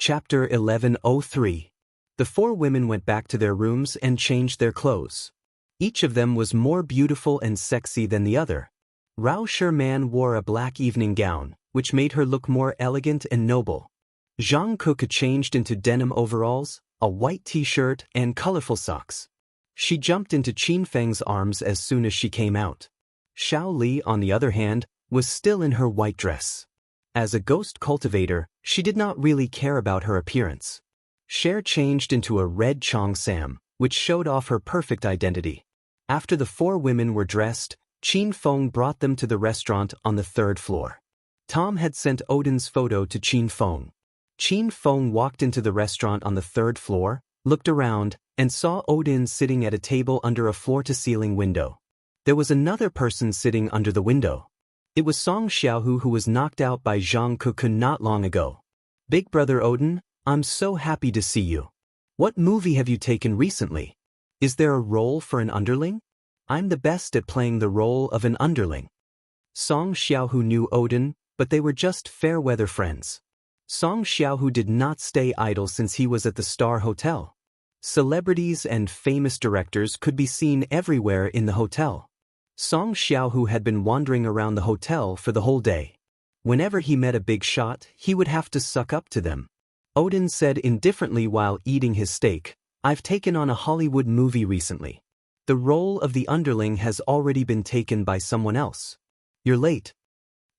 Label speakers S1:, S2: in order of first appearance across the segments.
S1: Chapter 1103. The four women went back to their rooms and changed their clothes. Each of them was more beautiful and sexy than the other. Rao Sherman wore a black evening gown, which made her look more elegant and noble. Zhang Kuku changed into denim overalls, a white t-shirt, and colorful socks. She jumped into Qin Feng's arms as soon as she came out. Xiao Li, on the other hand, was still in her white dress. As a ghost cultivator, she did not really care about her appearance. Cher changed into a red Chong Sam, which showed off her perfect identity. After the four women were dressed, Qin Feng brought them to the restaurant on the third floor. Tom had sent Odin's photo to Qin Feng. Qin Feng walked into the restaurant on the third floor, looked around, and saw Odin sitting at a table under a floor-to-ceiling window. There was another person sitting under the window. It was Song Xiaohu, who was knocked out by Zhang Kuku not long ago. "Big brother Odin, I'm so happy to see you. What movie have you taken recently? Is there a role for an underling? I'm the best at playing the role of an underling." Song Xiaohu knew Odin, but they were just fair-weather friends. Song Xiaohu did not stay idle since he was at the Star Hotel. Celebrities and famous directors could be seen everywhere in the hotel. Song Xiaohu had been wandering around the hotel for the whole day. Whenever he met a big shot, he would have to suck up to them. Odin said indifferently while eating his steak, "I've taken on a Hollywood movie recently. The role of the underling has already been taken by someone else. You're late."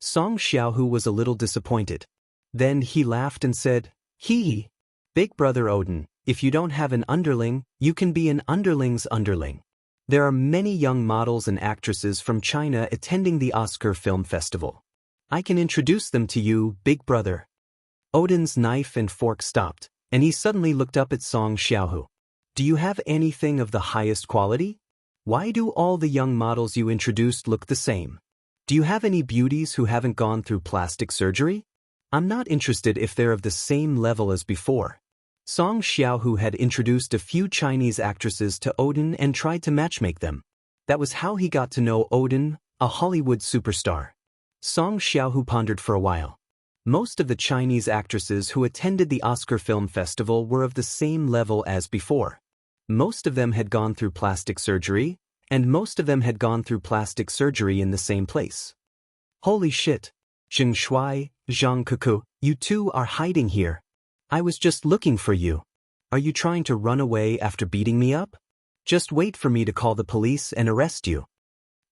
S1: Song Xiaohu was a little disappointed. Then he laughed and said, "Hee hee. Big brother Odin, if you don't have an underling, you can be an underling's underling. There are many young models and actresses from China attending the Oscar Film Festival. I can introduce them to you, big brother." Odin's knife and fork stopped, and he suddenly looked up at Song Xiaohu. "Do you have anything of the highest quality? Why do all the young models you introduced look the same? Do you have any beauties who haven't gone through plastic surgery? I'm not interested if they're of the same level as before." Song Xiaohu had introduced a few Chinese actresses to Odin and tried to matchmake them. That was how he got to know Odin, a Hollywood superstar. Song Xiaohu pondered for a while. Most of the Chinese actresses who attended the Oscar Film Festival were of the same level as before. Most of them had gone through plastic surgery, and most of them had gone through plastic surgery in the same place. "Holy shit! Zheng Shuai, Zhang Kuku, you two are hiding here. I was just looking for you. Are you trying to run away after beating me up? Just wait for me to call the police and arrest you."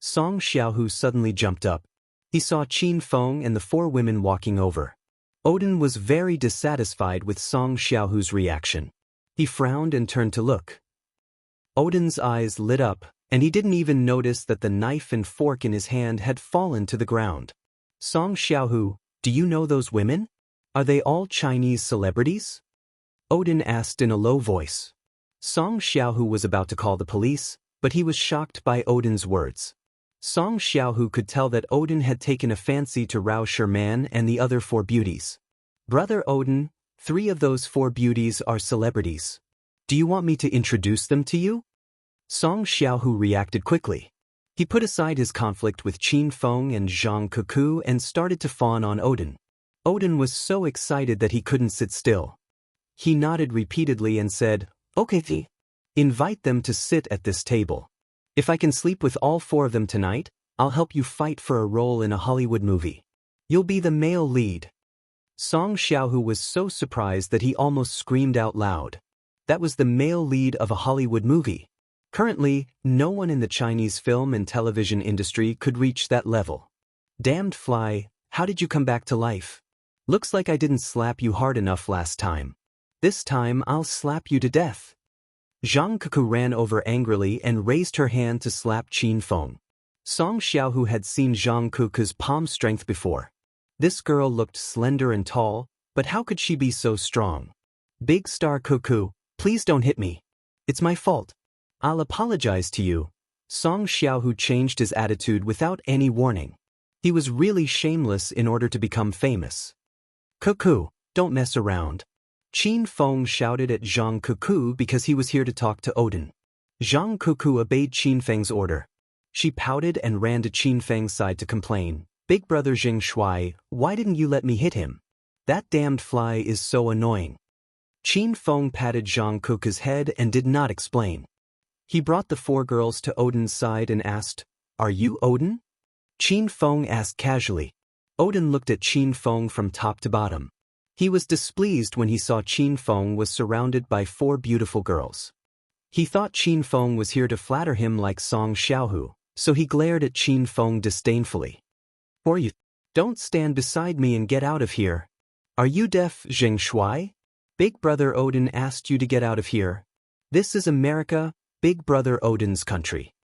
S1: Song Xiaohu suddenly jumped up. He saw Qin Feng and the four women walking over. Odin was very dissatisfied with Song Xiaohu's reaction. He frowned and turned to look. Odin's eyes lit up, and he didn't even notice that the knife and fork in his hand had fallen to the ground. "Song Xiaohu, do you know those women? Are they all Chinese celebrities?" Odin asked in a low voice. Song Xiaohu was about to call the police, but he was shocked by Odin's words. Song Xiaohu could tell that Odin had taken a fancy to Rao Sherman and the other four beauties. "Brother Odin, 3 of those 4 beauties are celebrities. Do you want me to introduce them to you?" Song Xiaohu reacted quickly. He put aside his conflict with Qin Feng and Zhang Kuku and started to fawn on Odin. Odin was so excited that he couldn't sit still. He nodded repeatedly and said, "Okay, invite them to sit at this table. If I can sleep with all 4 of them tonight, I'll help you fight for a role in a Hollywood movie. You'll be the male lead." Song Xiaohu was so surprised that he almost screamed out loud. That was the male lead of a Hollywood movie. Currently, no one in the Chinese film and television industry could reach that level. "Damned fly, how did you come back to life? Looks like I didn't slap you hard enough last time. This time I'll slap you to death." Zhang Kuku ran over angrily and raised her hand to slap Qin Feng. Song Xiaohu had seen Zhang Kuku's palm strength before. This girl looked slender and tall, but how could she be so strong? "Big Star Kuku, please don't hit me. It's my fault. I'll apologize to you." Song Xiaohu changed his attitude without any warning. He was really shameless in order to become famous. "Kuku, don't mess around." Qin Feng shouted at Zhang Kuku because he was here to talk to Odin. Zhang Kuku obeyed Qin Feng's order. She pouted and ran to Qin Feng's side to complain. "Big brother Zheng Shuai, why didn't you let me hit him? That damned fly is so annoying. Qin Feng patted Zhang Kuku's head and did not explain. He brought the 4 girls to Odin's side and asked, "Are you Odin?" Qin Feng asked casually. Odin looked at Qin Feng from top to bottom. He was displeased when he saw Qin Feng was surrounded by 4 beautiful girls. He thought Qin Feng was here to flatter him like Song Xiaohu, so he glared at Qin Feng disdainfully. "Or you don't stand beside me and get out of here. Are you deaf, Zheng Shuai? Big Brother Odin asked you to get out of here. This is America, Big Brother Odin's country."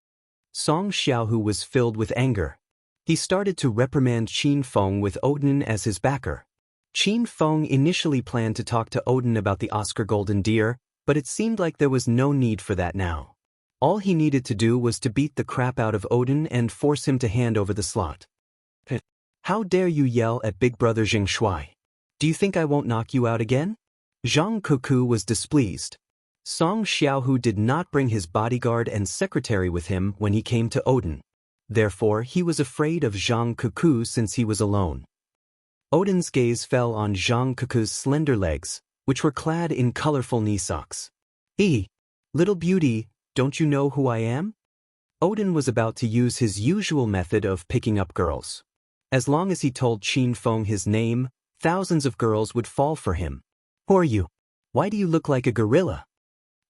S1: Song Xiaohu was filled with anger. He started to reprimand Qin Feng with Odin as his backer. Qin Feng initially planned to talk to Odin about the Oscar Golden Deer, but it seemed like there was no need for that now. All he needed to do was to beat the crap out of Odin and force him to hand over the slot. "How dare you yell at Big Brother Zheng Shuai? Do you think I won't knock you out again?" Zhang Kuku was displeased. Song Xiaohu did not bring his bodyguard and secretary with him when he came to Odin. Therefore, he was afraid of Zhang Kuku since he was alone. Odin's gaze fell on Zhang Kuku's slender legs, which were clad in colorful knee socks. Little beauty, don't you know who I am?" Odin was about to use his usual method of picking up girls. As long as he told Qin Feng his name, thousands of girls would fall for him. "Who are you? Why do you look like a gorilla?"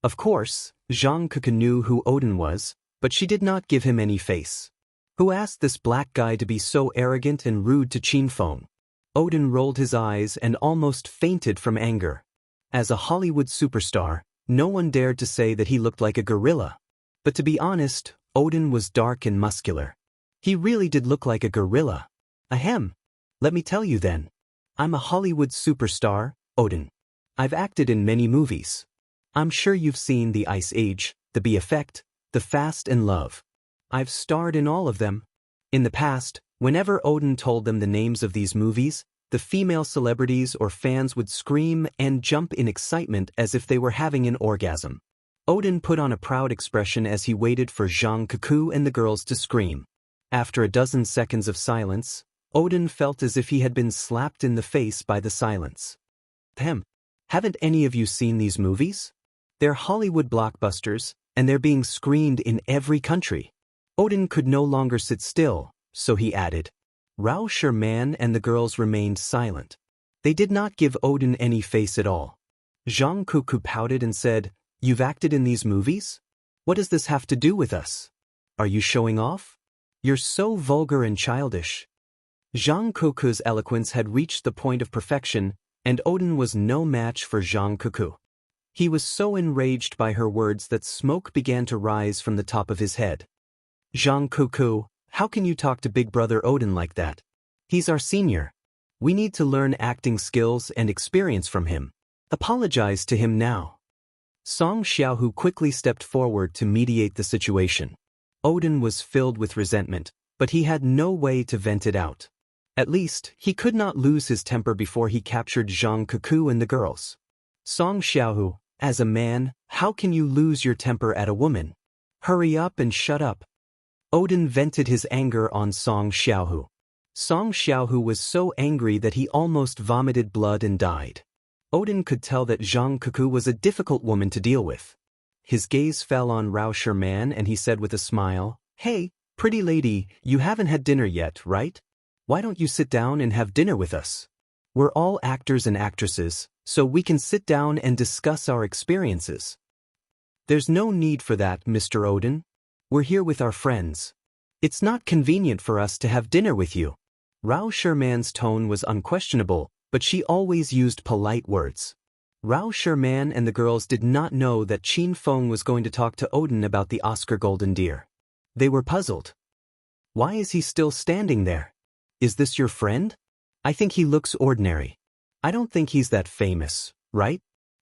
S1: Of course, Zhang Kuku knew who Odin was, but she did not give him any face. Who asked this black guy to be so arrogant and rude to Qin Feng? Odin rolled his eyes and almost fainted from anger. As a Hollywood superstar, no one dared to say that he looked like a gorilla. But to be honest, Odin was dark and muscular. He really did look like a gorilla. Ahem. Let me tell you then. I'm a Hollywood superstar, Odin. I've acted in many movies. I'm sure you've seen The Ice Age, The Bee Effect, The Fast and Love. I've starred in all of them. In the past, whenever Odin told them the names of these movies, the female celebrities or fans would scream and jump in excitement as if they were having an orgasm. Odin put on a proud expression as he waited for Zhang Kuku and the girls to scream. After a dozen seconds of silence, Odin felt as if he had been slapped in the face by the silence. Haven't any of you seen these movies? They're Hollywood blockbusters, and they're being screened in every country. Odin could no longer sit still, so he added. Rao Sherman and the girls remained silent. They did not give Odin any face at all. Zhang Kuku pouted and said, "You've acted in these movies? What does this have to do with us? Are you showing off? You're so vulgar and childish." Zhang Kuku's eloquence had reached the point of perfection, and Odin was no match for Zhang Kuku. He was so enraged by her words that smoke began to rise from the top of his head. "Zhang Kuku, how can you talk to Big Brother Odin like that? He's our senior. We need to learn acting skills and experience from him. Apologize to him now." Song Xiaohu quickly stepped forward to mediate the situation. Odin was filled with resentment, but he had no way to vent it out. At least, he could not lose his temper before he captured Zhang Kuku and the girls. Song Xiaohu, as a man, how can you lose your temper at a woman? Hurry up and shut up. Odin vented his anger on Song Xiaohu. Song Xiaohu was so angry that he almost vomited blood and died. Odin could tell that Zhang Kuku was a difficult woman to deal with. His gaze fell on Rao Sherman and he said with a smile, "Hey, pretty lady, you haven't had dinner yet, right? Why don't you sit down and have dinner with us? We're all actors and actresses, so we can sit down and discuss our experiences." "There's no need for that, Mr. Odin. We're here with our friends. It's not convenient for us to have dinner with you." Rao Sherman's tone was unquestionable, but she always used polite words. Rao Sherman and the girls did not know that Qin Feng was going to talk to Odin about the Oscar Golden Deer. They were puzzled. "Why is he still standing there? Is this your friend? I think he looks ordinary. I don't think he's that famous, right?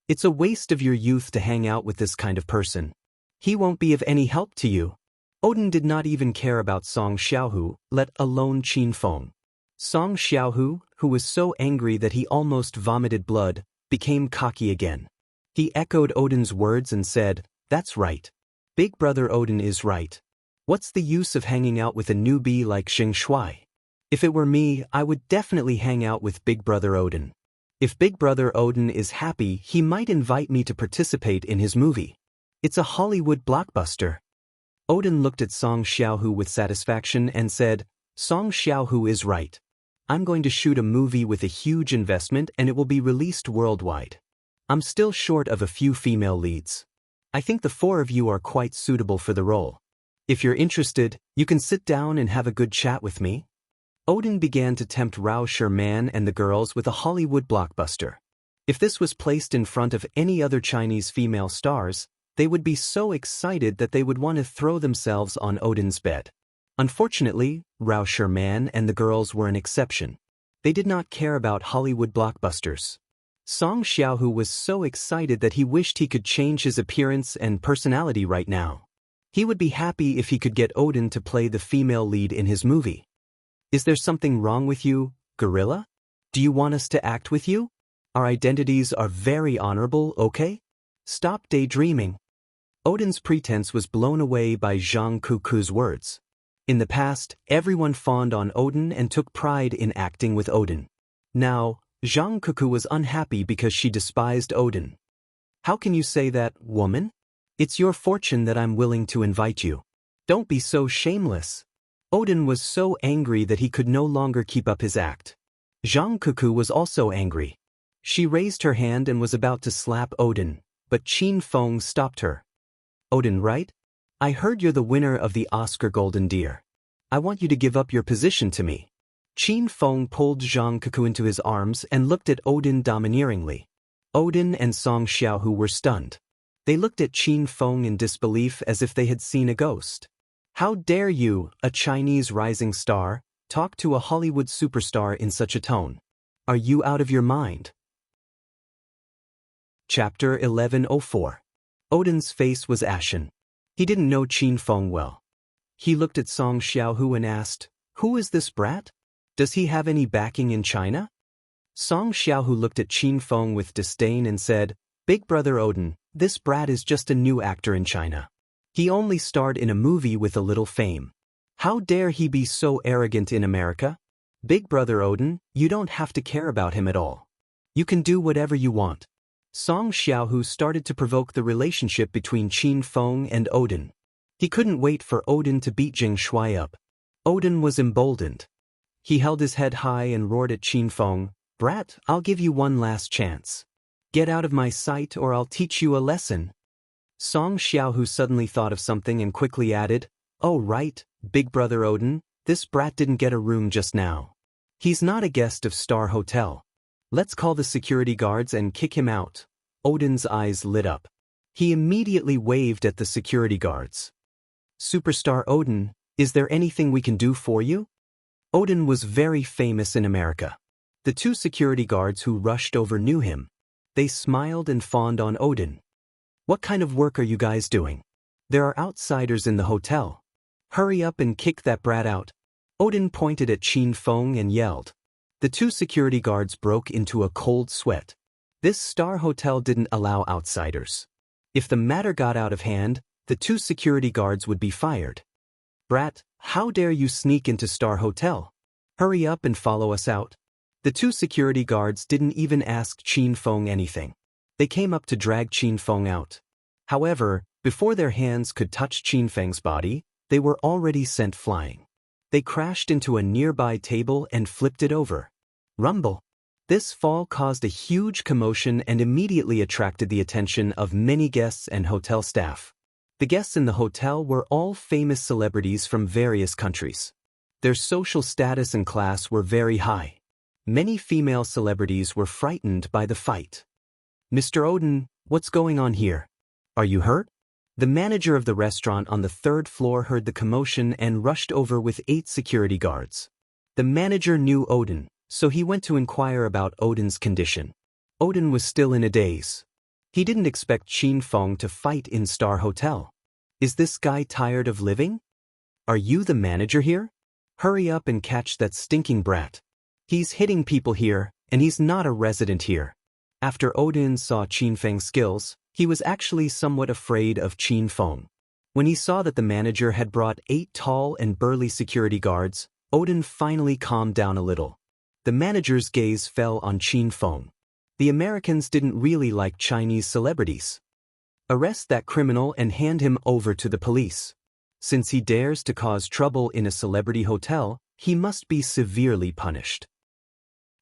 S1: It's a waste of your youth to hang out with this kind of person. He won't be of any help to you." Odin did not even care about Song Xiaohu, let alone Qin Feng. Song Xiaohu, who was so angry that he almost vomited blood, became cocky again. He echoed Odin's words and said, "That's right. Big Brother Odin is right. What's the use of hanging out with a newbie like Zheng Shuai? If it were me, I would definitely hang out with Big Brother Odin. If Big Brother Odin is happy, he might invite me to participate in his movie. It's a Hollywood blockbuster. Odin looked at Song Xiaohu with satisfaction and said, Song Xiaohu is right. I'm going to shoot a movie with a huge investment and it will be released worldwide. I'm still short of a few female leads. I think the four of you are quite suitable for the role. If you're interested, you can sit down and have a good chat with me. Odin began to tempt Rao Sherman and the girls with a Hollywood blockbuster. If this was placed in front of any other Chinese female stars, they would be so excited that they would want to throw themselves on Odin's bed. Unfortunately, Rao Sherman and the girls were an exception. They did not care about Hollywood blockbusters. Song Xiaohu was so excited that he wished he could change his appearance and personality right now. He would be happy if he could get Odin to play the female lead in his movie. Is there something wrong with you, gorilla? Do you want us to act with you? Our identities are very honorable, okay? Stop daydreaming. Odin's pretense was blown away by Zhang Kuku's words. In the past, everyone fawned on Odin and took pride in acting with Odin. Now, Zhang Kuku was unhappy because she despised Odin. How can you say that, woman? It's your fortune that I'm willing to invite you. Don't be so shameless. Odin was so angry that he could no longer keep up his act. Zhang Kuku was also angry. She raised her hand and was about to slap Odin, but Qin Feng stopped her. Odin, right? I heard you're the winner of the Oscar Golden Deer. I want you to give up your position to me. Qin Feng pulled Zhang Kuku into his arms and looked at Odin domineeringly. Odin and Song Xiaohu were stunned. They looked at Qin Feng in disbelief as if they had seen a ghost. How dare you, a Chinese rising star, talk to a Hollywood superstar in such a tone? Are you out of your mind? Chapter 1104. Odin's face was ashen. He didn't know Qin Feng well. He looked at Song Xiaohu and asked, Who is this brat? Does he have any backing in China? Song Xiaohu looked at Qin Feng with disdain and said, Big Brother Odin, this brat is just a new actor in China. He only starred in a movie with a little fame. How dare he be so arrogant in America? Big Brother Odin, you don't have to care about him at all. You can do whatever you want. Song Xiaohu started to provoke the relationship between Qin Feng and Odin. He couldn't wait for Odin to beat Jing Shui up. Odin was emboldened. He held his head high and roared at Qin Feng, Brat, I'll give you one last chance. Get out of my sight or I'll teach you a lesson. Song Xiaohu suddenly thought of something and quickly added, Oh right, Big Brother Odin, this brat didn't get a room just now. He's not a guest of Star Hotel. Let's call the security guards and kick him out. Odin's eyes lit up. He immediately waved at the security guards. Superstar Odin, is there anything we can do for you? Odin was very famous in America. The two security guards who rushed over knew him. They smiled and fawned on Odin. What kind of work are you guys doing? There are outsiders in the hotel. Hurry up and kick that brat out. Odin pointed at Qin Feng and yelled. The two security guards broke into a cold sweat. This Star Hotel didn't allow outsiders. If the matter got out of hand, the two security guards would be fired. Brat, how dare you sneak into Star Hotel? Hurry up and follow us out. The two security guards didn't even ask Qin Feng anything. They came up to drag Qin Feng out. However, before their hands could touch Qin Feng's body, they were already sent flying. They crashed into a nearby table and flipped it over. Rumble! This fall caused a huge commotion and immediately attracted the attention of many guests and hotel staff. The guests in the hotel were all famous celebrities from various countries. Their social status and class were very high. Many female celebrities were frightened by the fight. Mr. Odin, what's going on here? Are you hurt? The manager of the restaurant on the third floor heard the commotion and rushed over with 8 security guards. The manager knew Odin, so he went to inquire about Odin's condition. Odin was still in a daze. He didn't expect Qin Feng to fight in Star Hotel. Is this guy tired of living? Are you the manager here? Hurry up and catch that stinking brat. He's hitting people here, and he's not a resident here. After Odin saw Qin Feng's skills, he was actually somewhat afraid of Qin Feng. When he saw that the manager had brought 8 tall and burly security guards, Odin finally calmed down a little. The manager's gaze fell on Qin Feng. The Americans didn't really like Chinese celebrities. Arrest that criminal and hand him over to the police. Since he dares to cause trouble in a celebrity hotel, he must be severely punished.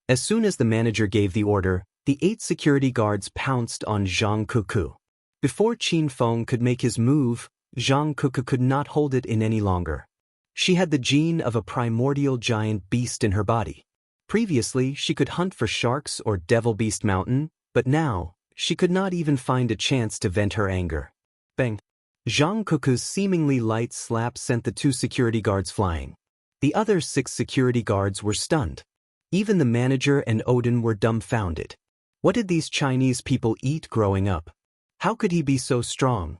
S1: As soon as the manager gave the order, the 8 security guards pounced on Zhang Kuku. Before Qin Feng could make his move, Zhang Kuku could not hold it in any longer. She had the gene of a primordial giant beast in her body. Previously, she could hunt for sharks or devil beast mountain, but now, she could not even find a chance to vent her anger. Bang! Zhang Kuku's seemingly light slap sent the 2 security guards flying. The other 6 security guards were stunned. Even the manager and Odin were dumbfounded. What did these Chinese people eat growing up? How could he be so strong?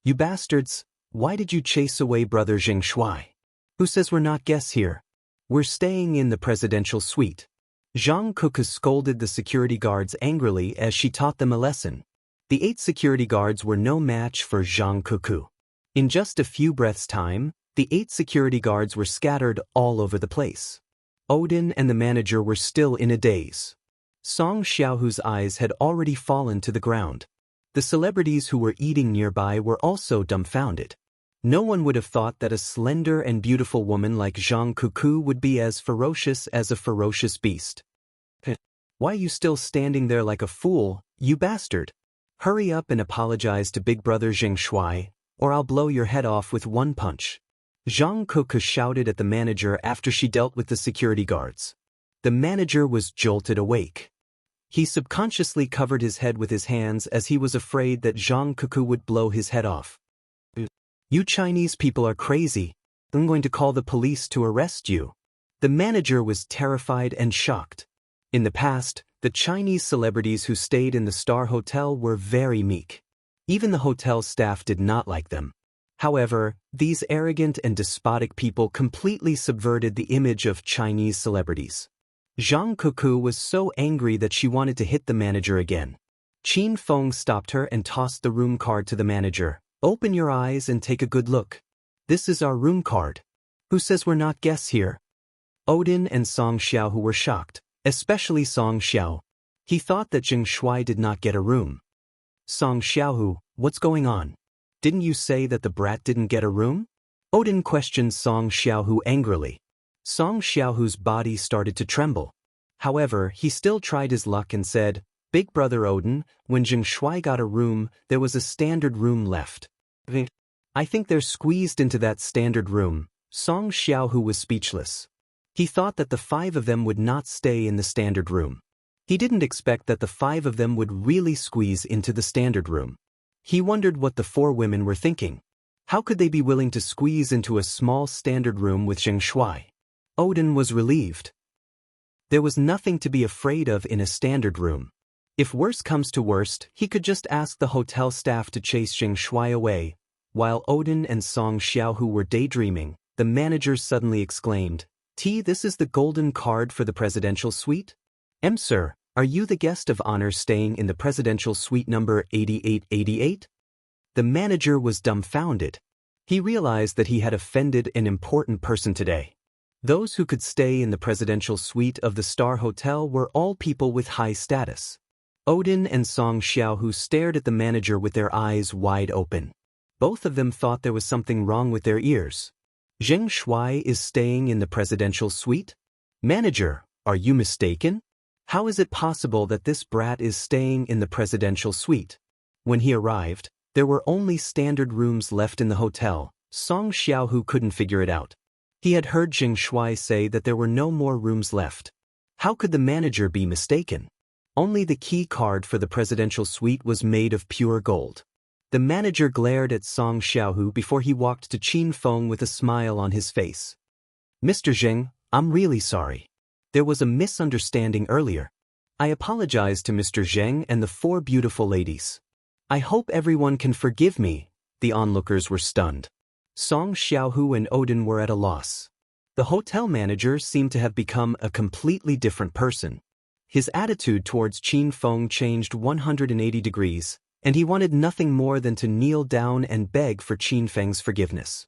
S1: You bastards, why did you chase away Brother Jing Shuai? Who says we're not guests here? We're staying in the presidential suite. Zhang Kuku scolded the security guards angrily as she taught them a lesson. The 8 security guards were no match for Zhang Kuku. In just a few breaths' time, the 8 security guards were scattered all over the place. Odin and the manager were still in a daze. Song Xiaohu's eyes had already fallen to the ground. The celebrities who were eating nearby were also dumbfounded. No one would have thought that a slender and beautiful woman like Zhang Kuku would be as ferocious as a ferocious beast. Why are you still standing there like a fool, you bastard? Hurry up and apologize to Big Brother Jing Shuai, or I'll blow your head off with one punch. Zhang Kuku shouted at the manager after she dealt with the security guards. The manager was jolted awake. He subconsciously covered his head with his hands as he was afraid that Zhang Kuku would blow his head off. You Chinese people are crazy. I'm going to call the police to arrest you. The manager was terrified and shocked. In the past, the Chinese celebrities who stayed in the Star Hotel were very meek. Even the hotel staff did not like them. However, these arrogant and despotic people completely subverted the image of Chinese celebrities. Zhang Kuku was so angry that she wanted to hit the manager again. Qin Feng stopped her and tossed the room card to the manager. Open your eyes and take a good look. This is our room card. Who says we're not guests here? Odin and Song Xiao were shocked, especially Song Xiao. He thought that Jing Shuai did not get a room. Song Xiao, what's going on? Didn't you say that the brat didn't get a room? Odin questioned Song Xiao angrily. Song Xiaohu's body started to tremble. However, he still tried his luck and said, Big Brother Odin, when Jing Shuai got a room, there was a standard room left. I think they're squeezed into that standard room. Song Xiaohu was speechless. He thought that the 5 of them would not stay in the standard room. He didn't expect that the 5 of them would really squeeze into the standard room. He wondered what the 4 women were thinking. How could they be willing to squeeze into a small standard room with Jing Shuai? Odin was relieved. There was nothing to be afraid of in a standard room. If worse comes to worst, he could just ask the hotel staff to chase Jing Shuai away. While Odin and Song Xiaohu were daydreaming, the manager suddenly exclaimed, This is the golden card for the presidential suite? Sir, are you the guest of honor staying in the presidential suite number 8888? The manager was dumbfounded. He realized that he had offended an important person today. Those who could stay in the presidential suite of the Star Hotel were all people with high status. Odin and Song Xiaohu stared at the manager with their eyes wide open. Both of them thought there was something wrong with their ears. Jing Shuai is staying in the presidential suite? Manager, are you mistaken? How is it possible that this brat is staying in the presidential suite? When he arrived, there were only standard rooms left in the hotel. Song Xiaohu couldn't figure it out. He had heard Jing Shuai say that there were no more rooms left. How could the manager be mistaken? Only the key card for the presidential suite was made of pure gold. The manager glared at Song Xiaohu before he walked to Qin Feng with a smile on his face. Mr. Jing, I'm really sorry. There was a misunderstanding earlier. I apologize to Mr. Zheng and the 4 beautiful ladies. I hope everyone can forgive me. The onlookers were stunned. Song Xiaohu and Odin were at a loss. The hotel manager seemed to have become a completely different person. His attitude towards Qin Feng changed 180 degrees, and he wanted nothing more than to kneel down and beg for Qin Feng's forgiveness.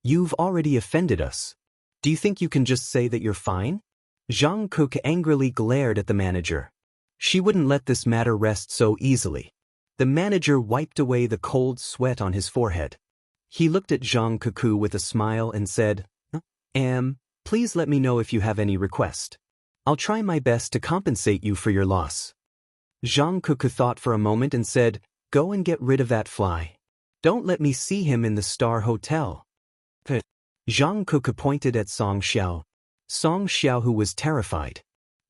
S1: You've already offended us. Do you think you can just say that you're fine? Zhang Kuku angrily glared at the manager. She wouldn't let this matter rest so easily. The manager wiped away the cold sweat on his forehead. He looked at Zhang Kuku with a smile and said, please let me know if you have any request. I'll try my best to compensate you for your loss." Zhang Kuku thought for a moment and said, "Go and get rid of that fly. Don't let me see him in the Star Hotel." Zhang Kuku pointed at Song Xiao. Song Xiao, who was terrified.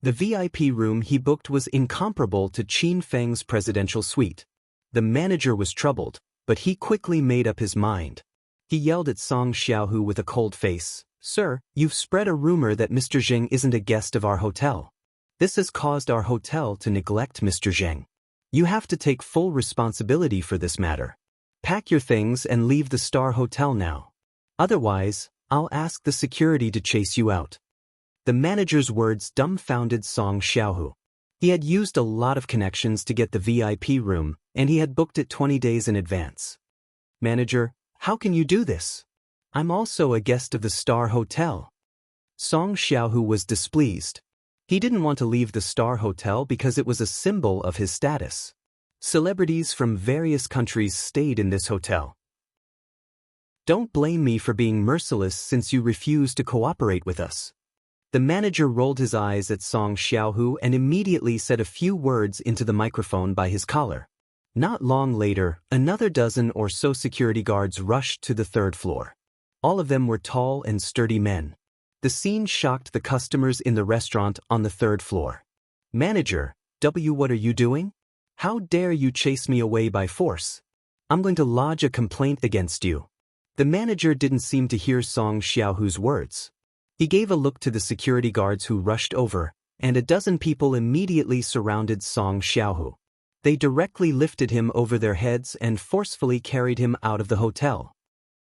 S1: The VIP room he booked was incomparable to Qin Feng's presidential suite. The manager was troubled, but he quickly made up his mind. He yelled at Song Xiaohu with a cold face, "Sir, you've spread a rumor that Mr. Zheng isn't a guest of our hotel. This has caused our hotel to neglect Mr. Zheng. You have to take full responsibility for this matter. Pack your things and leave the Star Hotel now. Otherwise, I'll ask the security to chase you out." The manager's words dumbfounded Song Xiaohu. He had used a lot of connections to get the VIP room, and he had booked it 20 days in advance. "Manager, how can you do this? I'm also a guest of the Star Hotel." Song Xiaohu was displeased. He didn't want to leave the Star Hotel because it was a symbol of his status. Celebrities from various countries stayed in this hotel. "Don't blame me for being merciless since you refuse to cooperate with us." The manager rolled his eyes at Song Xiaohu and immediately said a few words into the microphone by his collar. Not long later, another dozen or so security guards rushed to the third floor. All of them were tall and sturdy men. The scene shocked the customers in the restaurant on the third floor. "Manager, what are you doing? How dare you chase me away by force? I'm going to lodge a complaint against you." The manager didn't seem to hear Song Xiaohu's words. He gave a look to the security guards who rushed over, and a dozen people immediately surrounded Song Xiaohu. They directly lifted him over their heads and forcefully carried him out of the hotel.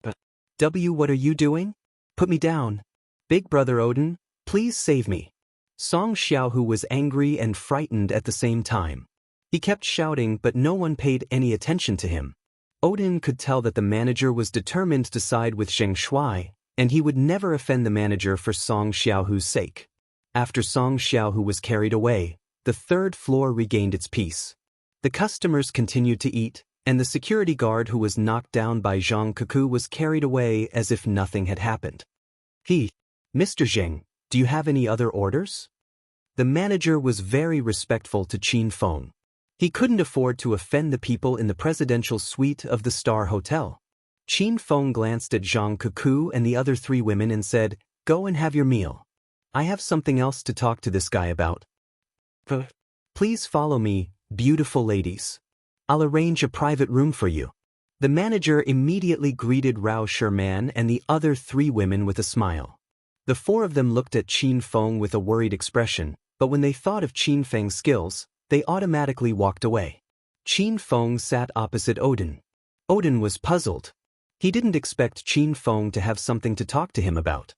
S1: "But, what are you doing? Put me down. Big Brother Odin, please save me." Song Xiaohu was angry and frightened at the same time. He kept shouting, but no one paid any attention to him. Odin could tell that the manager was determined to side with Zheng Shuai, and he would never offend the manager for Song Xiaohu's sake. After Song Xiaohu was carried away, the third floor regained its peace. The customers continued to eat, and the security guard who was knocked down by Zhang Kuku was carried away as if nothing had happened. "Mr. Zheng, do you have any other orders?" The manager was very respectful to Qin Feng. He couldn't afford to offend the people in the presidential suite of the Star Hotel. Qin Feng glanced at Zhang Kuku and the other three women and said, "Go and have your meal. I have something else to talk to this guy about. Please follow me, beautiful ladies. I'll arrange a private room for you." The manager immediately greeted Rao Sherman and the other three women with a smile. The four of them looked at Qin Feng with a worried expression, but when they thought of Qin Feng's skills, they automatically walked away. Qin Feng sat opposite Odin. Odin was puzzled. He didn't expect Qin Feng to have something to talk to him about.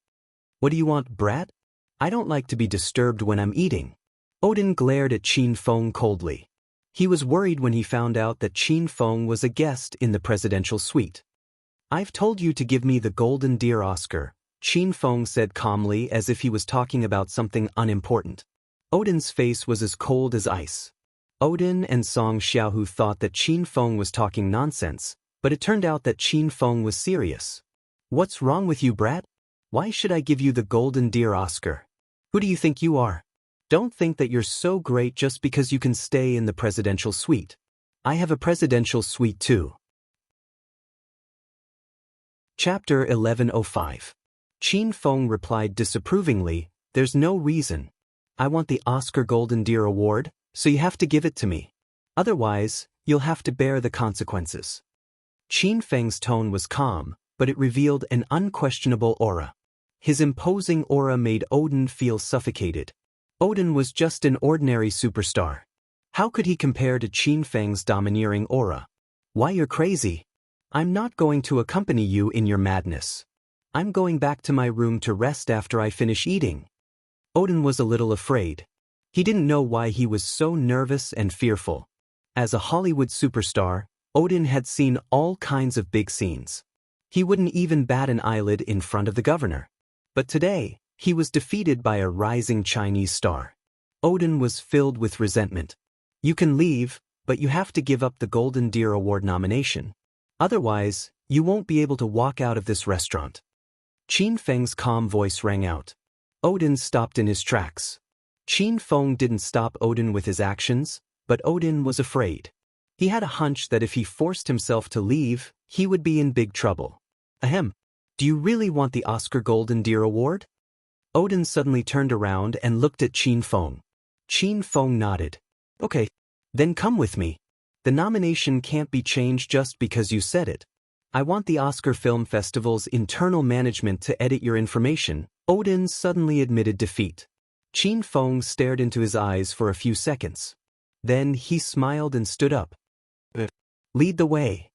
S1: "What do you want, brat? I don't like to be disturbed when I'm eating." Odin glared at Qin Feng coldly. He was worried when he found out that Qin Feng was a guest in the presidential suite. "I've told you to give me the Golden Deer Oscar," Qin Feng said calmly as if he was talking about something unimportant. Odin's face was as cold as ice. Odin and Song Xiaohu thought that Qin Feng was talking nonsense, but it turned out that Qin Feng was serious. "What's wrong with you, brat? Why should I give you the Golden Deer Oscar? Who do you think you are? Don't think that you're so great just because you can stay in the presidential suite. I have a presidential suite too." Chapter 1105. Qin Feng replied disapprovingly, "There's no reason. I want the Oscar Golden Deer Award, so you have to give it to me. Otherwise, you'll have to bear the consequences." Qin Feng's tone was calm, but it revealed an unquestionable aura. His imposing aura made Odin feel suffocated. Odin was just an ordinary superstar. How could he compare to Qin Feng's domineering aura? "Why, you're crazy. I'm not going to accompany you in your madness. I'm going back to my room to rest after I finish eating." Odin was a little afraid. He didn't know why he was so nervous and fearful. As a Hollywood superstar, Odin had seen all kinds of big scenes. He wouldn't even bat an eyelid in front of the governor. But today, he was defeated by a rising Chinese star. Odin was filled with resentment. You can leave, but you have to give up the Golden Deer Award nomination. Otherwise, you won't be able to walk out of this restaurant. Qin Feng's calm voice rang out. Odin stopped in his tracks. Qin Feng didn't stop Odin with his actions, but Odin was afraid. He had a hunch that if he forced himself to leave, he would be in big trouble. Ahem. Do you really want the Oscar Golden Deer Award? Odin suddenly turned around and looked at Qin Feng. Qin Feng nodded. Okay. Then come with me. The nomination can't be changed just because you said it. I want the Oscar Film Festival's internal management to edit your information. Odin suddenly admitted defeat. Qin Feng stared into his eyes for a few seconds. Then he smiled and stood up. Lead the way.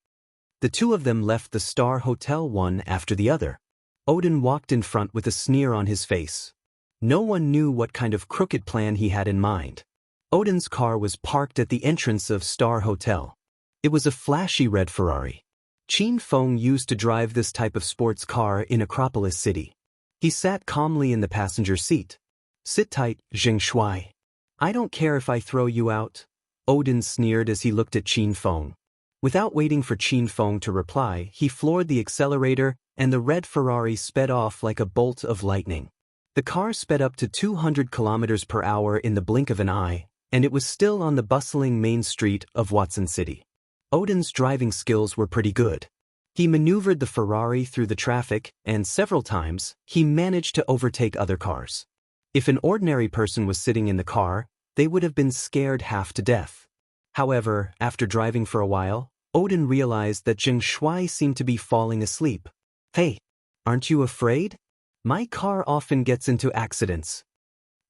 S1: The two of them left the Star Hotel one after the other. Odin walked in front with a sneer on his face. No one knew what kind of crooked plan he had in mind. Odin's car was parked at the entrance of Star Hotel. It was a flashy red Ferrari. Qin Feng used to drive this type of sports car in Acropolis City. He sat calmly in the passenger seat. Sit tight, Zheng Shuai. I don't care if I throw you out, Odin sneered as he looked at Qin Feng. Without waiting for Qin Feng to reply, he floored the accelerator, and the red Ferrari sped off like a bolt of lightning. The car sped up to 200 kilometers per hour in the blink of an eye, and it was still on the bustling main street of Watson City. Odin's driving skills were pretty good. He maneuvered the Ferrari through the traffic, and several times, he managed to overtake other cars. If an ordinary person was sitting in the car, they would have been scared half to death. However, after driving for a while, Odin realized that Zheng Shuai seemed to be falling asleep. Hey, aren't you afraid? My car often gets into accidents.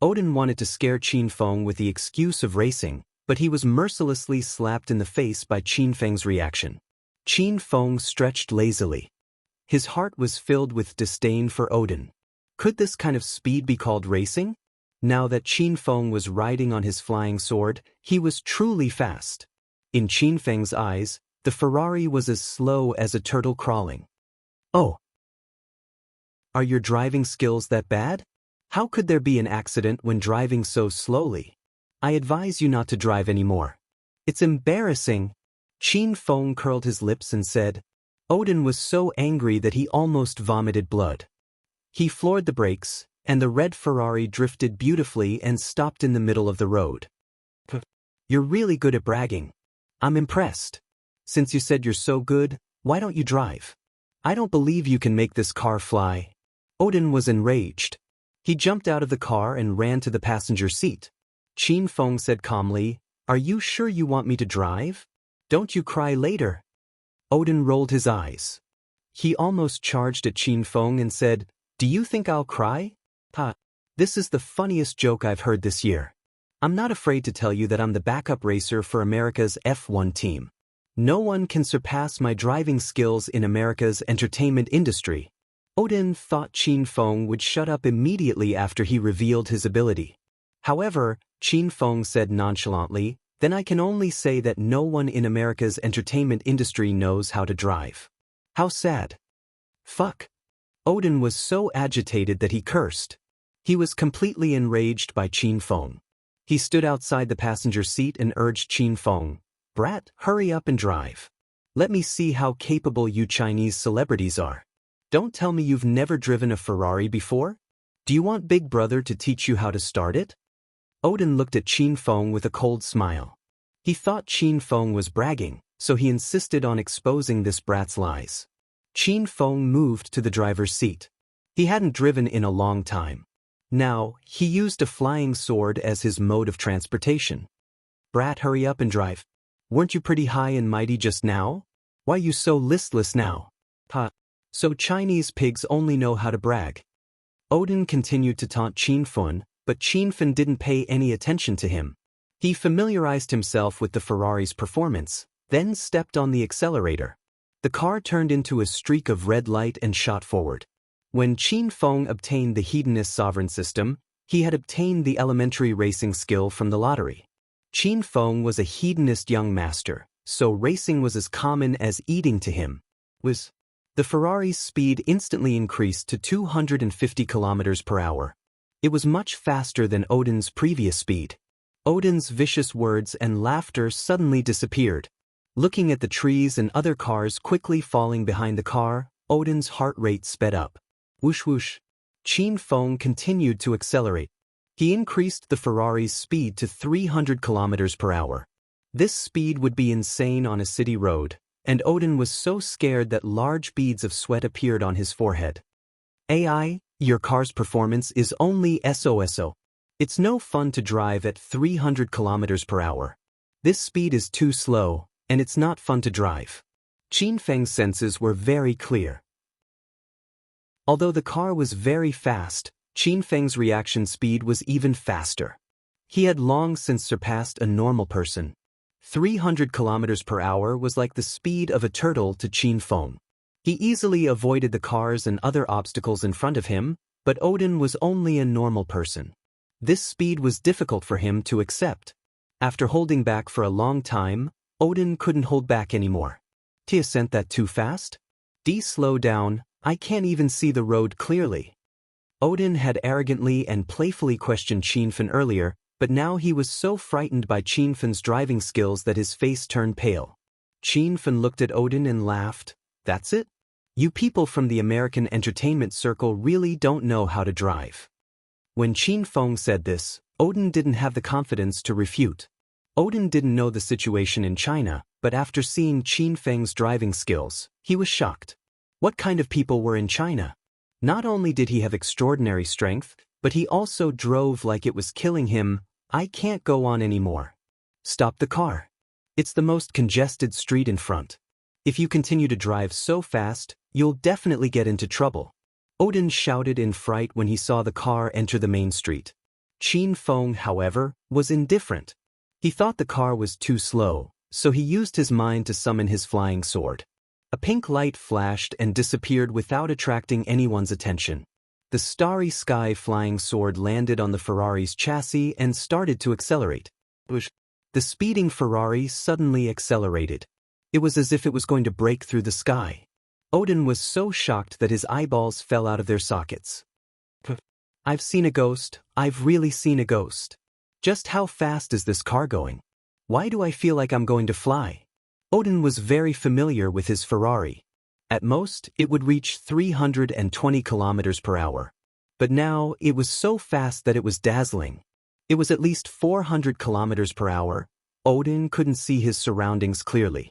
S1: Odin wanted to scare Qin Feng with the excuse of racing, but he was mercilessly slapped in the face by Qin Feng's reaction. Qin Feng stretched lazily. His heart was filled with disdain for Odin. Could this kind of speed be called racing? Now that Qin Feng was riding on his flying sword, he was truly fast. In Qin Feng's eyes, the Ferrari was as slow as a turtle crawling. Oh. Are your driving skills that bad? How could there be an accident when driving so slowly? I advise you not to drive anymore. It's embarrassing. Qin Feng curled his lips and said. Odin was so angry that he almost vomited blood. He floored the brakes, and the red Ferrari drifted beautifully and stopped in the middle of the road. You're really good at bragging. I'm impressed. Since you said you're so good, why don't you drive? I don't believe you can make this car fly. Odin was enraged. He jumped out of the car and ran to the passenger seat. Qin Feng said calmly, Are you sure you want me to drive? Don't you cry later. Odin rolled his eyes. He almost charged at Qin Feng and said, Do you think I'll cry? Ha! This is the funniest joke I've heard this year. I'm not afraid to tell you that I'm the backup racer for America's F1 team. No one can surpass my driving skills in America's entertainment industry. Odin thought Qin Feng would shut up immediately after he revealed his ability. However, Qin Feng said nonchalantly, Then I can only say that no one in America's entertainment industry knows how to drive. How sad. Fuck. Odin was so agitated that he cursed. He was completely enraged by Qin Feng. He stood outside the passenger seat and urged Qin Feng, Brat, hurry up and drive. Let me see how capable you Chinese celebrities are. Don't tell me you've never driven a Ferrari before? Do you want Big Brother to teach you how to start it? Odin looked at Qin Feng with a cold smile. He thought Qin Feng was bragging, so he insisted on exposing this brat's lies. Qin Feng moved to the driver's seat. He hadn't driven in a long time. Now, he used a flying sword as his mode of transportation. Brat, hurry up and drive. Weren't you pretty high and mighty just now? Why are you so listless now? Ha! So Chinese pigs only know how to brag. Odin continued to taunt Qin Feng, but Qin Feng didn't pay any attention to him. He familiarized himself with the Ferrari's performance, then stepped on the accelerator. The car turned into a streak of red light and shot forward. When Qin Feng obtained the Hedonist sovereign system, he had obtained the elementary racing skill from the lottery. Qin Feng was a hedonist young master, so racing was as common as eating to him. The Ferrari's speed instantly increased to 250 kilometers per hour. It was much faster than Odin's previous speed. Odin's vicious words and laughter suddenly disappeared. Looking at the trees and other cars quickly falling behind the car, Odin's heart rate sped up. Whoosh whoosh. Qin Feng continued to accelerate. He increased the Ferrari's speed to 300 kilometers per hour. This speed would be insane on a city road, and Odin was so scared that large beads of sweat appeared on his forehead. AI, your car's performance is only SOSO. It's no fun to drive at 300 kilometers per hour. This speed is too slow, and it's not fun to drive. Qin Feng's senses were very clear. Although the car was very fast, Qin Feng's reaction speed was even faster. He had long since surpassed a normal person. 300 kilometers per hour was like the speed of a turtle to Qin Feng. He easily avoided the cars and other obstacles in front of him, but Odin was only a normal person. This speed was difficult for him to accept. After holding back for a long time, Odin couldn't hold back anymore. Tia sent that too fast? Slow down, I can't even see the road clearly. Odin had arrogantly and playfully questioned Qin Feng earlier, but now he was so frightened by Qin Feng's driving skills that his face turned pale. Qin Feng looked at Odin and laughed. That's it? You people from the American entertainment circle really don't know how to drive. When Qin Feng said this, Odin didn't have the confidence to refute. Odin didn't know the situation in China, but after seeing Qin Feng's driving skills, he was shocked. What kind of people were in China? Not only did he have extraordinary strength, but he also drove like it was killing him. I can't go on anymore. Stop the car. It's the most congested street in front. If you continue to drive so fast, you'll definitely get into trouble. Odin shouted in fright when he saw the car enter the main street. Qin Feng, however, was indifferent. He thought the car was too slow, so he used his mind to summon his flying sword. A pink light flashed and disappeared without attracting anyone's attention. The starry sky flying sword landed on the Ferrari's chassis and started to accelerate. The speeding Ferrari suddenly accelerated. It was as if it was going to break through the sky. Odin was so shocked that his eyeballs fell out of their sockets. I've seen a ghost, I've really seen a ghost. Just how fast is this car going? Why do I feel like I'm going to fly? Odin was very familiar with his Ferrari. At most, it would reach 320 kilometers per hour. But now, it was so fast that it was dazzling. It was at least 400 kilometers per hour. Odin couldn't see his surroundings clearly.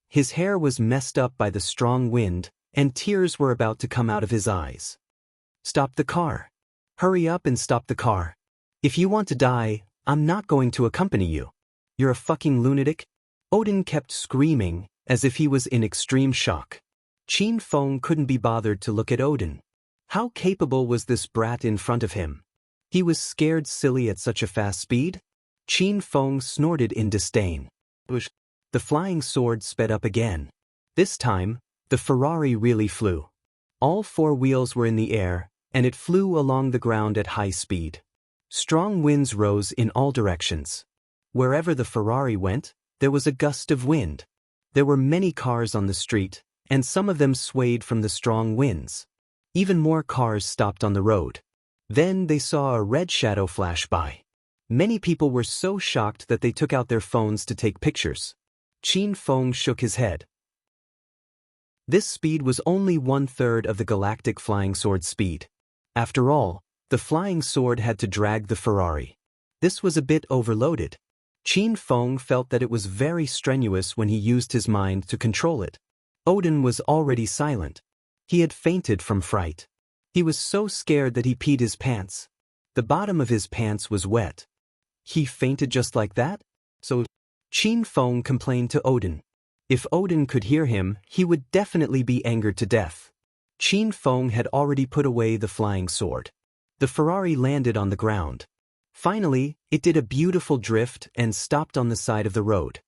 S1: His hair was messed up by the strong wind, and tears were about to come out of his eyes. Stop the car. Hurry up and stop the car. If you want to die, I'm not going to accompany you. You're a fucking lunatic. Odin kept screaming, as if he was in extreme shock. Qin Feng couldn't be bothered to look at Odin. How capable was this brat in front of him? He was scared silly at such a fast speed? Qin Feng snorted in disdain. The flying sword sped up again. This time, the Ferrari really flew. All four wheels were in the air, and it flew along the ground at high speed. Strong winds rose in all directions. Wherever the Ferrari went, there was a gust of wind. There were many cars on the street, and some of them swayed from the strong winds. Even more cars stopped on the road. Then they saw a red shadow flash by. Many people were so shocked that they took out their phones to take pictures. Qin Feng shook his head. This speed was only 1/3 of the galactic flying sword speed. After all, the flying sword had to drag the Ferrari. This was a bit overloaded. Qin Feng felt that it was very strenuous when he used his mind to control it. Odin was already silent. He had fainted from fright. He was so scared that he peed his pants. The bottom of his pants was wet. He fainted just like that? So Qin Feng complained to Odin. If Odin could hear him, he would definitely be angered to death. Qin Feng had already put away the flying sword. The Ferrari landed on the ground. Finally, it did a beautiful drift and stopped on the side of the road.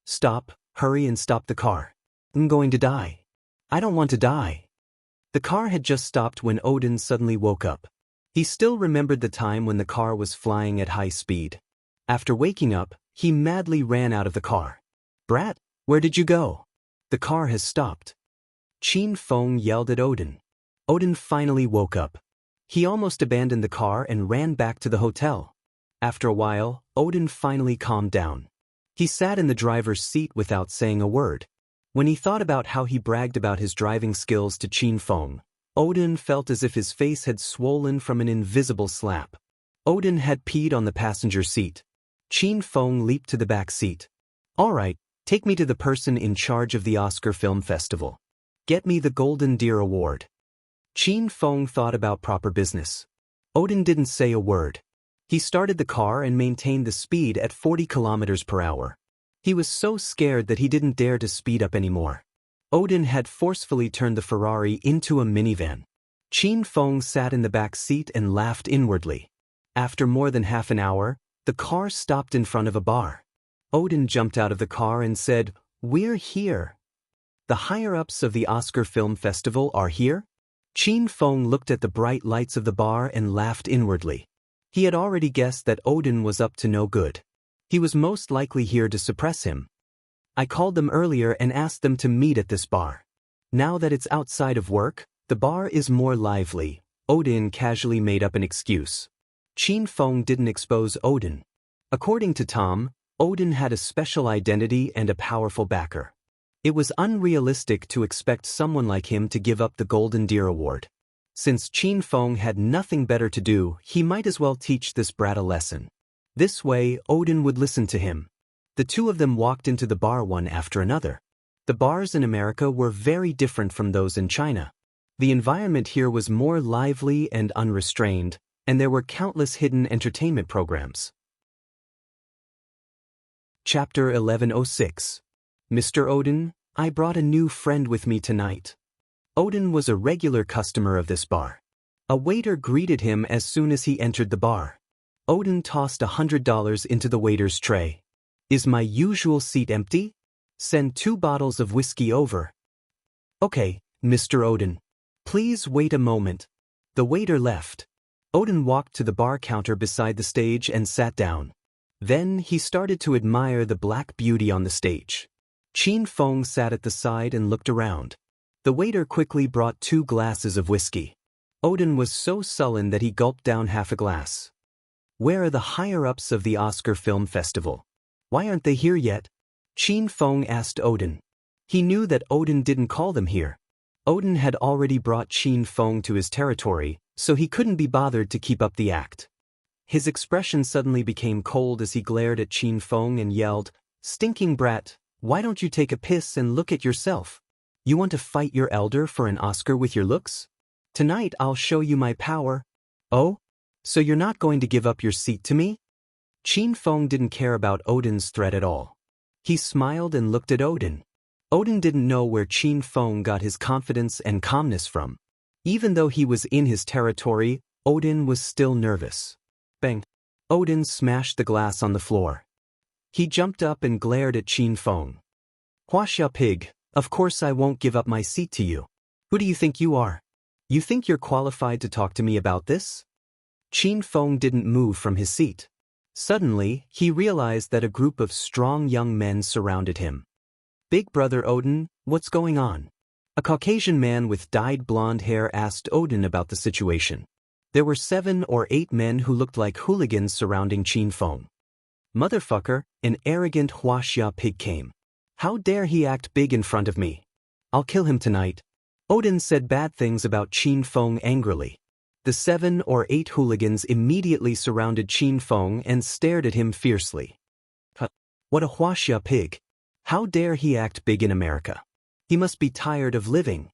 S1: Stop, hurry and stop the car. I'm going to die. I don't want to die. The car had just stopped when Odin suddenly woke up. He still remembered the time when the car was flying at high speed. After waking up, he madly ran out of the car. Brat, where did you go? The car has stopped. Qin Feng yelled at Odin. Odin finally woke up. He almost abandoned the car and ran back to the hotel. After a while, Odin finally calmed down. He sat in the driver's seat without saying a word. When he thought about how he bragged about his driving skills to Qin Feng, Odin felt as if his face had swollen from an invisible slap. Odin had peed on the passenger seat. Qin Feng leaped to the back seat. "All right, take me to the person in charge of the Oscar Film Festival. Get me the Golden Deer Award." Qin Feng thought about proper business. Odin didn't say a word. He started the car and maintained the speed at 40 kilometers per hour. He was so scared that he didn't dare to speed up anymore. Odin had forcefully turned the Ferrari into a minivan. Qin Feng sat in the back seat and laughed inwardly. After more than half an hour, the car stopped in front of a bar. Odin jumped out of the car and said, "We're here. The higher-ups of the Oscar Film Festival are here?" Qin Feng looked at the bright lights of the bar and laughed inwardly. He had already guessed that Odin was up to no good. He was most likely here to suppress him. "I called them earlier and asked them to meet at this bar. Now that it's outside of work, the bar is more lively." Odin casually made up an excuse. Qin Feng didn't expose Odin. According to Tom, Odin had a special identity and a powerful backer. It was unrealistic to expect someone like him to give up the Golden Deer Award. Since Qin Feng had nothing better to do, he might as well teach this brat a lesson. This way, Odin would listen to him. The two of them walked into the bar one after another. The bars in America were very different from those in China. The environment here was more lively and unrestrained, and there were countless hidden entertainment programs. Chapter 1106. "Mr. Odin, I brought a new friend with me tonight." Odin was a regular customer of this bar. A waiter greeted him as soon as he entered the bar. Odin tossed $100 into the waiter's tray. "Is my usual seat empty? Send 2 bottles of whiskey over." "Okay, Mr. Odin. Please wait a moment." The waiter left. Odin walked to the bar counter beside the stage and sat down. Then he started to admire the black beauty on the stage. Qin Feng sat at the side and looked around. The waiter quickly brought 2 glasses of whiskey. Odin was so sullen that he gulped down half a glass. "Where are the higher-ups of the Oscar Film Festival? Why aren't they here yet?" Qin Feng asked Odin. He knew that Odin didn't call them here. Odin had already brought Qin Feng to his territory, so he couldn't be bothered to keep up the act. His expression suddenly became cold as he glared at Qin Feng and yelled, "Stinking brat, why don't you take a piss and look at yourself? You want to fight your elder for an Oscar with your looks? Tonight I'll show you my power." "Oh? So you're not going to give up your seat to me?" Qin Feng didn't care about Odin's threat at all. He smiled and looked at Odin. Odin didn't know where Qin Feng got his confidence and calmness from. Even though he was in his territory, Odin was still nervous. Bang! Odin smashed the glass on the floor. He jumped up and glared at Qin Feng. "Huaxia pig, of course I won't give up my seat to you. Who do you think you are? You think you're qualified to talk to me about this?" Qin Feng didn't move from his seat. Suddenly, he realized that a group of strong young men surrounded him. "Big brother Odin, what's going on?" A Caucasian man with dyed blonde hair asked Odin about the situation. There were 7 or 8 men who looked like hooligans surrounding Qin Feng. "Motherfucker, an arrogant Huaxia pig came. How dare he act big in front of me? I'll kill him tonight." Odin said bad things about Qin Feng angrily. The 7 or 8 hooligans immediately surrounded Qin Feng and stared at him fiercely. What a Huaxia pig! How dare he act big in America? He must be tired of living.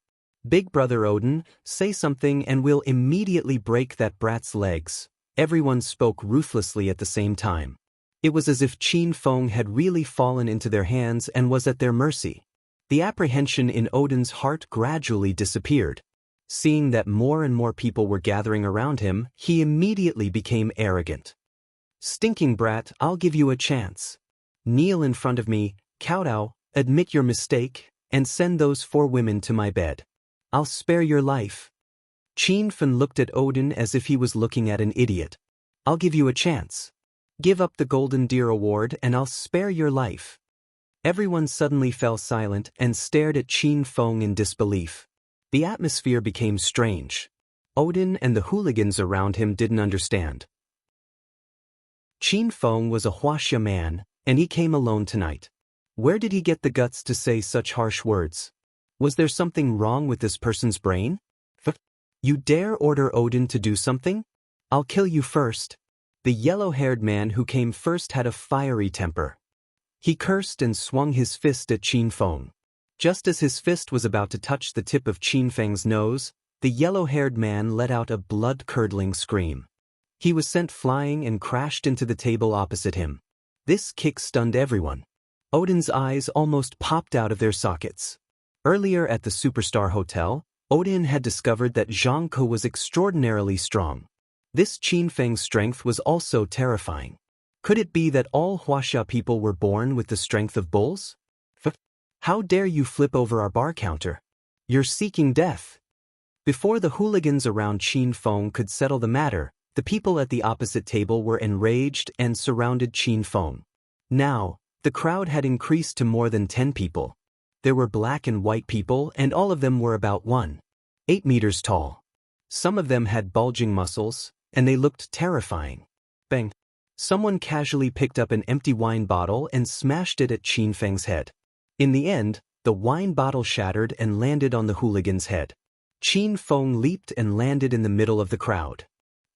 S1: "Big brother Odin, say something and we'll immediately break that brat's legs." Everyone spoke ruthlessly at the same time. It was as if Qin Feng had really fallen into their hands and was at their mercy. The apprehension in Odin's heart gradually disappeared. Seeing that more and more people were gathering around him, he immediately became arrogant. "Stinking brat, I'll give you a chance. Kneel in front of me, kowtow, admit your mistake, and send those 4 women to my bed. I'll spare your life." Qin Feng looked at Odin as if he was looking at an idiot. "I'll give you a chance. Give up the Golden Deer Award and I'll spare your life." Everyone suddenly fell silent and stared at Qin Feng in disbelief. The atmosphere became strange. Odin and the hooligans around him didn't understand. Qin Feng was a Huaxia man, and he came alone tonight. Where did he get the guts to say such harsh words? Was there something wrong with this person's brain? You dare order Odin to do something? I'll kill you first. The yellow-haired man who came first had a fiery temper. He cursed and swung his fist at Qin Feng. Just as his fist was about to touch the tip of Qin Feng's nose, the yellow-haired man let out a blood-curdling scream. He was sent flying and crashed into the table opposite him. This kick stunned everyone. Odin's eyes almost popped out of their sockets. Earlier at the Superstar Hotel, Odin had discovered that Zhang Ke was extraordinarily strong. This Qin Feng's strength was also terrifying. Could it be that all Huaxia people were born with the strength of bulls? How dare you flip over our bar counter? You're seeking death. Before the hooligans around Qin Feng could settle the matter, the people at the opposite table were enraged and surrounded Qin Feng. Now, the crowd had increased to more than 10 people. There were black and white people, and all of them were about 1.8 meters tall. Some of them had bulging muscles, and they looked terrifying. Bang! Someone casually picked up an empty wine bottle and smashed it at Qin Feng's head. In the end, the wine bottle shattered and landed on the hooligan's head. Qin Feng leaped and landed in the middle of the crowd.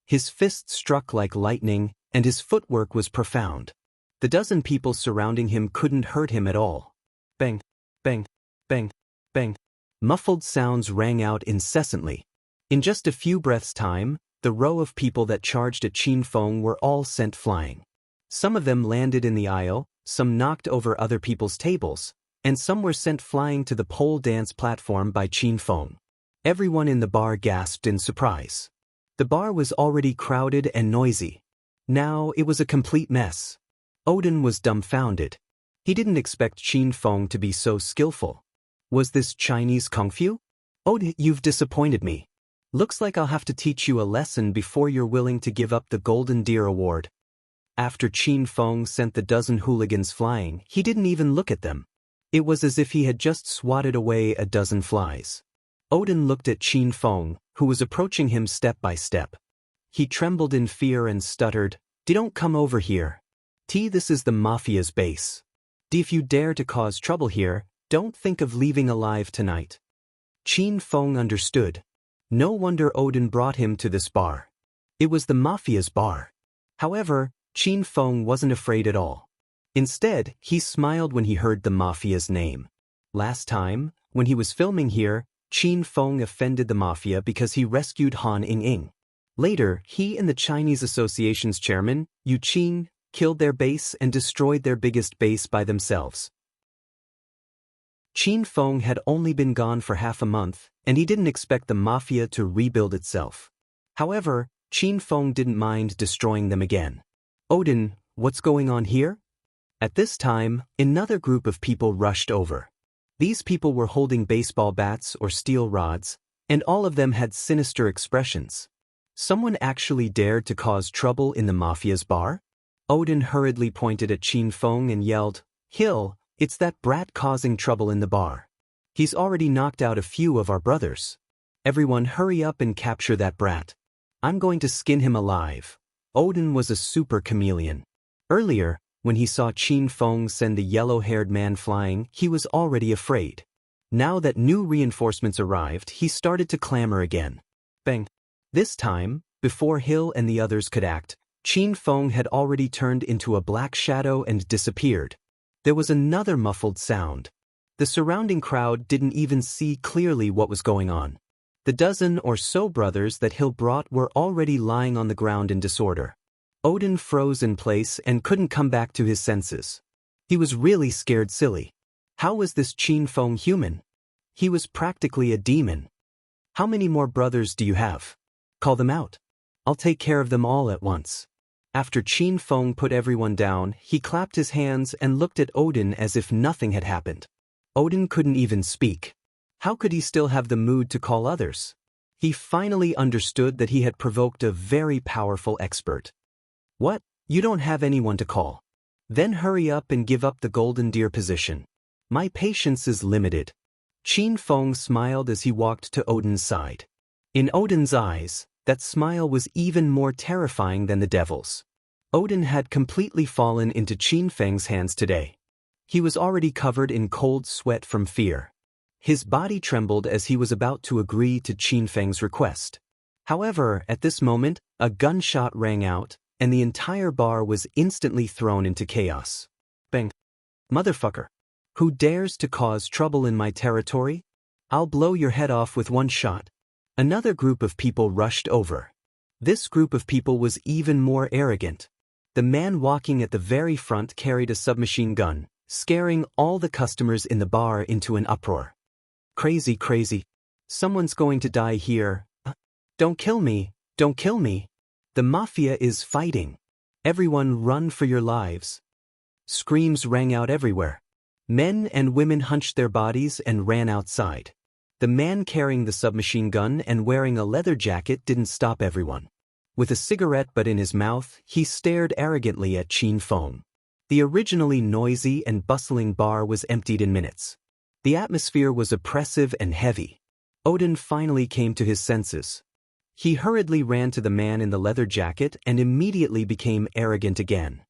S1: His fist struck like lightning, and his footwork was profound. The dozen people surrounding him couldn't hurt him at all. Bang! Bang! Bang! Bang! Muffled sounds rang out incessantly. In just a few breaths' time, the row of people that charged at Qin Feng were all sent flying. Some of them landed in the aisle, some knocked over other people's tables, and some were sent flying to the pole dance platform by Qin Feng. Everyone in the bar gasped in surprise. The bar was already crowded and noisy. Now it was a complete mess. Odin was dumbfounded. He didn't expect Qin Feng to be so skillful. Was this Chinese kung fu? Odin, you've disappointed me. Looks like I'll have to teach you a lesson before you're willing to give up the Golden Deer Award. After Qin Feng sent the dozen hooligans flying, he didn't even look at them. It was as if he had just swatted away a dozen flies. Odin looked at Qin Feng, who was approaching him step by step. He trembled in fear and stuttered, "Don't come over here. This is the Mafia's base. If you dare to cause trouble here, don't think of leaving alive tonight." Qin Feng understood. No wonder Odin brought him to this bar. It was the Mafia's bar. However, Qin Feng wasn't afraid at all. Instead, he smiled when he heard the Mafia's name. Last time, when he was filming here, Qin Feng offended the Mafia because he rescued Han Ying. Later, he and the Chinese Association's chairman, Yu Qin, killed their base and destroyed their biggest base by themselves. Qin Feng had only been gone for half a month, and he didn't expect the Mafia to rebuild itself. However, Qin Feng didn't mind destroying them again. "Odin, what's going on here?" At this time, another group of people rushed over. These people were holding baseball bats or steel rods, and all of them had sinister expressions. Someone actually dared to cause trouble in the Mafia's bar? Odin hurriedly pointed at Qin Feng and yelled, "Hill, it's that brat causing trouble in the bar. He's already knocked out a few of our brothers. Everyone hurry up and capture that brat. I'm going to skin him alive." Odin was a super chameleon. Earlier, when he saw Qin Feng send the yellow-haired man flying, he was already afraid. Now that new reinforcements arrived, he started to clamor again. Bang! This time, before Hill and the others could act, Qin Feng had already turned into a black shadow and disappeared. There was another muffled sound. The surrounding crowd didn't even see clearly what was going on. The dozen or so brothers that Hill brought were already lying on the ground in disorder. Odin froze in place and couldn't come back to his senses. He was really scared silly. How was this Qin Feng human? He was practically a demon. "How many more brothers do you have? Call them out. I'll take care of them all at once." After Qin Feng put everyone down, he clapped his hands and looked at Odin as if nothing had happened. Odin couldn't even speak. How could he still have the mood to call others? He finally understood that he had provoked a very powerful expert. "What? You don't have anyone to call? Then hurry up and give up the Golden Deer position. My patience is limited." Qin Feng smiled as he walked to Odin's side. In Odin's eyes, that smile was even more terrifying than the devil's. Odin had completely fallen into Qin Feng's hands today. He was already covered in cold sweat from fear. His body trembled as he was about to agree to Qin Feng's request. However, at this moment, a gunshot rang out, and the entire bar was instantly thrown into chaos. Bang. Motherfucker. Who dares to cause trouble in my territory? I'll blow your head off with one shot. Another group of people rushed over. This group of people was even more arrogant. The man walking at the very front carried a submachine gun, scaring all the customers in the bar into an uproar. Crazy, crazy. Someone's going to die here. Don't kill me, don't kill me. The mafia is fighting. Everyone run for your lives. Screams rang out everywhere. Men and women hunched their bodies and ran outside. The man carrying the submachine gun and wearing a leather jacket didn't stop everyone. With a cigarette butt in his mouth, he stared arrogantly at Qin Feng. The originally noisy and bustling bar was emptied in minutes. The atmosphere was oppressive and heavy. Odin finally came to his senses. He hurriedly ran to the man in the leather jacket and immediately became arrogant again.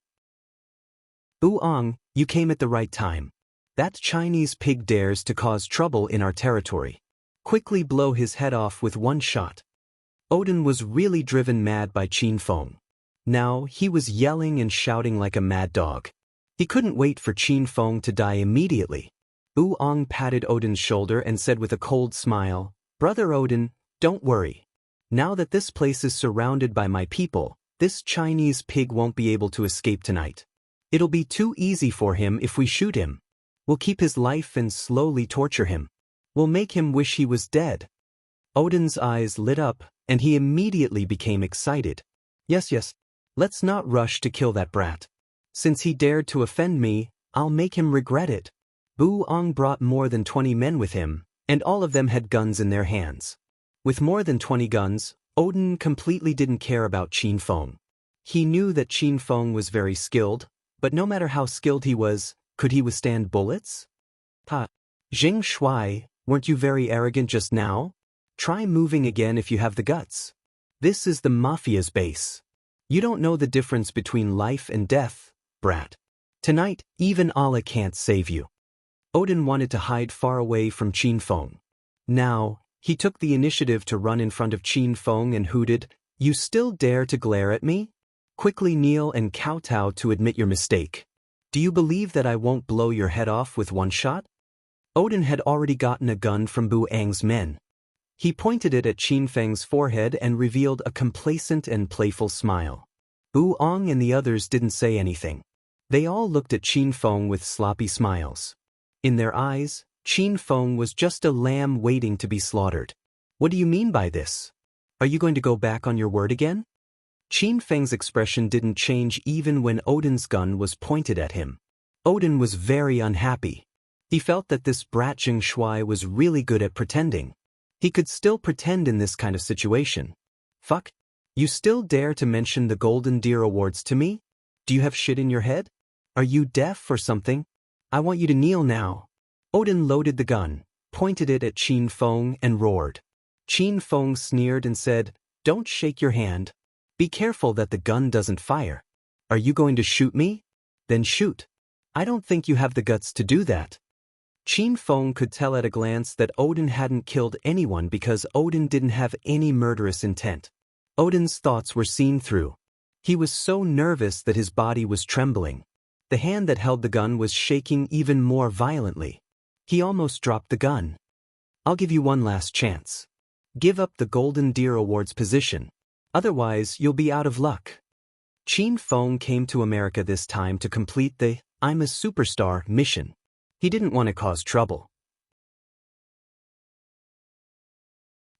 S1: "Oong, you came at the right time. That Chinese pig dares to cause trouble in our territory. Quickly blow his head off with one shot." Odin was really driven mad by Qin Feng. Now he was yelling and shouting like a mad dog. He couldn't wait for Qin Feng to die immediately. Oong patted Odin's shoulder and said with a cold smile, "Brother Odin, don't worry. Now that this place is surrounded by my people, this Chinese pig won't be able to escape tonight. It'll be too easy for him if we shoot him. We'll keep his life and slowly torture him. We'll make him wish he was dead." Odin's eyes lit up, and he immediately became excited. Yes, let's not rush to kill that brat. Since he dared to offend me, I'll make him regret it. Oong brought more than 20 men with him, and all of them had guns in their hands. With more than 20 guns, Odin completely didn't care about Qin Feng. He knew that Qin Feng was very skilled, but no matter how skilled he was, could he withstand bullets? Jing Shui, weren't you very arrogant just now? Try moving again if you have the guts. This is the mafia's base. You don't know the difference between life and death, brat. Tonight, even Allah can't save you. Odin wanted to hide far away from Qin Feng. Now, he took the initiative to run in front of Qin Feng and hooted, "You still dare to glare at me? Quickly kneel and kowtow to admit your mistake. Do you believe that I won't blow your head off with one shot?" Odin had already gotten a gun from Ang's men. He pointed it at Qin Feng's forehead and revealed a complacent and playful smile. Oong and the others didn't say anything. They all looked at Qin Feng with sloppy smiles. In their eyes, Qin Feng was just a lamb waiting to be slaughtered. "What do you mean by this? Are you going to go back on your word again?" Qin Feng's expression didn't change even when Odin's gun was pointed at him. Odin was very unhappy. He felt that this brat Jing Shui was really good at pretending. He could still pretend in this kind of situation. "Fuck. You still dare to mention the Golden Deer Awards to me? Do you have shit in your head? Are you deaf or something? I want you to kneel now." Odin loaded the gun, pointed it at Qin Feng and roared. Qin Feng sneered and said, "Don't shake your hand. Be careful that the gun doesn't fire. Are you going to shoot me? Then shoot. I don't think you have the guts to do that." Qin Feng could tell at a glance that Odin hadn't killed anyone because Odin didn't have any murderous intent. Odin's thoughts were seen through. He was so nervous that his body was trembling. The hand that held the gun was shaking even more violently. He almost dropped the gun. "I'll give you one last chance. Give up the Golden Deer Awards position. Otherwise, you'll be out of luck." Qin Feng came to America this time to complete the "I'm a Superstar" mission. He didn't want to cause trouble.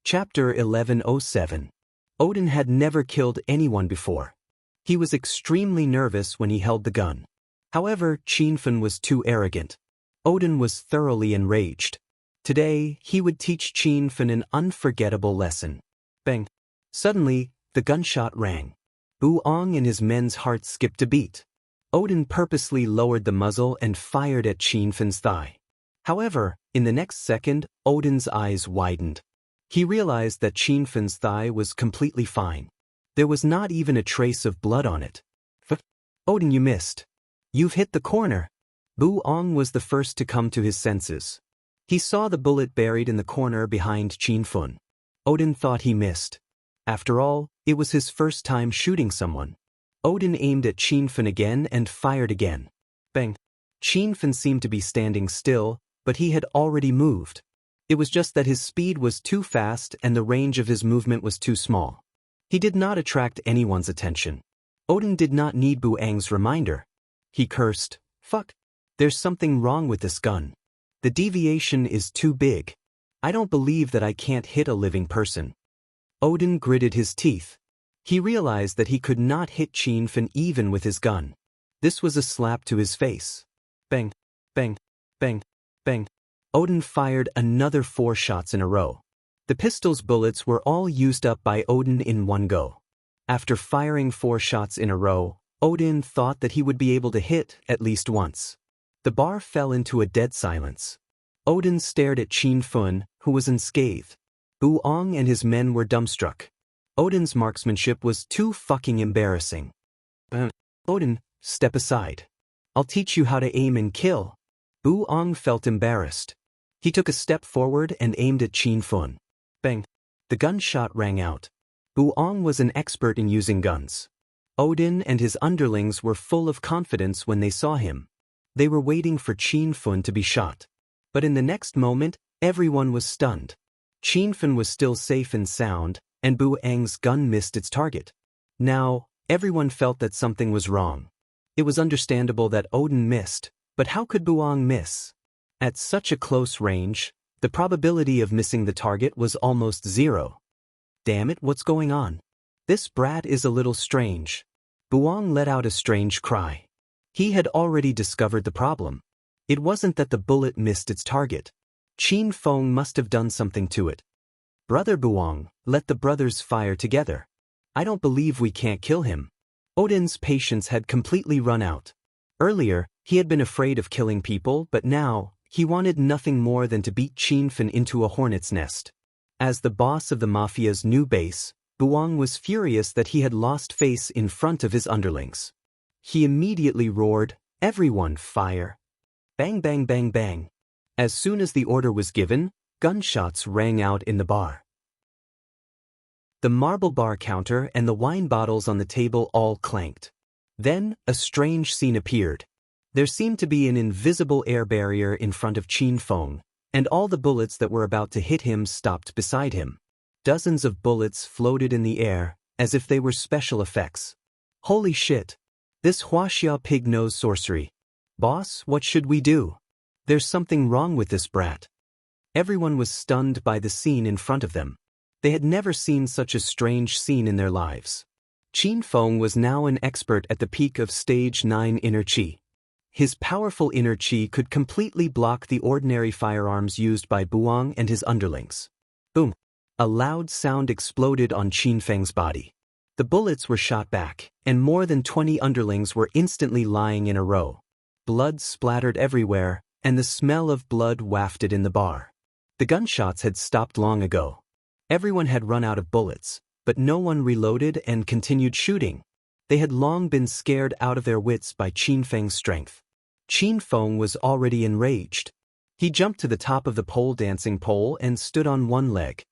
S1: Chapter 1107. Odin had never killed anyone before. He was extremely nervous when he held the gun. However, Qin Feng was too arrogant. Odin was thoroughly enraged. Today, he would teach Qin Feng an unforgettable lesson. Bang! Suddenly, the gunshot rang. Oong and his men's hearts skipped a beat. Odin purposely lowered the muzzle and fired at Qin Feng's thigh. However, in the next second, Odin's eyes widened. He realized that Qin Fen's thigh was completely fine. There was not even a trace of blood on it. Odin, you missed. You've hit the corner. Bu Ong was the first to come to his senses. He saw the bullet buried in the corner behind Qin Fen. Odin thought he missed. After all, it was his first time shooting someone. Odin aimed at Qin Fen again and fired again. Bang! Qin Fen seemed to be standing still, but he had already moved. It was just that his speed was too fast and the range of his movement was too small. He did not attract anyone's attention. Odin did not need Bu Ang's reminder. He cursed, "Fuck. There's something wrong with this gun. The deviation is too big. I don't believe that I can't hit a living person." Odin gritted his teeth. He realized that he could not hit Qin Fen even with his gun. This was a slap to his face. Bang, bang, bang, bang. Odin fired another 4 shots in a row. The pistol's bullets were all used up by Odin in one go. After firing 4 shots in a row, Odin thought that he would be able to hit at least once. The bar fell into a dead silence. Odin stared at Qin Fen, who was unscathed. Bu Ong and his men were dumbstruck. Odin's marksmanship was too fucking embarrassing. Odin, step aside. I'll teach you how to aim and kill. Bu Ong felt embarrassed. He took a step forward and aimed at Qin Fen. Bang! The gunshot rang out. Bu Ong was an expert in using guns. Odin and his underlings were full of confidence when they saw him. They were waiting for Qin Fen to be shot. But in the next moment, everyone was stunned. Qin Fen was still safe and sound, and Bu Ang's gun missed its target. Now, everyone felt that something was wrong. It was understandable that Odin missed, but how could Bu Ong miss? At such a close range, the probability of missing the target was almost 0. Damn it, what's going on? This brat is a little strange. Bu Ong let out a strange cry. He had already discovered the problem. It wasn't that the bullet missed its target. Qin Fen must have done something to it. Brother Bu Ong, let the brothers fire together. I don't believe we can't kill him. Odin's patience had completely run out. Earlier, he had been afraid of killing people, but now, he wanted nothing more than to beat Qin Fen into a hornet's nest. As the boss of the mafia's new base, Bu Ong was furious that he had lost face in front of his underlings. He immediately roared, "Everyone fire!" Bang bang bang bang. As soon as the order was given, gunshots rang out in the bar. The marble bar counter and the wine bottles on the table all clanked. Then, a strange scene appeared. There seemed to be an invisible air barrier in front of Qin Fen, and all the bullets that were about to hit him stopped beside him. Dozens of bullets floated in the air, as if they were special effects. Holy shit! This Huaxia pig knows sorcery. Boss, what should we do? There's something wrong with this brat. Everyone was stunned by the scene in front of them. They had never seen such a strange scene in their lives. Qin Fen was now an expert at the peak of Stage 9 inner chi. His powerful inner chi could completely block the ordinary firearms used by Bu Ong and his underlings. Boom! A loud sound exploded on Qin Fen's body. The bullets were shot back, and more than 20 underlings were instantly lying in a row. Blood splattered everywhere, and the smell of blood wafted in the bar. The gunshots had stopped long ago. Everyone had run out of bullets, but no one reloaded and continued shooting. They had long been scared out of their wits by Qin Fen's strength. Qin Fen was already enraged. He jumped to the top of the pole dancing pole and stood on one leg.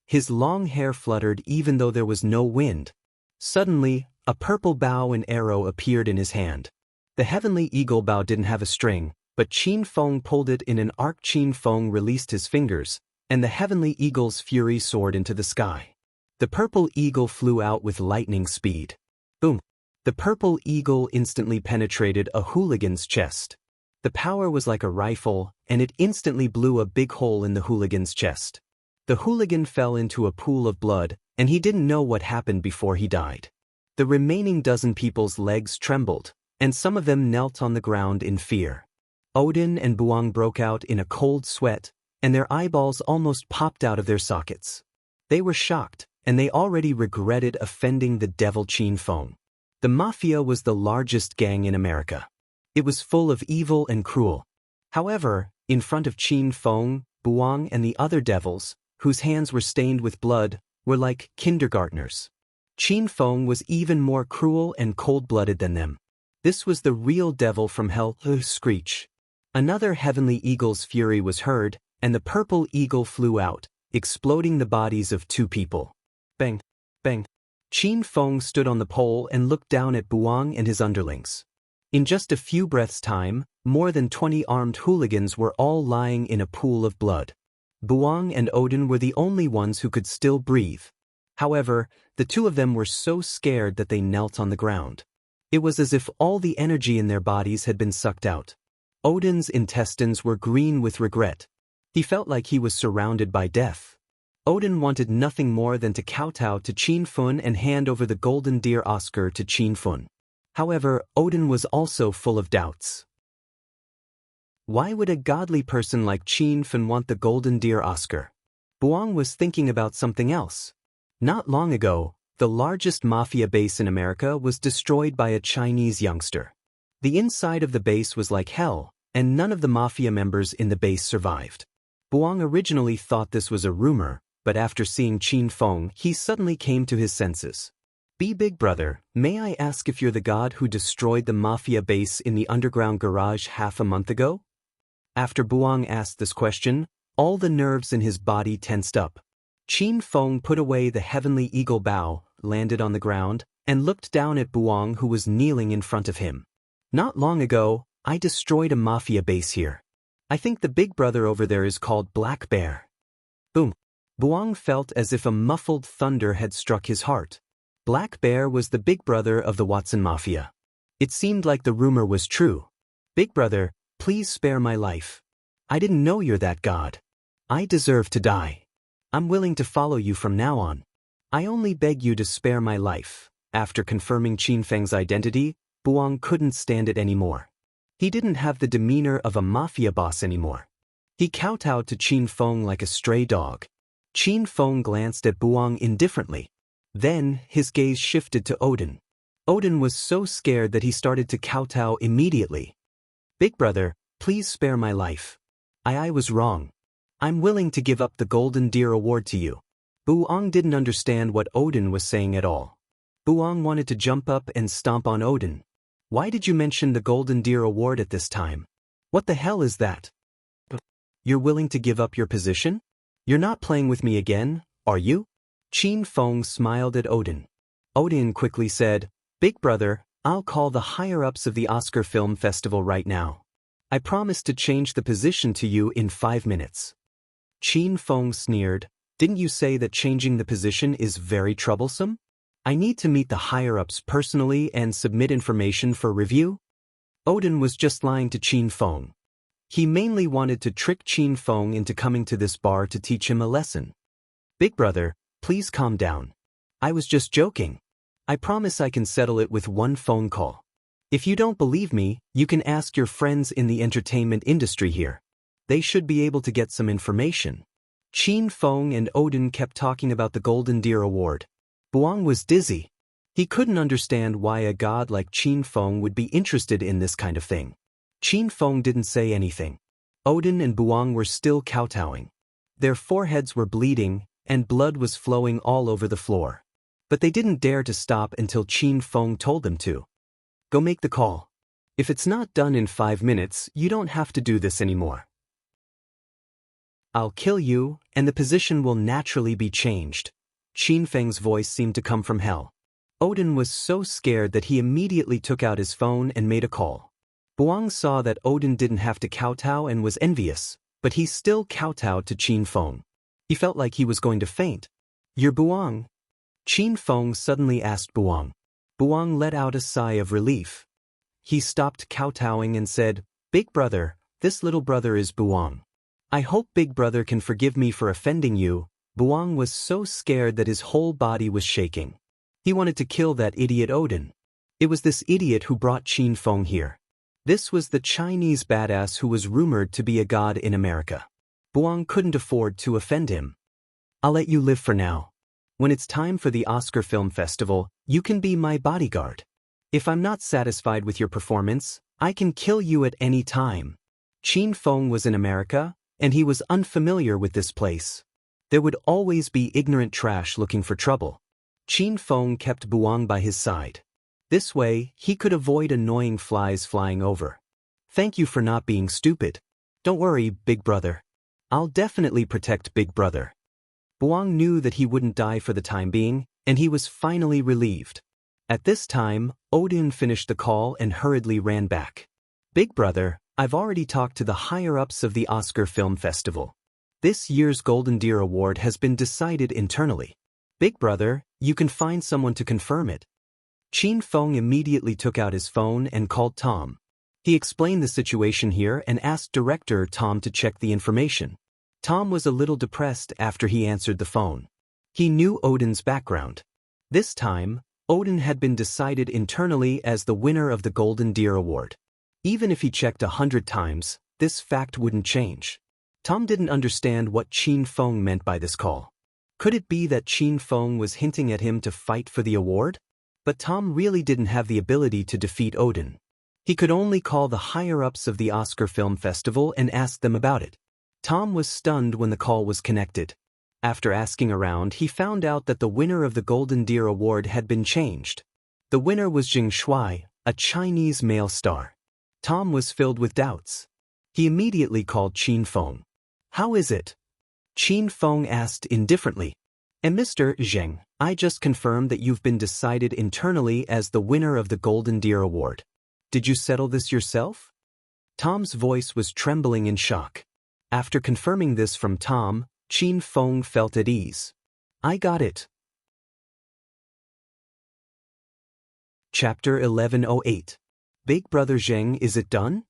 S1: His long hair fluttered even though there was no wind. Suddenly, a purple bow and arrow appeared in his hand. The heavenly eagle bow didn't have a string, but Qin Fen pulled it in an arc. Qin Fen released his fingers, and the heavenly eagle's fury soared into the sky. The purple eagle flew out with lightning speed. Boom! The purple eagle instantly penetrated a hooligan's chest. The power was like a rifle, and it instantly blew a big hole in the hooligan's chest. The hooligan fell into a pool of blood, and he didn't know what happened before he died. The remaining dozen people's legs trembled, and some of them knelt on the ground in fear. Odin and Bu Ong broke out in a cold sweat, and their eyeballs almost popped out of their sockets. They were shocked, and they already regretted offending the devil Qin Fen. The mafia was the largest gang in America. It was full of evil and cruel. However, in front of Qin Fen, Bu Ong and the other devils, whose hands were stained with blood, were like kindergartners. Qin Feng was even more cruel and cold-blooded than them. This was the real devil from hell. Screech. Another heavenly eagle's fury was heard, and the purple eagle flew out, exploding the bodies of 2 people. Bang! Bang! Qin Feng stood on the pole and looked down at Buang and his underlings. In just a few breaths' time, more than 20 armed hooligans were all lying in a pool of blood. Buang and Odin were the only ones who could still breathe. However, the 2 of them were so scared that they knelt on the ground. It was as if all the energy in their bodies had been sucked out. Odin's intestines were green with regret. He felt like he was surrounded by death. Odin wanted nothing more than to kowtow to Qin Feng and hand over the Golden Deer Oscar to Qin Feng. However, Odin was also full of doubts. Why would a godly person like Qin Feng want the Golden Deer Oscar? Buang was thinking about something else. Not long ago, the largest mafia base in America was destroyed by a Chinese youngster. The inside of the base was like hell, and none of the mafia members in the base survived. Buang originally thought this was a rumor, but after seeing Qin Feng, he suddenly came to his senses. Big brother, may I ask if you're the god who destroyed the mafia base in the underground garage half a month ago? After Buang asked this question, all the nerves in his body tensed up. Qin Feng put away the heavenly eagle bow, landed on the ground, and looked down at Buang, who was kneeling in front of him. Not long ago, I destroyed a mafia base here. I think the big brother over there is called Black Bear. Boom. Buang felt as if a muffled thunder had struck his heart. Black Bear was the big brother of the Watson Mafia. It seemed like the rumor was true. Big brother, please spare my life. I didn't know you're that god. I deserve to die. I'm willing to follow you from now on. I only beg you to spare my life. After confirming Qin Feng's identity, Buang couldn't stand it anymore. He didn't have the demeanor of a mafia boss anymore. He kowtowed to Qin Feng like a stray dog. Qin Feng glanced at Buang indifferently. Then, his gaze shifted to Odin. Odin was so scared that he started to kowtow immediately. Big brother, please spare my life. I was wrong. I'm willing to give up the Golden Deer Award to you. Buang didn't understand what Odin was saying at all. Buang wanted to jump up and stomp on Odin. Why did you mention the Golden Deer Award at this time? What the hell is that? You're willing to give up your position? You're not playing with me again, are you? Qin Feng smiled at Odin. Odin quickly said, Big brother, I'll call the higher-ups of the Oscar Film Festival right now. I promise to change the position to you in 5 minutes. Qin Feng sneered, didn't you say that changing the position is very troublesome? I need to meet the higher-ups personally and submit information for review? Odin was just lying to Qin Feng. He mainly wanted to trick Qin Feng into coming to this bar to teach him a lesson. Big brother, please calm down. I was just joking. I promise I can settle it with one phone call. If you don't believe me, you can ask your friends in the entertainment industry here. They should be able to get some information. Qin Feng and Odin kept talking about the Golden Deer Award. Buang was dizzy. He couldn't understand why a god like Qin Feng would be interested in this kind of thing. Qin Feng didn't say anything. Odin and Buang were still kowtowing. Their foreheads were bleeding, and blood was flowing all over the floor. But they didn't dare to stop until Qin Feng told them to. Go make the call. If it's not done in 5 minutes, you don't have to do this anymore. I'll kill you, and the position will naturally be changed. Qin Feng's voice seemed to come from hell. Odin was so scared that he immediately took out his phone and made a call. Buang saw that Odin didn't have to kowtow and was envious, but he still kowtowed to Qin Feng. He felt like he was going to faint. You're Buang? Qin Feng suddenly asked Buang. Buang let out a sigh of relief. He stopped kowtowing and said, Big brother, this little brother is Buang. I hope Big brother can forgive me for offending you. Buang was so scared that his whole body was shaking. He wanted to kill that idiot Odin. It was this idiot who brought Qin Feng here. This was the Chinese badass who was rumored to be a god in America. Buang couldn't afford to offend him. I'll let you live for now. When it's time for the Oscar Film Festival, you can be my bodyguard. If I'm not satisfied with your performance, I can kill you at any time. Qin Feng was in America, and he was unfamiliar with this place. There would always be ignorant trash looking for trouble. Qin Feng kept Buang by his side. This way, he could avoid annoying flies flying over. Thank you for not being stupid. Don't worry, big brother. I'll definitely protect big brother. Buang knew that he wouldn't die for the time being, and he was finally relieved. At this time, Odin finished the call and hurriedly ran back. Big brother, I've already talked to the higher-ups of the Oscar Film Festival. This year's Golden Deer Award has been decided internally. Big brother, you can find someone to confirm it. Qin Feng immediately took out his phone and called Tom. He explained the situation here and asked director Tom to check the information. Tom was a little depressed after he answered the phone. He knew Odin's background. This time, Odin had been decided internally as the winner of the Golden Deer Award. Even if he checked 100 times, this fact wouldn't change. Tom didn't understand what Qin Feng meant by this call. Could it be that Qin Feng was hinting at him to fight for the award? But Tom really didn't have the ability to defeat Odin. He could only call the higher-ups of the Oscar Film Festival and ask them about it. Tom was stunned when the call was connected. After asking around, he found out that the winner of the Golden Deer Award had been changed. The winner was Jing Shuai, a Chinese male star. Tom was filled with doubts. He immediately called Qin Feng. How is it? Qin Feng asked indifferently. And Mr. Zheng, I just confirmed that you've been decided internally as the winner of the Golden Deer Award. Did you settle this yourself? Tom's voice was trembling in shock. After confirming this from Tom, Qin Feng felt at ease. I got it. Chapter 1108. Big Brother Zheng, is it done?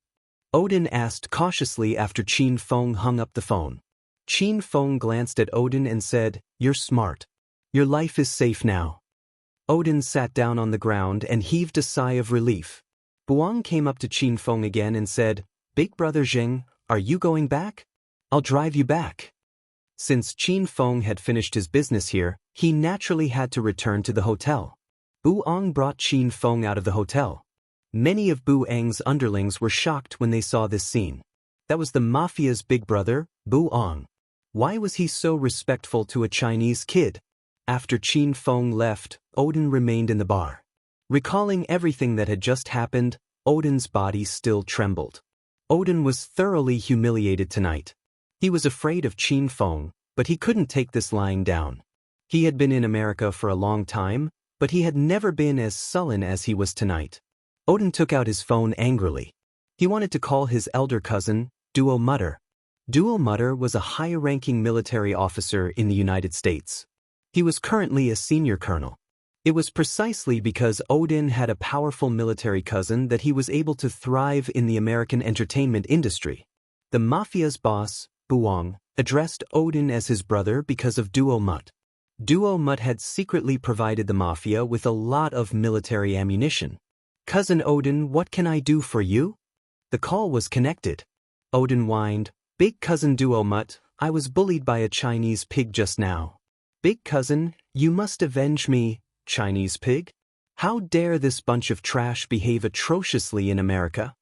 S1: Odin asked cautiously after Qin Feng hung up the phone. Qin Feng glanced at Odin and said, You're smart. Your life is safe now. Odin sat down on the ground and heaved a sigh of relief. Buang came up to Qin Feng again and said, Big Brother Zheng, are you going back? I'll drive you back. Since Qin Feng had finished his business here, he naturally had to return to the hotel. Buang brought Qin Feng out of the hotel. Many of Buang's underlings were shocked when they saw this scene. That was the mafia's big brother, Buang. Why was he so respectful to a Chinese kid? After Qin Feng left, Odin remained in the bar. Recalling everything that had just happened, Odin's body still trembled. Odin was thoroughly humiliated tonight. He was afraid of Qin Feng, but he couldn't take this lying down. He had been in America for a long time, but he had never been as sullen as he was tonight. Odin took out his phone angrily. He wanted to call his elder cousin, Duo Mutter. Duo Mutter was a high-ranking military officer in the United States. He was currently a senior colonel. It was precisely because Odin had a powerful military cousin that he was able to thrive in the American entertainment industry. The mafia's boss, Buang, addressed Odin as his brother because of Duo Mutt. Duo Mutt had secretly provided the mafia with a lot of military ammunition. Cousin Odin, what can I do for you? The call was connected. Odin whined, Big cousin Duo Mutt, I was bullied by a Chinese pig just now. Big cousin, you must avenge me, Chinese pig? How dare this bunch of trash behave atrociously in America?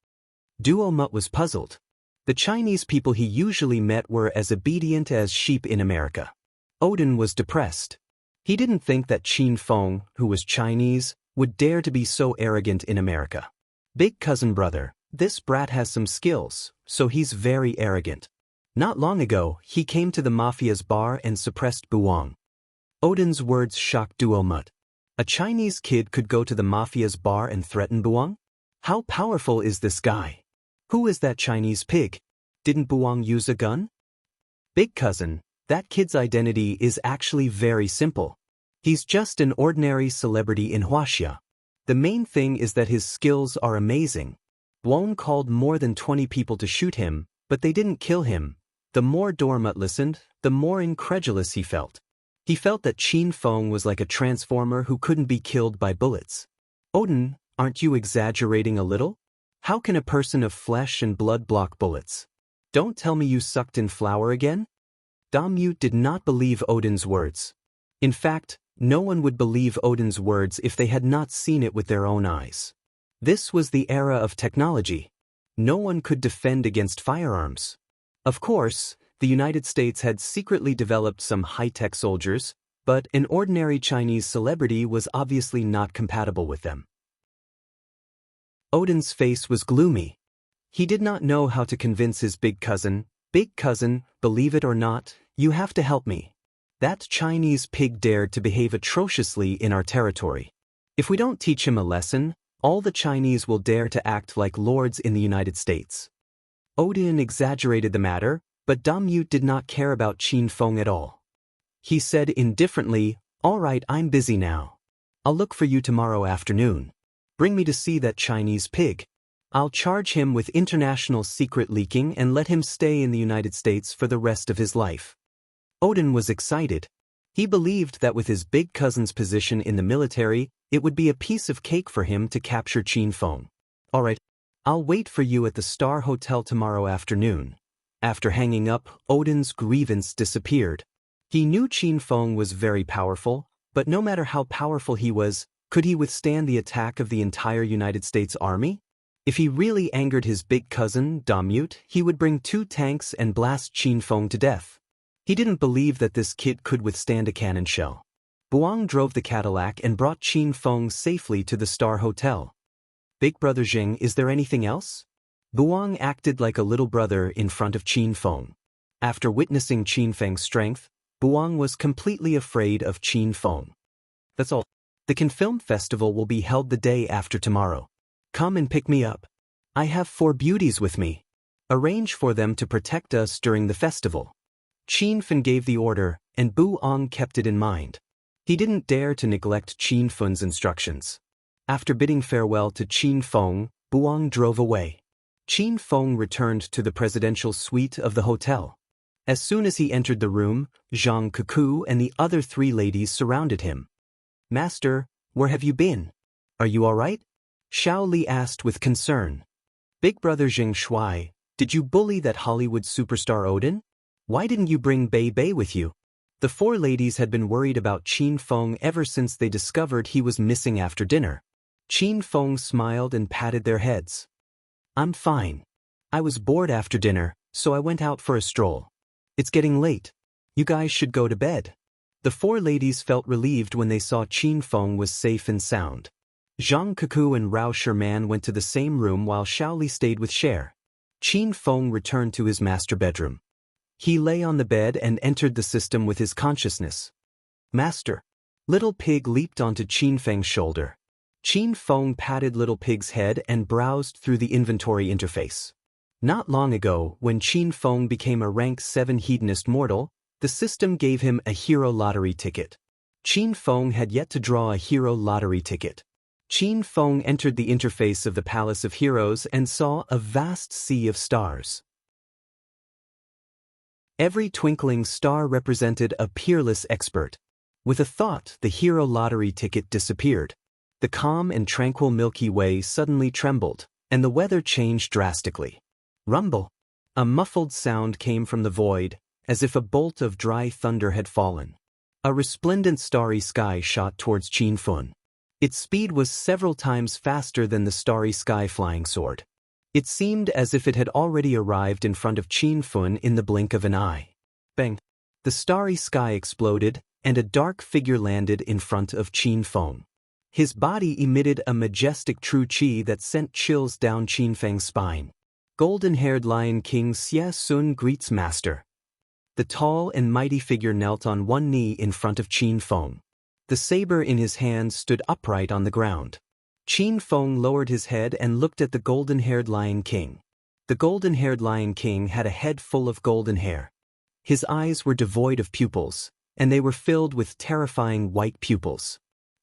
S1: Duo Mutt was puzzled. The Chinese people he usually met were as obedient as sheep in America. Odin was depressed. He didn't think that Qin Feng, who was Chinese, would dare to be so arrogant in America. Big cousin brother, this brat has some skills, so he's very arrogant. Not long ago, he came to the mafia's bar and suppressed Buang. Odin's words shocked Duo Mutt. A Chinese kid could go to the mafia's bar and threaten Buang? How powerful is this guy? Who is that Chinese pig? Didn't Buang use a gun? Big cousin, that kid's identity is actually very simple. He's just an ordinary celebrity in Huaxia. The main thing is that his skills are amazing. Buang called more than 20 people to shoot him, but they didn't kill him. The more Duo Mutt listened, the more incredulous he felt. He felt that Qin Feng was like a transformer who couldn't be killed by bullets. Odin, aren't you exaggerating a little? How can a person of flesh and blood block bullets? Don't tell me you sucked in flour again? Damute did not believe Odin's words. In fact, no one would believe Odin's words if they had not seen it with their own eyes. This was the era of technology. No one could defend against firearms. Of course, the United States had secretly developed some high-tech soldiers, but an ordinary Chinese celebrity was obviously not compatible with them. Odin's face was gloomy. He did not know how to convince his big cousin, believe it or not, you have to help me. That Chinese pig dared to behave atrociously in our territory. If we don't teach him a lesson, all the Chinese will dare to act like lords in the United States. Odin exaggerated the matter, but Damute did not care about Qin Feng at all. He said indifferently, all right, I'm busy now. I'll look for you tomorrow afternoon. Bring me to see that Chinese pig. I'll charge him with international secret leaking and let him stay in the United States for the rest of his life. Odin was excited. He believed that with his big cousin's position in the military, it would be a piece of cake for him to capture Qin Feng. All right, I'll wait for you at the Star Hotel tomorrow afternoon. After hanging up, Odin's grievance disappeared. He knew Qin Feng was very powerful, but no matter how powerful he was, could he withstand the attack of the entire United States Army? If he really angered his big cousin, Damute, he would bring 2 tanks and blast Qin Feng to death. He didn't believe that this kid could withstand a cannon shell. Buang drove the Cadillac and brought Qin Feng safely to the Star Hotel. Big brother Jing, is there anything else? Buang acted like a little brother in front of Qin Feng. After witnessing Qin Feng's strength, Buang was completely afraid of Qin Feng. That's all. The Cannes Film Festival will be held the day after tomorrow. Come and pick me up. I have 4 beauties with me. Arrange for them to protect us during the festival. Qin Feng gave the order, and Buang kept it in mind. He didn't dare to neglect Qin Feng's instructions. After bidding farewell to Qin Feng, Buang drove away. Qin Feng returned to the presidential suite of the hotel. As soon as he entered the room, Zhang Kuku and the other 3 ladies surrounded him. Master, where have you been? Are you all right? Xiao Li asked with concern. Big brother Jing Shuai, did you bully that Hollywood superstar Odin? Why didn't you bring Bei Bei with you? The 4 ladies had been worried about Qin Feng ever since they discovered he was missing after dinner. Qin Feng smiled and patted their heads. I'm fine. I was bored after dinner, so I went out for a stroll. It's getting late. You guys should go to bed. The 4 ladies felt relieved when they saw Qin Feng was safe and sound. Zhang Kuku and Rao Sherman went to the same room while Xiao Li stayed with Cher. Qin Feng returned to his master bedroom. He lay on the bed and entered the system with his consciousness. Master. Little Pig leaped onto Qin Feng's shoulder. Qin Feng patted Little Pig's head and browsed through the inventory interface. Not long ago, when Qin Feng became a rank 7 hedonist mortal, the system gave him a hero lottery ticket. Qin Feng had yet to draw a hero lottery ticket. Qin Feng entered the interface of the Palace of Heroes and saw a vast sea of stars. Every twinkling star represented a peerless expert. With a thought, the hero lottery ticket disappeared. The calm and tranquil Milky Way suddenly trembled, and the weather changed drastically. Rumble! A muffled sound came from the void, as if a bolt of dry thunder had fallen. A resplendent starry sky shot towards Qin Feng. Its speed was several times faster than the starry sky flying sword. It seemed as if it had already arrived in front of Qin Feng in the blink of an eye. Bang! The starry sky exploded, and a dark figure landed in front of Qin Feng. His body emitted a majestic true qi that sent chills down Qin Feng's spine. Golden-haired Lion King Xie Sun greets Master. The tall and mighty figure knelt on one knee in front of Qin Feng. The saber in his hand stood upright on the ground. Qin Feng lowered his head and looked at the golden-haired Lion King. The golden-haired Lion King had a head full of golden hair. His eyes were devoid of pupils, and they were filled with terrifying white pupils.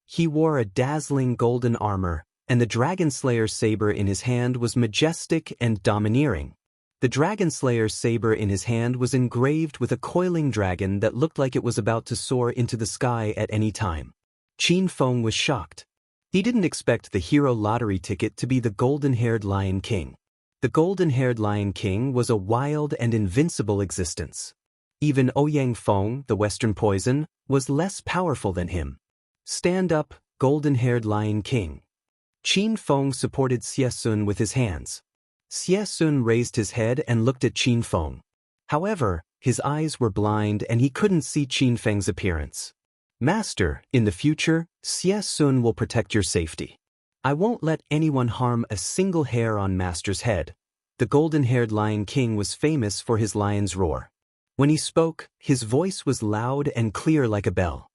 S1: He wore a dazzling golden armor, and the Dragon Slayer's saber in his hand was majestic and domineering. The Dragon Slayer's saber in his hand was engraved with a coiling dragon that looked like it was about to soar into the sky at any time. Qin Feng was shocked. He didn't expect the hero lottery ticket to be the golden-haired Lion King. The golden-haired Lion King was a wild and invincible existence. Even Ouyang Feng, the Western Poison, was less powerful than him. Stand up, golden-haired Lion King. Qin Feng supported Xie Sun with his hands. Xie Sun raised his head and looked at Qin Feng. However, his eyes were blind and he couldn't see Qin Feng's appearance. Master, in the future, Xie Sun will protect your safety. I won't let anyone harm a single hair on Master's head. The golden-haired Lion King was famous for his lion's roar. When he spoke, his voice was loud and clear like a bell.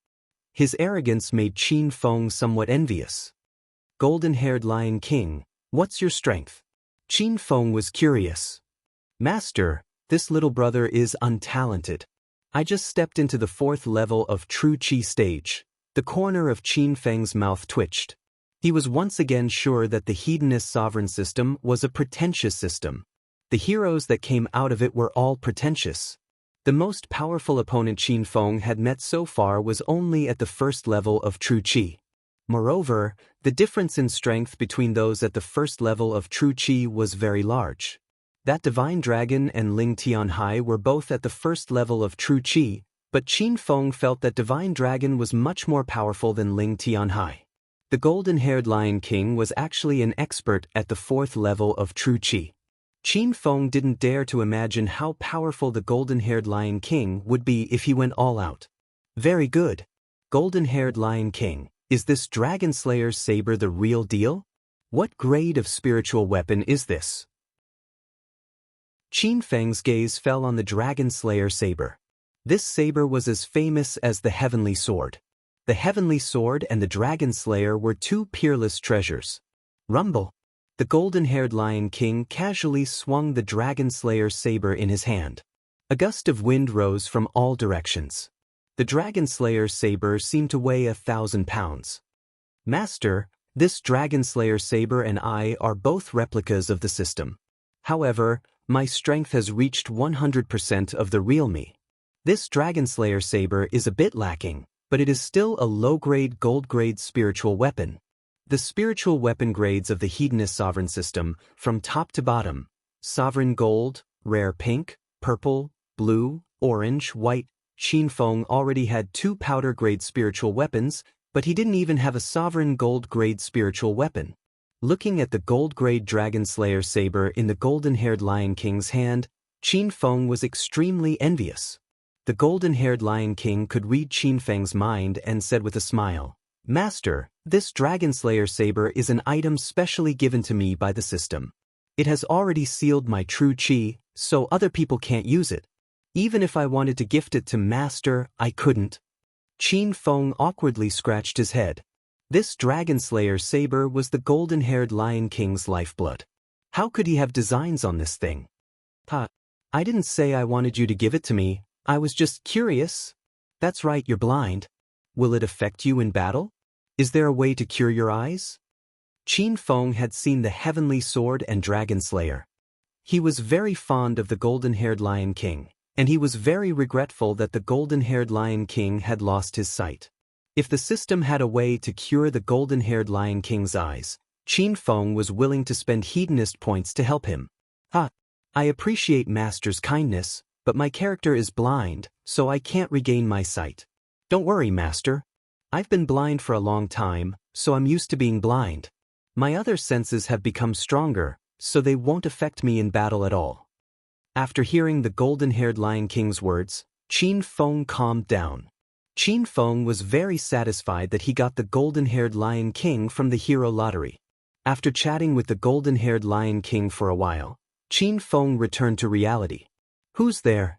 S1: His arrogance made Qin Feng somewhat envious. Golden-haired Lion King, what's your strength? Qin Feng was curious. Master, this little brother is untalented. I just stepped into the 4th level of True Qi stage. The corner of Qin Feng's mouth twitched. He was once again sure that the hedonist sovereign system was a pretentious system. The heroes that came out of it were all pretentious. The most powerful opponent Qin Feng had met so far was only at the 1st level of True Qi. Moreover, the difference in strength between those at the 1st level of True Qi was very large. That divine dragon and Ling Tianhai were both at the 1st level of True Qi, but Qin Feng felt that divine dragon was much more powerful than Ling Tianhai. The golden-haired Lion King was actually an expert at the 4th level of True Qi. Qin Feng didn't dare to imagine how powerful the golden-haired Lion King would be if he went all out. Very good. Golden-haired Lion King, is this Dragon Slayer saber the real deal? What grade of spiritual weapon is this? Qin Feng's gaze fell on the Dragon Slayer saber. This saber was as famous as the Heavenly Sword. The Heavenly Sword and the Dragon Slayer were two peerless treasures. Rumble. The golden-haired Lion King casually swung the Dragon Slayer saber in his hand. A gust of wind rose from all directions. The Dragon Slayer saber seemed to weigh 1,000 pounds. Master, this Dragon Slayer saber and I are both replicas of the system. However, my strength has reached 100% of the real me. This Dragon Slayer saber is a bit lacking, but it is still a low-grade gold-grade spiritual weapon. The spiritual weapon grades of the hedonist sovereign system, from top to bottom: sovereign gold, rare pink, purple, blue, orange, white. Qin Feng already had 2 powder-grade spiritual weapons, but he didn't even have a sovereign gold-grade spiritual weapon. Looking at the gold-grade Dragon Slayer saber in the golden-haired Lion King's hand, Qin Feng was extremely envious. The golden-haired Lion King could read Qin Feng's mind and said with a smile, Master, this Dragon Slayer saber is an item specially given to me by the system. It has already sealed my True Qi, so other people can't use it. Even if I wanted to gift it to Master, I couldn't. Qin Feng awkwardly scratched his head. This Dragon Slayer saber was the golden-haired Lion King's lifeblood. How could he have designs on this thing? I didn't say I wanted you to give it to me, I was just curious. That's right, you're blind. Will it affect you in battle? Is there a way to cure your eyes? Qin Feng had seen the Heavenly Sword and Dragon Slayer. He was very fond of the golden-haired Lion King, and he was very regretful that the golden-haired Lion King had lost his sight. If the system had a way to cure the golden-haired Lion King's eyes, Qin Feng was willing to spend hedonist points to help him. I appreciate Master's kindness, but my character is blind, so I can't regain my sight. Don't worry, Master. I've been blind for a long time, so I'm used to being blind. My other senses have become stronger, so they won't affect me in battle at all. After hearing the golden-haired Lion King's words, Qin Feng calmed down. Qin Feng was very satisfied that he got the golden-haired Lion King from the hero lottery. After chatting with the golden-haired Lion King for a while, Qin Feng returned to reality. Who's there?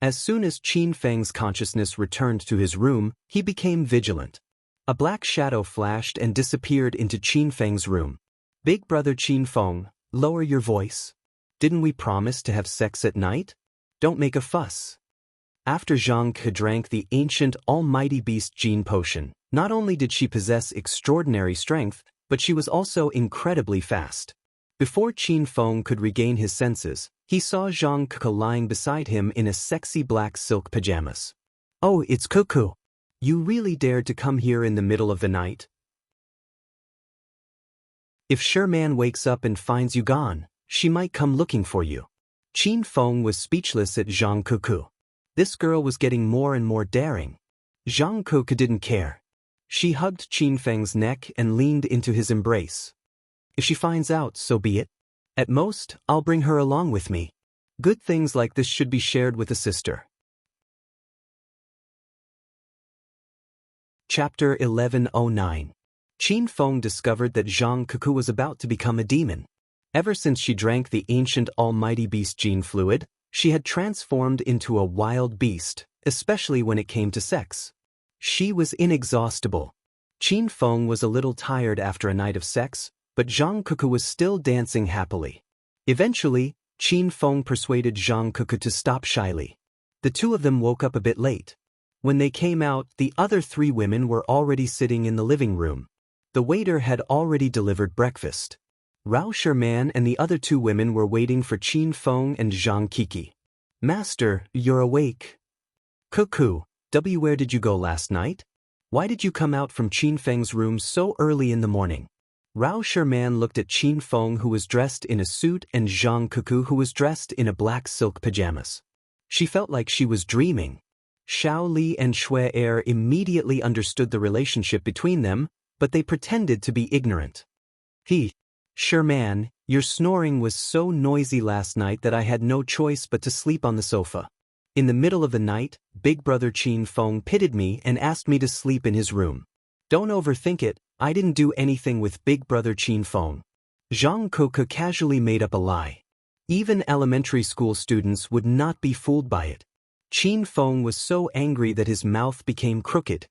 S1: As soon as Qin Feng's consciousness returned to his room, he became vigilant. A black shadow flashed and disappeared into Qin Feng's room. Big brother Qin Feng, lower your voice. Didn't we promise to have sex at night? Don't make a fuss. After Zhang Ke drank the ancient almighty beast gene potion, not only did she possess extraordinary strength, but she was also incredibly fast. Before Qin Feng could regain his senses, he saw Zhang Ke lying beside him in a sexy black silk pajamas. Oh, it's Cuckoo. You really dared to come here in the middle of the night? If Sherman wakes up and finds you gone, she might come looking for you. Qin Feng was speechless at Zhang Ke. This girl was getting more and more daring. Zhang Ke didn't care. She hugged Qin Feng's neck and leaned into his embrace. If she finds out, so be it. At most, I'll bring her along with me. Good things like this should be shared with a sister. Chapter 1109. Qin Feng discovered that Zhang Kuku was about to become a demon. Ever since she drank the ancient almighty beast gene fluid, she had transformed into a wild beast, especially when it came to sex. She was inexhaustible. Qin Feng was a little tired after a night of sex, but Zhang Kuku was still dancing happily. Eventually, Qin Feng persuaded Zhang Kuku to stop shyly. The two of them woke up a bit late. When they came out, the other three women were already sitting in the living room. The waiter had already delivered breakfast. Rao Sherman and the other two women were waiting for Qin Feng and Zhang Kiki. "Master, you're awake." "Cuckoo, where did you go last night? Why did you come out from Qin Feng's room so early in the morning?" Rao Sherman looked at Qin Feng, who was dressed in a suit, and Zhang Kuku, who was dressed in a black silk pajamas. She felt like she was dreaming. Xiao Li and Shui Er immediately understood the relationship between them, but they pretended to be ignorant. "Sherman, your snoring was so noisy last night that I had no choice but to sleep on the sofa. In the middle of the night, Big Brother Qin Feng pitied me and asked me to sleep in his room. Don't overthink it, I didn't do anything with Big Brother Qin Feng." Zhang Kuku casually made up a lie. Even elementary school students would not be fooled by it. Qin Feng was so angry that his mouth became crooked.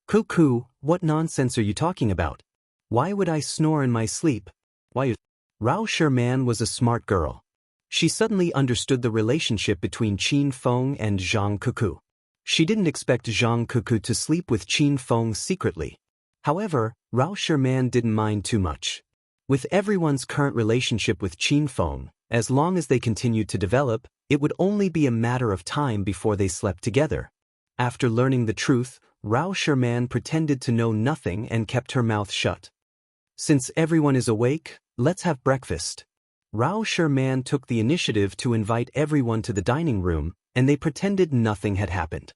S1: "Cuckoo, what nonsense are you talking about? Why would I snore in my sleep? Why?" Rao Sherman was a smart girl. She suddenly understood the relationship between Qin Feng and Zhang Kuku. She didn't expect Zhang Kuku to sleep with Qin Feng secretly. However, Rao Sherman didn't mind too much. With everyone's current relationship with Qin Feng, as long as they continued to develop, it would only be a matter of time before they slept together. After learning the truth, Rao Sherman pretended to know nothing and kept her mouth shut. "Since everyone is awake, let's have breakfast." Rao Sherman took the initiative to invite everyone to the dining room, and they pretended nothing had happened.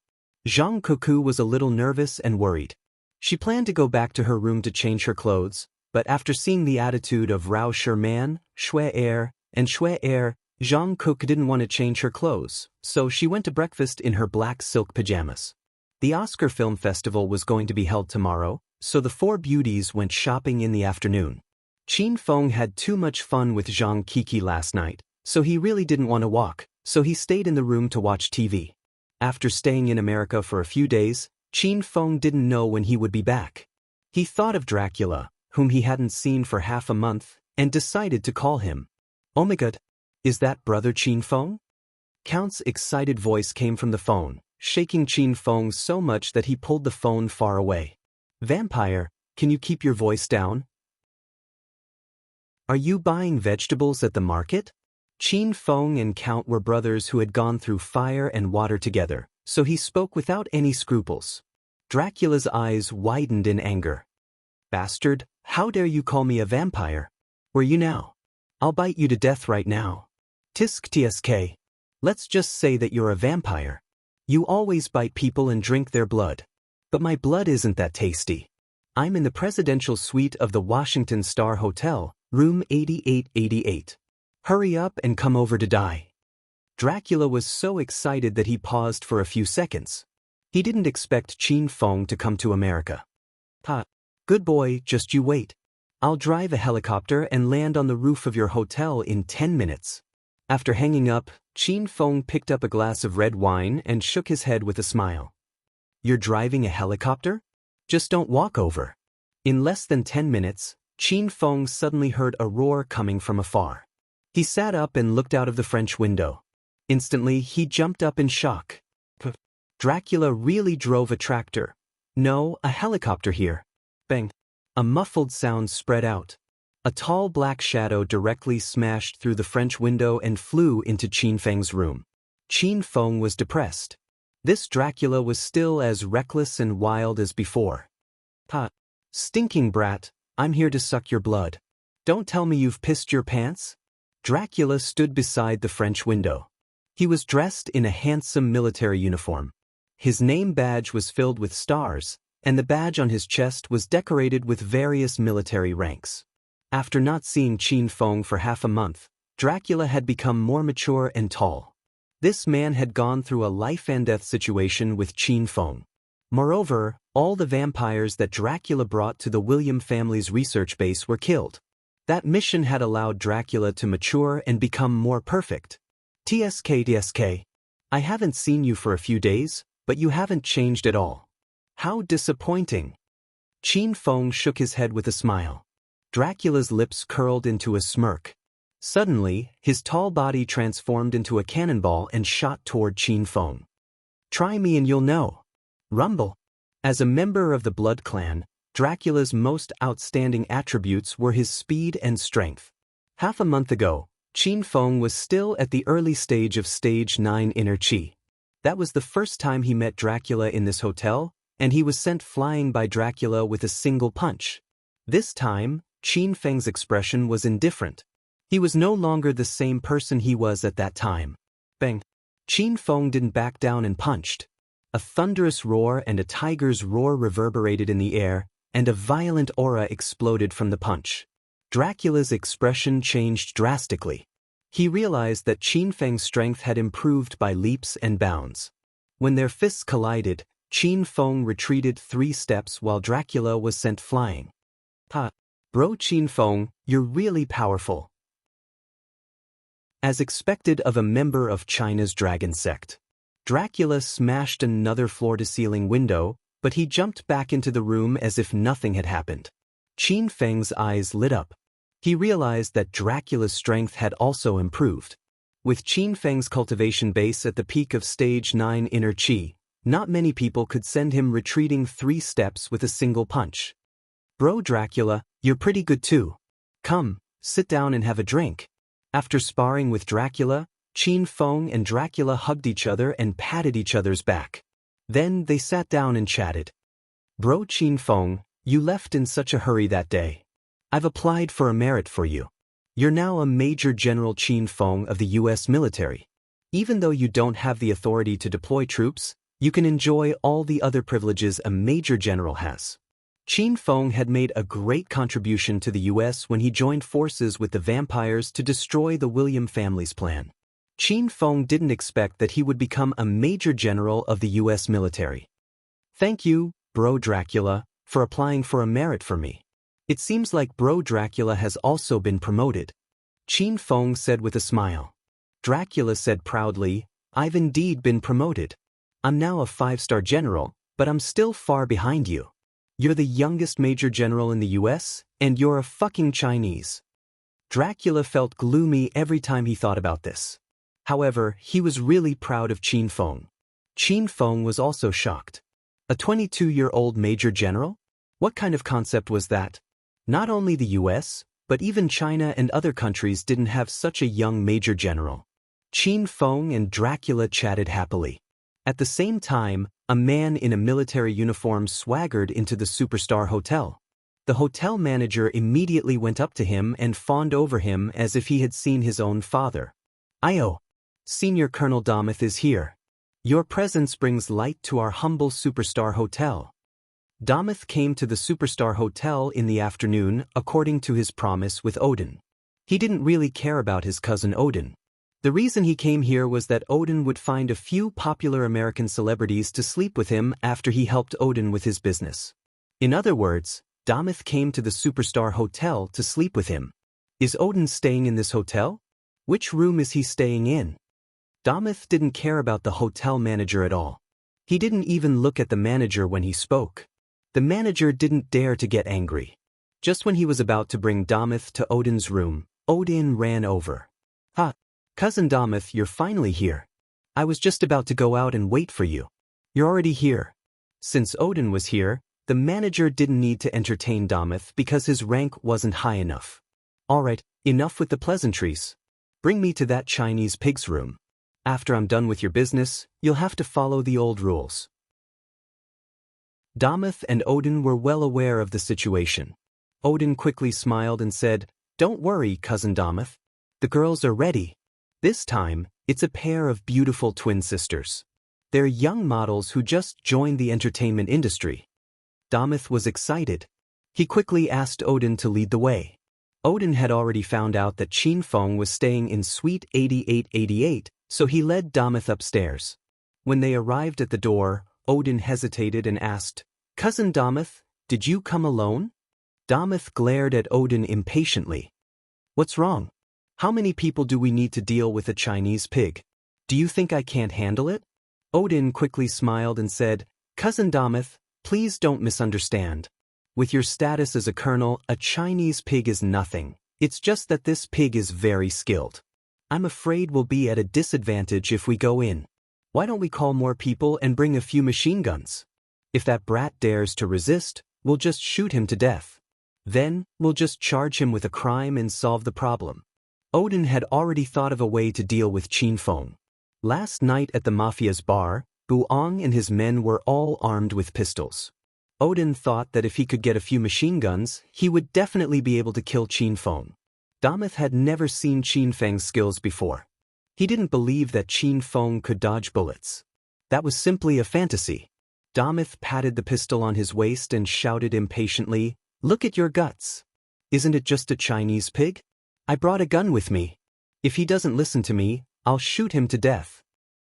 S1: Zhang Kuku was a little nervous and worried. She planned to go back to her room to change her clothes, but after seeing the attitude of Rao Sherman, Shui Er, Zhang Kuku didn't want to change her clothes, so she went to breakfast in her black silk pajamas. The Oscar Film Festival was going to be held tomorrow, so the four beauties went shopping in the afternoon. Qin Feng had too much fun with Zhang Kiki last night, so he really didn't want to walk, so he stayed in the room to watch TV. After staying in America for a few days, Qin Feng didn't know when he would be back. He thought of Dracula, whom he hadn't seen for half a month, and decided to call him. "Oh my God, is that Brother Qin Feng?" Count's excited voice came from the phone, shaking Qin Feng so much that he pulled the phone far away. "Vampire, can you keep your voice down? Are you buying vegetables at the market?" Qin Feng and Count were brothers who had gone through fire and water together, so he spoke without any scruples. Dracula's eyes widened in anger. "Bastard, how dare you call me a vampire? Where you now? I'll bite you to death right now. Tisk tsk. Let's just say that you're a vampire. You always bite people and drink their blood. But my blood isn't that tasty. I'm in the presidential suite of the Washington Star Hotel, room 8888. Hurry up and come over to die." Dracula was so excited that he paused for a few seconds. He didn't expect Qin Feng to come to America. "Good boy, just you wait. I'll drive a helicopter and land on the roof of your hotel in 10 minutes. After hanging up, Qin Feng picked up a glass of red wine and shook his head with a smile. "You're driving a helicopter? Just don't walk over." In less than 10 minutes, Qin Feng suddenly heard a roar coming from afar. He sat up and looked out of the French window. Instantly, he jumped up in shock. Dracula really drove a tractor. No, a helicopter here. Bang. A muffled sound spread out. A tall black shadow directly smashed through the French window and flew into Qin Feng's room. Qin Feng was depressed. This Dracula was still as reckless and wild as before. Stinking brat, I'm here to suck your blood. Don't tell me you've pissed your pants?" Dracula stood beside the French window. He was dressed in a handsome military uniform. His name badge was filled with stars, and the badge on his chest was decorated with various military ranks. After not seeing Qin Feng for half a month, Dracula had become more mature and tall. This man had gone through a life-and-death situation with Qin Feng. Moreover, all the vampires that Dracula brought to the William family's research base were killed. That mission had allowed Dracula to mature and become more perfect. TSK. I haven't seen you for a few days, but you haven't changed at all. How disappointing. Qin Feng shook his head with a smile. Dracula's lips curled into a smirk. Suddenly, his tall body transformed into a cannonball and shot toward Qin Feng. Try me and you'll know. Rumble. As a member of the Blood Clan, Dracula's most outstanding attributes were his speed and strength. Half a month ago, Qin Feng was still at the early stage of Stage 9 Inner Qi. That was the first time he met Dracula in this hotel, and he was sent flying by Dracula with a single punch. This time, Qin Feng's expression was indifferent. He was no longer the same person he was at that time. Bang! Qin Feng didn't back down and punched. A thunderous roar and a tiger's roar reverberated in the air, and a violent aura exploded from the punch. Dracula's expression changed drastically. He realized that Qin Feng's strength had improved by leaps and bounds. When their fists collided, Qin Feng retreated 3 steps while Dracula was sent flying. Ha! Bro Qin Feng, you're really powerful. As expected of a member of China's dragon sect, Dracula smashed another floor-to-ceiling window, but he jumped back into the room as if nothing had happened. Qin Feng's eyes lit up. He realized that Dracula's strength had also improved. With Qin Feng's cultivation base at the peak of Stage 9 Inner Qi, not many people could send him retreating 3 steps with a single punch. Bro Dracula, you're pretty good too. Come, sit down and have a drink. After sparring with Dracula, Qin Feng and Dracula hugged each other and patted each other's back. Then they sat down and chatted. Bro Qin Feng, you left in such a hurry that day. I've applied for a merit for you. You're now a Major General Qin Feng of the U.S. military. Even though you don't have the authority to deploy troops, you can enjoy all the other privileges a Major General has. Qin Feng had made a great contribution to the U.S. when he joined forces with the vampires to destroy the William family's plan. Qin Feng didn't expect that he would become a Major General of the U.S. military. Thank you, Bro Dracula, for applying for a merit for me. It seems like Bro Dracula has also been promoted. Qin Feng said with a smile. Dracula said proudly, I've indeed been promoted. I'm now a 5-star general, but I'm still far behind you. You're the youngest Major General in the U.S., and you're a fucking Chinese. Dracula felt gloomy every time he thought about this. However, he was really proud of Qin Feng. Qin Feng was also shocked. A 22-year-old Major General? What kind of concept was that? Not only the U.S., but even China and other countries didn't have such a young Major General. Qin Feng and Dracula chatted happily. At the same time, a man in a military uniform swaggered into the Superstar Hotel. The hotel manager immediately went up to him and fawned over him as if he had seen his own father. Io! Senior Colonel Damith is here. Your presence brings light to our humble Superstar Hotel. Damith came to the Superstar Hotel in the afternoon according to his promise with Odin. He didn't really care about his cousin Odin. The reason he came here was that Odin would find a few popular American celebrities to sleep with him after he helped Odin with his business. In other words, Damith came to the Superstar Hotel to sleep with him. Is Odin staying in this hotel? Which room is he staying in? Damith didn't care about the hotel manager at all. He didn't even look at the manager when he spoke. The manager didn't dare to get angry. Just when he was about to bring Damith to Odin's room, Odin ran over. Ha! Cousin Damith, you're finally here. I was just about to go out and wait for you. You're already here. Since Odin was here, the manager didn't need to entertain Damith because his rank wasn't high enough. Alright, enough with the pleasantries. Bring me to that Chinese pig's room. After I'm done with your business, you'll have to follow the old rules. Damith and Odin were well aware of the situation. Odin quickly smiled and said, Don't worry, Cousin Damith. The girls are ready. This time, it's a pair of beautiful twin sisters. They're young models who just joined the entertainment industry. Damith was excited. He quickly asked Odin to lead the way. Odin had already found out that Qin Feng was staying in suite 8888, so he led Damith upstairs. When they arrived at the door, Odin hesitated and asked, "Cousin Damith, did you come alone?" Damith glared at Odin impatiently. "What's wrong? How many people do we need to deal with a Chinese pig? Do you think I can't handle it?" Odin quickly smiled and said, "Cousin Damith, please don't misunderstand. With your status as a colonel, a Chinese pig is nothing. It's just that this pig is very skilled. I'm afraid we'll be at a disadvantage if we go in. Why don't we call more people and bring a few machine guns? If that brat dares to resist, we'll just shoot him to death. Then, we'll just charge him with a crime and solve the problem." Odin had already thought of a way to deal with Qin Feng. Last night at the Mafia's bar, Buong and his men were all armed with pistols. Odin thought that if he could get a few machine guns, he would definitely be able to kill Qin Feng. Damith had never seen Qin Feng's skills before. He didn't believe that Qin Feng could dodge bullets. That was simply a fantasy. Damith patted the pistol on his waist and shouted impatiently, "Look at your guts. Isn't it just a Chinese pig? I brought a gun with me. If he doesn't listen to me, I'll shoot him to death."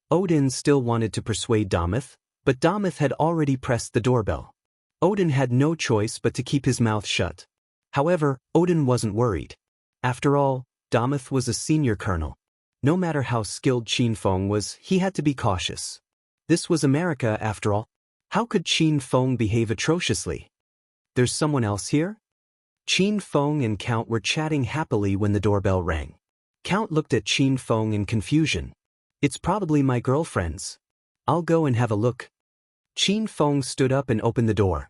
S1: Odin still wanted to persuade Damith, but Damith had already pressed the doorbell. Odin had no choice but to keep his mouth shut. However, Odin wasn't worried. After all, Damith was a senior colonel. No matter how skilled Qin Feng was, he had to be cautious. This was America, after all. How could Qin Feng behave atrociously? "There's someone else here?" Qin Feng and Count were chatting happily when the doorbell rang. Count looked at Qin Feng in confusion. "It's probably my girlfriend's. I'll go and have a look." Qin Feng stood up and opened the door.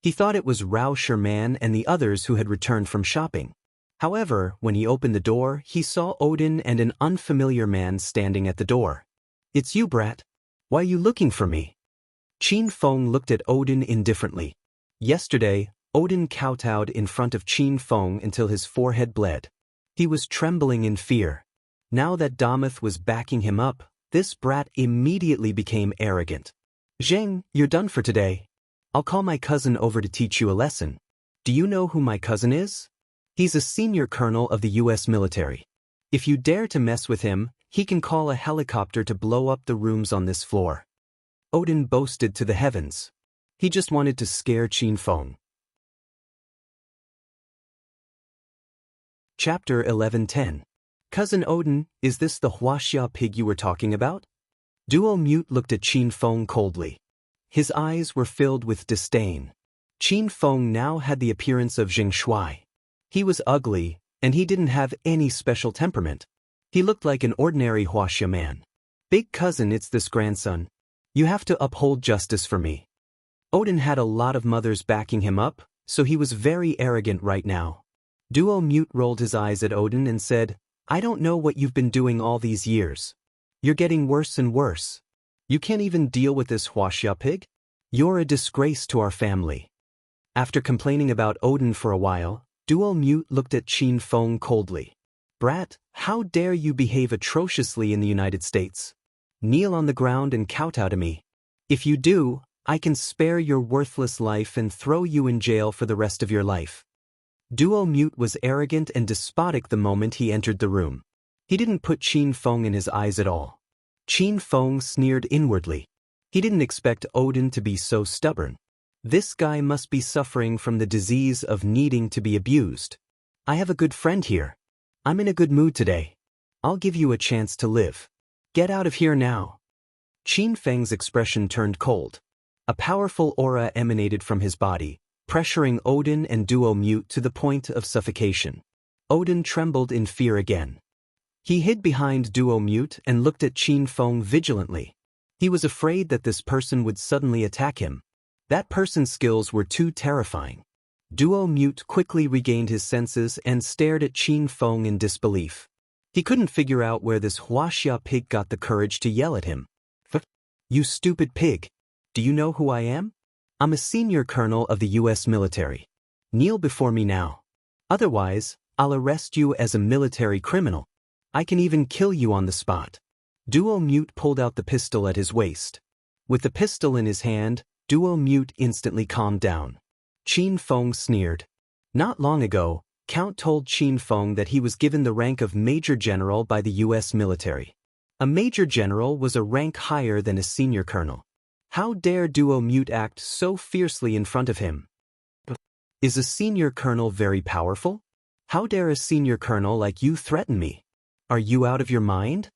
S1: He thought it was Rao Sherman and the others who had returned from shopping. However, when he opened the door, he saw Odin and an unfamiliar man standing at the door. "It's you, brat. Why are you looking for me?" Qin Feng looked at Odin indifferently. Yesterday, Odin kowtowed in front of Qin Feng until his forehead bled. He was trembling in fear. Now that Damith was backing him up, this brat immediately became arrogant. "Zheng, you're done for today. I'll call my cousin over to teach you a lesson. Do you know who my cousin is? He's a senior colonel of the U.S. military. If you dare to mess with him, he can call a helicopter to blow up the rooms on this floor." Odin boasted to the heavens. He just wanted to scare Qin Feng. Chapter 11:10. "Cousin Odin, is this the Huaxia pig you were talking about?" Duo Mute looked at Qin Feng coldly. His eyes were filled with disdain. Qin Feng now had the appearance of Zheng Shuai. He was ugly, and he didn't have any special temperament. He looked like an ordinary Huaxia man. "Big cousin, it's this grandson. You have to uphold justice for me." Odin had a lot of mothers backing him up, so he was very arrogant right now. Duo Mute rolled his eyes at Odin and said, "I don't know what you've been doing all these years. You're getting worse and worse. You can't even deal with this Huaxia pig? You're a disgrace to our family." After complaining about Odin for a while, Duo Mute looked at Qin Feng coldly. "Brat, how dare you behave atrociously in the United States? Kneel on the ground and kowtow to me. If you do, I can spare your worthless life and throw you in jail for the rest of your life." Duo Mute was arrogant and despotic the moment he entered the room. He didn't put Qin Feng in his eyes at all. Qin Feng sneered inwardly. He didn't expect Odin to be so stubborn. This guy must be suffering from the disease of needing to be abused. "I have a good friend here. I'm in a good mood today. I'll give you a chance to live. Get out of here now." Qin Feng's expression turned cold. A powerful aura emanated from his body, pressuring Odin and Duo Mute to the point of suffocation. Odin trembled in fear again. He hid behind Duo Mute and looked at Qin Feng vigilantly. He was afraid that this person would suddenly attack him. That person's skills were too terrifying. Duo Mute quickly regained his senses and stared at Qin Feng in disbelief. He couldn't figure out where this Huaxia pig got the courage to yell at him. "You stupid pig! Do you know who I am? I'm a senior colonel of the U.S. military. Kneel before me now. Otherwise, I'll arrest you as a military criminal. I can even kill you on the spot." Duo Mute pulled out the pistol at his waist. With the pistol in his hand, Duo Mute instantly calmed down. Qin Feng sneered. "Not long ago, Count told Qin Feng that he was given the rank of Major General by the U.S. military. A Major General was a rank higher than a Senior Colonel. How dare Duo Mute act so fiercely in front of him? Is a Senior Colonel very powerful? How dare a Senior Colonel like you threaten me? Are you out of your mind?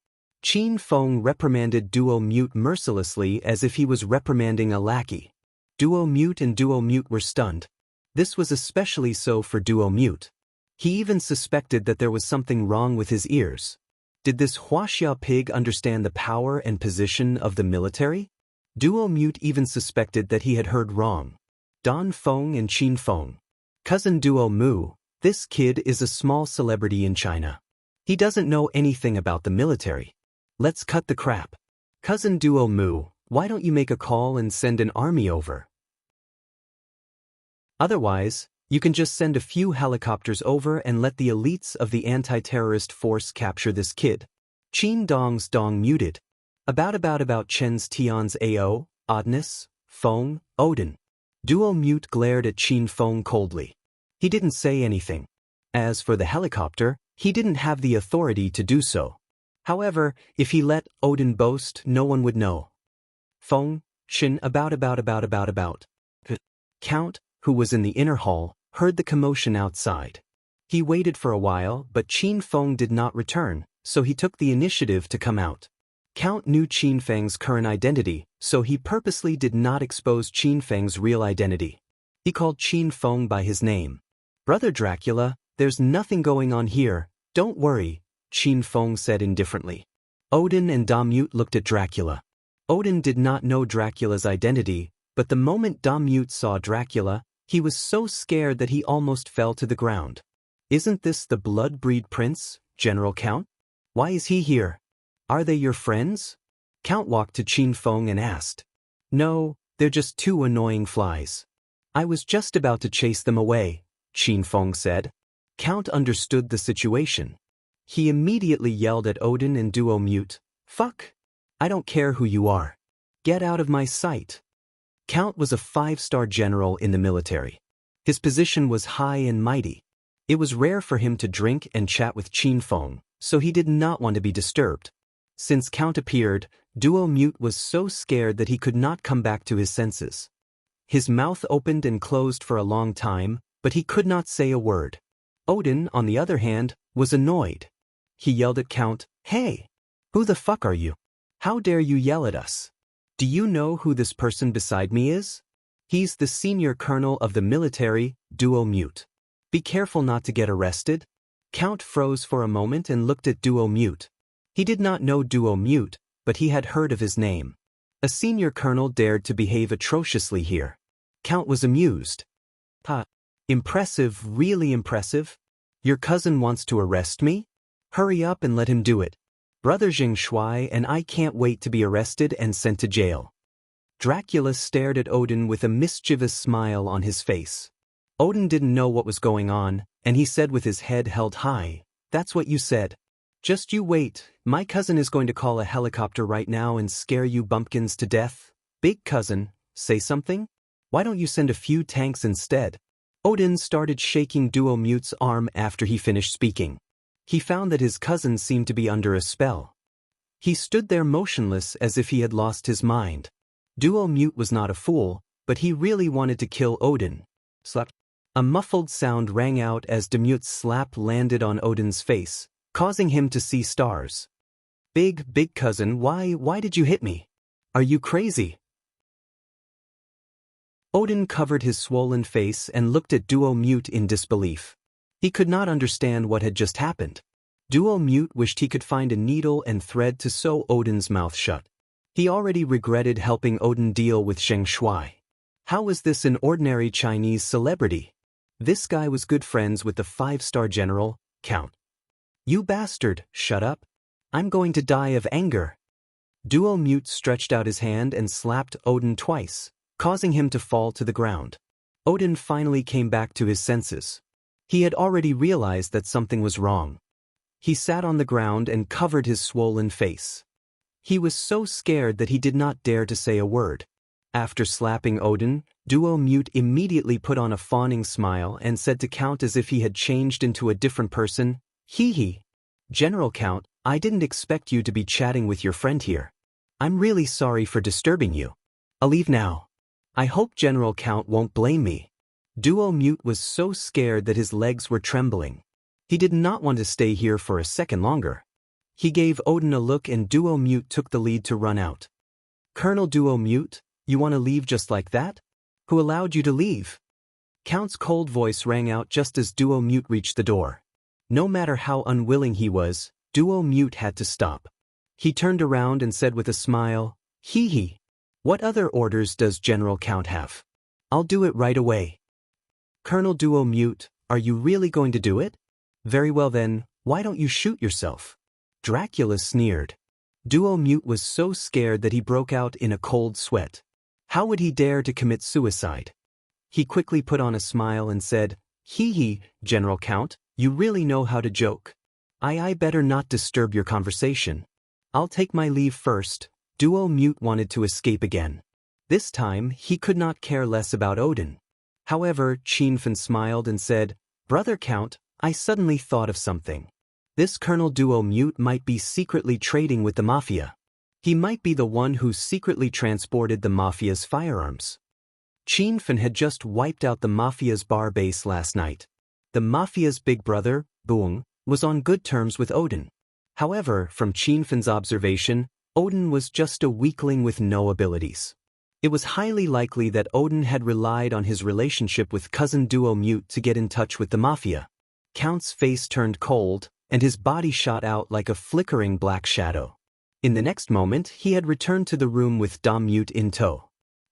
S1: Qin Feng reprimanded Duo Mute mercilessly as if he was reprimanding a lackey. Duo Mute and Duo Mute were stunned. This was especially so for Duo Mute. He even suspected that there was something wrong with his ears. Did this Huaxia pig understand the power and position of the military? Duo Mute even suspected that he had heard wrong. Don Feng and Qin Feng. Cousin Duo Mu, this kid is a small celebrity in China. He doesn't know anything about the military. Let's cut the crap. Cousin Duo Mu, why don't you make a call and send an army over? Otherwise, you can just send a few helicopters over and let the elites of the anti-terrorist force capture this kid. Qin Dong's Dong muted. About Chen's Tian's AO, Oddness, Feng, Odin. Duo Mute glared at Qin Feng coldly. He didn't say anything. As for the helicopter, he didn't have the authority to do so. However, if he let Odin boast, no one would know. Feng, Qin about. Count, who was in the inner hall, heard the commotion outside. He waited for a while, but Qin Feng did not return, so he took the initiative to come out. Count knew Qin Feng's current identity, so he purposely did not expose Qin Feng's real identity. He called Qin Feng by his name. Brother Dracula, there's nothing going on here, don't worry, Qin Feng said indifferently. Odin and Damute looked at Dracula. Odin did not know Dracula's identity, but the moment Damute saw Dracula, he was so scared that he almost fell to the ground. Isn't this the blood-breed prince, General Count? Why is he here? Are they your friends? Count walked to Qin Feng and asked. No, they're just two annoying flies. I was just about to chase them away, Qin Feng said. Count understood the situation. He immediately yelled at Odin and Duo Mute. Fuck! I don't care who you are. Get out of my sight. Count was a 5-star general in the military. His position was high and mighty. It was rare for him to drink and chat with Qin Feng, so he did not want to be disturbed. Since Count appeared, Duo Mute was so scared that he could not come back to his senses. His mouth opened and closed for a long time, but he could not say a word. Odin, on the other hand, was annoyed. He yelled at Count, Hey! Who the fuck are you? How dare you yell at us? Do you know who this person beside me is? He's the Senior Colonel of the military, Duo Mute. Be careful not to get arrested. Count froze for a moment and looked at Duo Mute. He did not know Duo Mute, but he had heard of his name. A Senior Colonel dared to behave atrociously here. Count was amused. Impressive, really impressive? Your cousin wants to arrest me? Hurry up and let him do it. Brother Jing Shui and I can't wait to be arrested and sent to jail. Dracula stared at Odin with a mischievous smile on his face. Odin didn't know what was going on, and he said with his head held high, That's what you said. Just you wait, my cousin is going to call a helicopter right now and scare you bumpkins to death. Big cousin, say something? Why don't you send a few tanks instead? Odin started shaking Duo Mute's arm after he finished speaking. He found that his cousin seemed to be under a spell. He stood there motionless as if he had lost his mind. Duo Mute was not a fool, but he really wanted to kill Odin. Slap. A muffled sound rang out as Damute's slap landed on Odin's face, causing him to see stars. Big cousin, why did you hit me? Are you crazy? Odin covered his swollen face and looked at Duo Mute in disbelief. He could not understand what had just happened. Duo Mute wished he could find a needle and thread to sew Odin's mouth shut. He already regretted helping Odin deal with Zheng Shui. How was this an ordinary Chinese celebrity? This guy was good friends with the 5-star general, Count. You bastard, shut up. I'm going to die of anger. Duo Mute stretched out his hand and slapped Odin twice, causing him to fall to the ground. Odin finally came back to his senses. He had already realized that something was wrong. He sat on the ground and covered his swollen face. He was so scared that he did not dare to say a word. After slapping Odin, Duo Mute immediately put on a fawning smile and said to Count as if he had changed into a different person, "Hee hee. General Count, I didn't expect you to be chatting with your friend here. I'm really sorry for disturbing you. I'll leave now. I hope General Count won't blame me." Duo Mute was so scared that his legs were trembling. He did not want to stay here for a second longer. He gave Odin a look and Duo Mute took the lead to run out. "Colonel Duo Mute, you want to leave just like that? Who allowed you to leave?" Count's cold voice rang out just as Duo Mute reached the door. No matter how unwilling he was, Duo Mute had to stop. He turned around and said with a smile, "Hee hee. What other orders does General Count have? I'll do it right away." "Colonel Duo Mute, are you really going to do it? Very well then, why don't you shoot yourself?" Dracula sneered. Duo Mute was so scared that he broke out in a cold sweat. How would he dare to commit suicide? He quickly put on a smile and said, "Hee hee, General Count, you really know how to joke. I better not disturb your conversation. I'll take my leave first." Duo Mute wanted to escape again. This time, he could not care less about Odin. However, Chinfen smiled and said, "Brother Count, I suddenly thought of something. This Colonel Duo Mute might be secretly trading with the Mafia. He might be the one who secretly transported the Mafia's firearms." Chinfen had just wiped out the Mafia's bar base last night. The Mafia's big brother, Buong, was on good terms with Odin. However, from Chinfen's observation, Odin was just a weakling with no abilities. It was highly likely that Odin had relied on his relationship with cousin Duo Mute to get in touch with the Mafia. Count's face turned cold, and his body shot out like a flickering black shadow. In the next moment, he had returned to the room with Dom Mute in tow.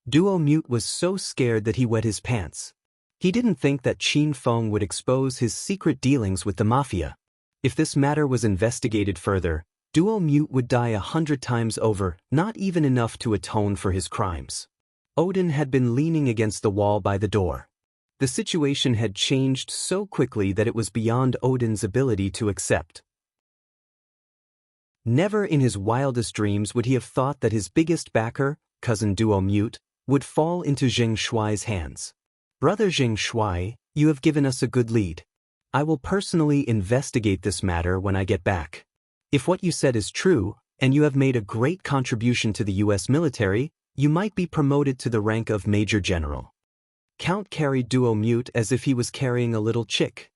S1: Duo Mute was so scared that he wet his pants. He didn't think that Qin Feng would expose his secret dealings with the Mafia. If this matter was investigated further, Duo Mute would die 100 times over, not even enough to atone for his crimes. Odin had been leaning against the wall by the door. The situation had changed so quickly that it was beyond Odin's ability to accept. Never in his wildest dreams would he have thought that his biggest backer, cousin Duo Mute, would fall into Zheng Shuai's hands. "Brother Zheng Shuai, you have given us a good lead. I will personally investigate this matter when I get back. If what you said is true, and you have made a great contribution to the U.S. military, you might be promoted to the rank of Major General." Count carried Duo Mute as if he was carrying a little chick.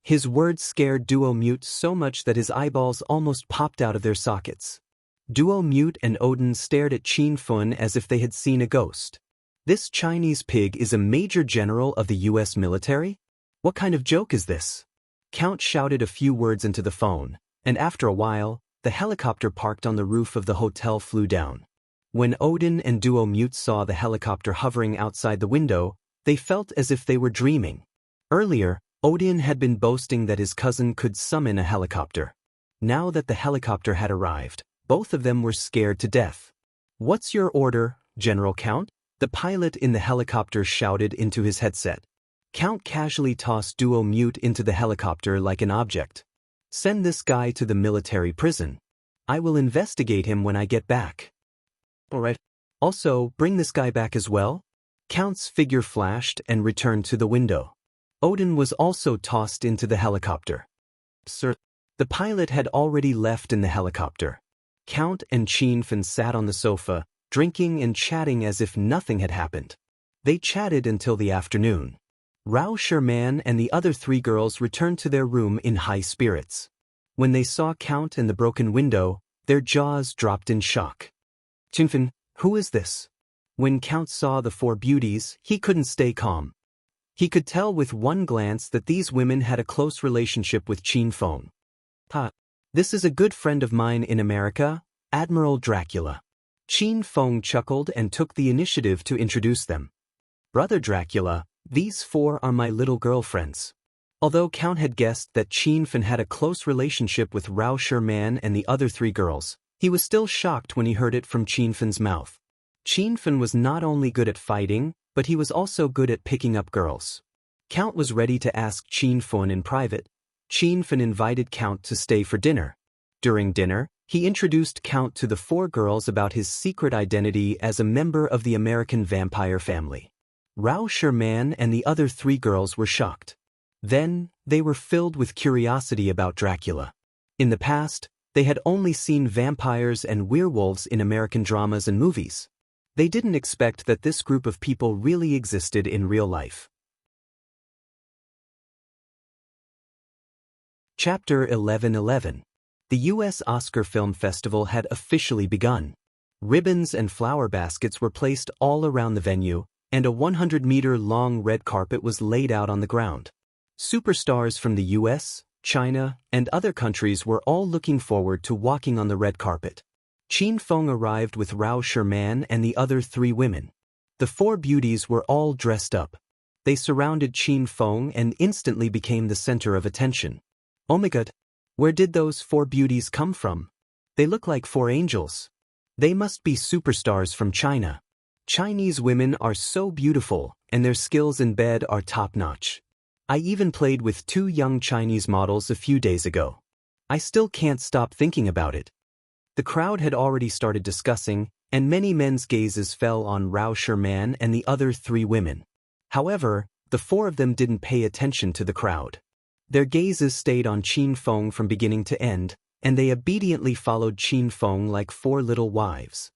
S1: His words scared Duo Mute so much that his eyeballs almost popped out of their sockets. Duo Mute and Odin stared at Qin Fun as if they had seen a ghost. This Chinese pig is a major general of the U.S. military? What kind of joke is this? Count shouted a few words into the phone, and after a while, the helicopter parked on the roof of the hotel flew down. When Odin and Duo Mute saw the helicopter hovering outside the window, they felt as if they were dreaming. Earlier, Odin had been boasting that his cousin could summon a helicopter. Now that the helicopter had arrived, both of them were scared to death. "What's your order, General Count?" the pilot in the helicopter shouted into his headset. Count casually tossed Duo Mute into the helicopter like an object. "Send this guy to the military prison. I will investigate him when I get back." "All right. Also, bring this guy back as well." Count's figure flashed and returned to the window. Odin was also tossed into the helicopter. "Sir." The pilot had already left in the helicopter. Count and Qin Fen sat on the sofa, drinking and chatting as if nothing had happened. They chatted until the afternoon. Rao Sherman and the other 3 girls returned to their room in high spirits. When they saw Count and the broken window, their jaws dropped in shock. "Qinfen, who is this?" When Count saw the 4 beauties, he couldn't stay calm. He could tell with one glance that these women had a close relationship with Qin Feng. This is a good friend of mine in America, Admiral Dracula." Qin Feng chuckled and took the initiative to introduce them. "Brother Dracula, these 4 are my little girlfriends." Although Count had guessed that Qin Fen had a close relationship with Rao Sherman and the other 3 girls, he was still shocked when he heard it from Qin Fen's mouth. Qin Fen was not only good at fighting, but he was also good at picking up girls. Count was ready to ask Qin Fen in private. Qin Fen invited Count to stay for dinner. During dinner, He introduced Count to the four girls about his secret identity as a member of the American vampire family. Rao Sherman and the other three girls were shocked. Then, they were filled with curiosity about Dracula. In the past, they had only seen vampires and werewolves in American dramas and movies. They didn't expect that this group of people really existed in real life. Chapter 11:11. The U.S. Oscar Film Festival had officially begun. Ribbons and flower baskets were placed all around the venue, and a 100-meter-long red carpet was laid out on the ground. Superstars from the U.S., China, and other countries were all looking forward to walking on the red carpet. Qin Feng arrived with Rao Sherman and the other three women. The four beauties were all dressed up. They surrounded Qin Feng and instantly became the center of attention. Oh my God! Where did those four beauties come from? They look like four angels. They must be superstars from China. Chinese women are so beautiful, and their skills in bed are top-notch. I even played with two young Chinese models a few days ago. I still can't stop thinking about it. The crowd had already started discussing, and many men's gazes fell on Rao Sherman and the other three women. However, the four of them didn't pay attention to the crowd. Their gazes stayed on Qin Feng from beginning to end, and they obediently followed Qin Feng like four little wives.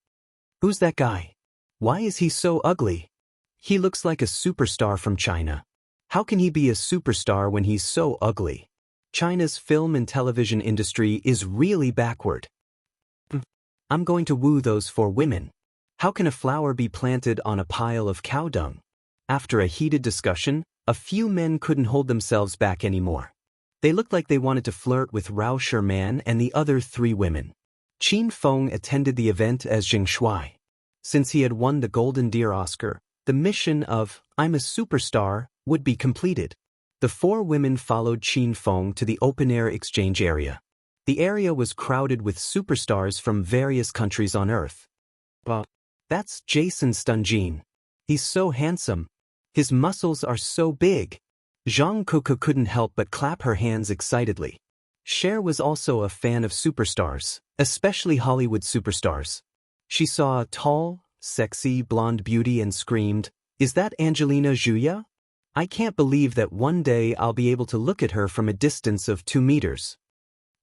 S1: Who's that guy? Why is he so ugly? He looks like a superstar from China. How can he be a superstar when he's so ugly? China's film and television industry is really backward. I'm going to woo those four women. How can a flower be planted on a pile of cow dung? After a heated discussion, a few men couldn't hold themselves back anymore. They looked like they wanted to flirt with Rao Sherman and the other three women. Qin Feng attended the event as Jing Shuai. Since he had won the Golden Deer Oscar, the mission of "I'm a superstar" would be completed. The four women followed Qin Feng to the open-air exchange area. The area was crowded with superstars from various countries on Earth. That's Jason Stunjin. He's so handsome. His muscles are so big. Zhang Kuku couldn't help but clap her hands excitedly. Cher was also a fan of superstars, especially Hollywood superstars. She saw a tall, sexy, blonde beauty and screamed, "Is that Angelina Jolie? I can't believe that one day I'll be able to look at her from a distance of 2 meters."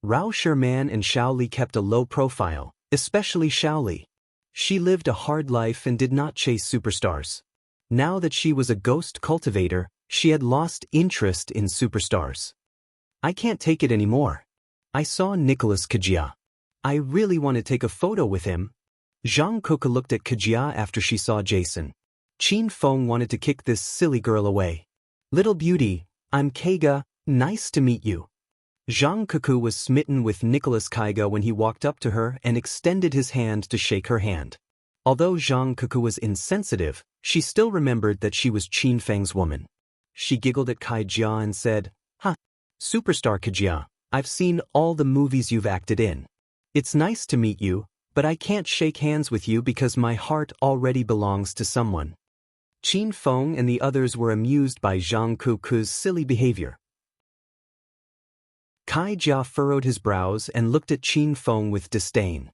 S1: Rao Sherman and Shaoli kept a low profile, especially Shaoli. She lived a hard life and did not chase superstars. Now that she was a ghost cultivator, she had lost interest in superstars. I can't take it anymore. I saw Nicolas Kajia. I really want to take a photo with him. Zhang Kuka looked at Kajia after she saw Jason. Qin Feng wanted to kick this silly girl away. "Little beauty, I'm Kaiga, nice to meet you." Zhang Kuku was smitten with Nicolas Kaiga when he walked up to her and extended his hand to shake her hand. Although Zhang Kuku was insensitive, she still remembered that she was Qin Feng's woman. She giggled at Kajia and said, Superstar Kajia, I've seen all the movies you've acted in. It's nice to meet you, but I can't shake hands with you because my heart already belongs to someone." Qin Feng and the others were amused by Zhang Kuku's silly behavior. Kajia furrowed his brows and looked at Qin Feng with disdain.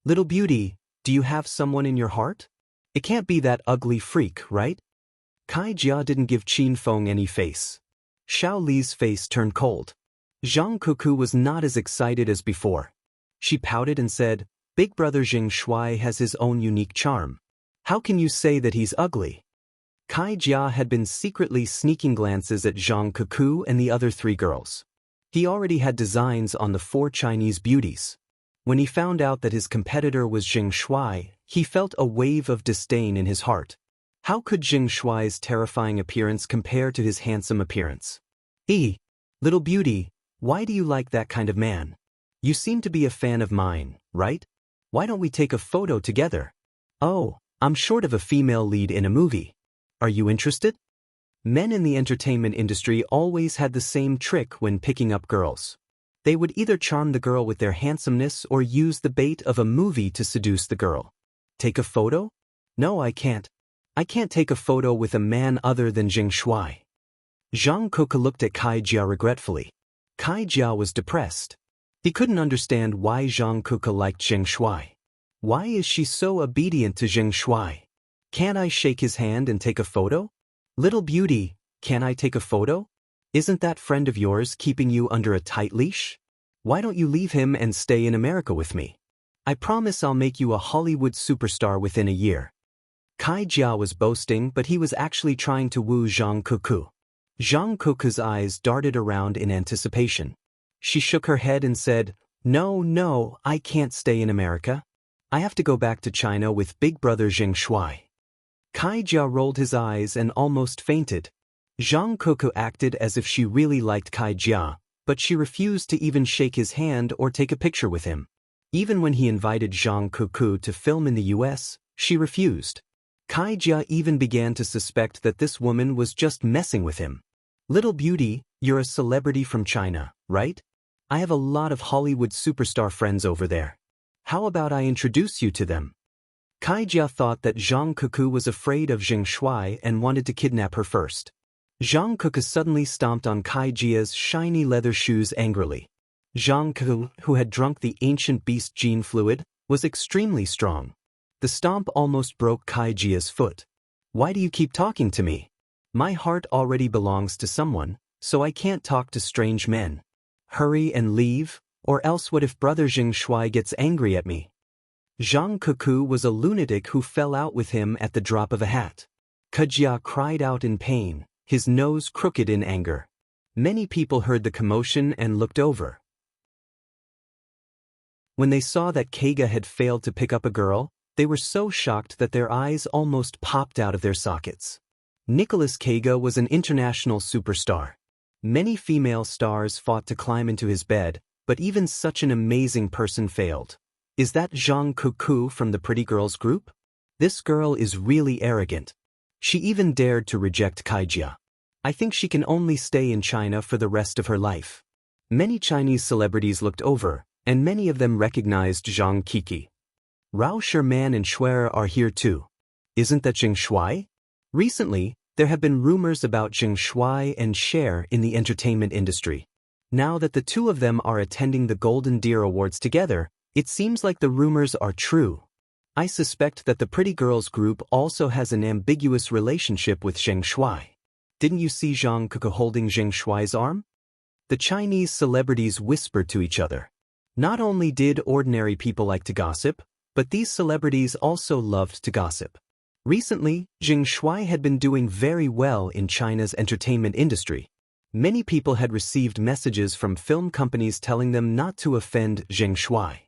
S1: Little beauty, do you have someone in your heart? It can't be that ugly freak, right?" Kajia didn't give Qin Feng any face. Xiao Li's face turned cold. Zhang Kuku was not as excited as before. She pouted and said, "Big brother Jing Shuai has his own unique charm. How can you say that he's ugly?" Kajia had been secretly sneaking glances at Zhang Kuku and the other three girls. He already had designs on the four Chinese beauties. When he found out that his competitor was Jing Shuai, he felt a wave of disdain in his heart. How could Jing Shuai's terrifying appearance compare to his handsome appearance? Little beauty, why do you like that kind of man? You seem to be a fan of mine, right? Why don't we take a photo together? Oh, I'm short of a female lead in a movie. Are you interested? Men in the entertainment industry always had the same trick when picking up girls. They would either charm the girl with their handsomeness or use the bait of a movie to seduce the girl. Take a photo? No, I can't. I can't take a photo with a man other than Jing Shuai. Zhang Kuka looked at Kajia regretfully. Kajia was depressed. He couldn't understand why Zhang Kuka liked Zheng Shuai. Why is she so obedient to Zheng Shuai? Can't I shake his hand and take a photo? Little beauty, can I take a photo? Isn't that friend of yours keeping you under a tight leash? Why don't you leave him and stay in America with me? I promise I'll make you a Hollywood superstar within a year. Kai Jia was boasting, but he was actually trying to woo Zhang Kuku. Zhang Kuku's eyes darted around in anticipation. She shook her head and said, No, I can't stay in America. I have to go back to China with big brother Zheng Shuai. Kai Jia rolled his eyes and almost fainted. Zhang Kuku acted as if she really liked Kai Jia, but she refused to even shake his hand or take a picture with him. Even when he invited Zhang Kuku to film in the US, she refused. Kai Jia even began to suspect that this woman was just messing with him. Little beauty, you're a celebrity from China, right? I have a lot of Hollywood superstar friends over there. How about I introduce you to them? Kai Jia thought that Zhang Kuku was afraid of Zheng Shuai and wanted to kidnap her first. Zhang Kuku suddenly stomped on Kai Jia's shiny leather shoes angrily. Zhang Kuku, who had drunk the ancient beast gene fluid, was extremely strong. The stomp almost broke Kai Jia's foot. Why do you keep talking to me? My heart already belongs to someone, so I can't talk to strange men. Hurry and leave, or else what if brother Zheng Shuai gets angry at me? Zhang Kuku was a lunatic who fell out with him at the drop of a hat. Kai Jia cried out in pain, his nose crooked in anger. Many people heard the commotion and looked over. When they saw that Keiga had failed to pick up a girl, they were so shocked that their eyes almost popped out of their sockets. Nicholas Keiga was an international superstar. Many female stars fought to climb into his bed, but even such an amazing person failed. Is that Zhang Kuku from the pretty girls group? This girl is really arrogant. She even dared to reject Kai Jia. I think she can only stay in China for the rest of her life. Many Chinese celebrities looked over, and many of them recognized Zhang Kiki. Rao Sherman and Schwerer are here too. Isn't that Zheng Shuai? Recently, there have been rumors about Zheng Shuai and Cher in the entertainment industry. Now that the two of them are attending the Golden Deer Awards together, it seems like the rumors are true. I suspect that the Pretty Girls group also has an ambiguous relationship with Zheng Shuai. Didn't you see Zhang Kuku holding Zheng Shuai's arm? The Chinese celebrities whispered to each other. Not only did ordinary people like to gossip, but these celebrities also loved to gossip. Recently, Zheng Shuai had been doing very well in China's entertainment industry. Many people had received messages from film companies telling them not to offend Zheng Shuai.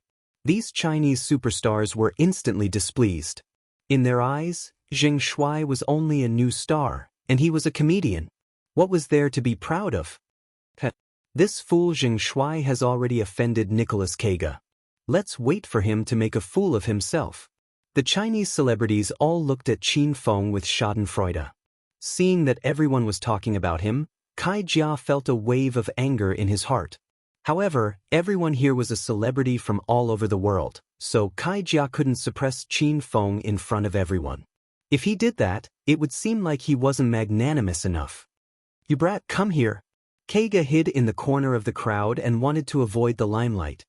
S1: These Chinese superstars were instantly displeased. In their eyes, Zheng Shuai was only a new star, and he was a comedian. What was there to be proud of? This fool Zheng Shuai has already offended Nicholas Keiga. Let's wait for him to make a fool of himself. The Chinese celebrities all looked at Qin Feng with schadenfreude. Seeing that everyone was talking about him, Kai Jia felt a wave of anger in his heart. However, everyone here was a celebrity from all over the world, so Kai Jia couldn't suppress Qin Feng in front of everyone. If he did that, it would seem like he wasn't magnanimous enough. You brat, come here. Keiga hid in the corner of the crowd and wanted to avoid the limelight.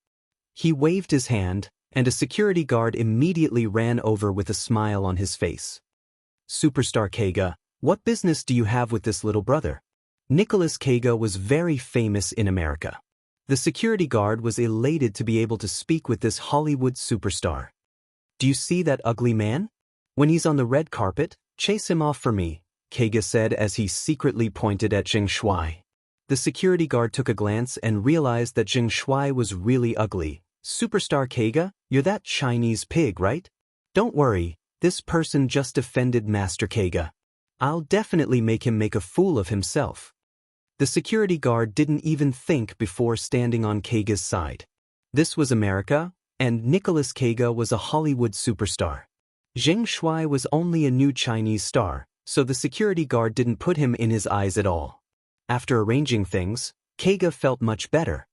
S1: He waved his hand, and a security guard immediately ran over with a smile on his face. Superstar Keiga, what business do you have with this little brother? Nicholas Keiga was very famous in America. The security guard was elated to be able to speak with this Hollywood superstar. Do you see that ugly man? When he's on the red carpet, chase him off for me, Keiga said as he secretly pointed at Zheng Shuai. The security guard took a glance and realized that Zheng Shuai was really ugly. Superstar Keiga, you're that Chinese pig, right? Don't worry, this person just offended Master Keiga. I'll definitely make him make a fool of himself. The security guard didn't even think before standing on Keiga's side. This was America, and Nicholas Keiga was a Hollywood superstar. Zheng Shuai was only a new Chinese star, so the security guard didn't put him in his eyes at all. After arranging things, Keiga felt much better.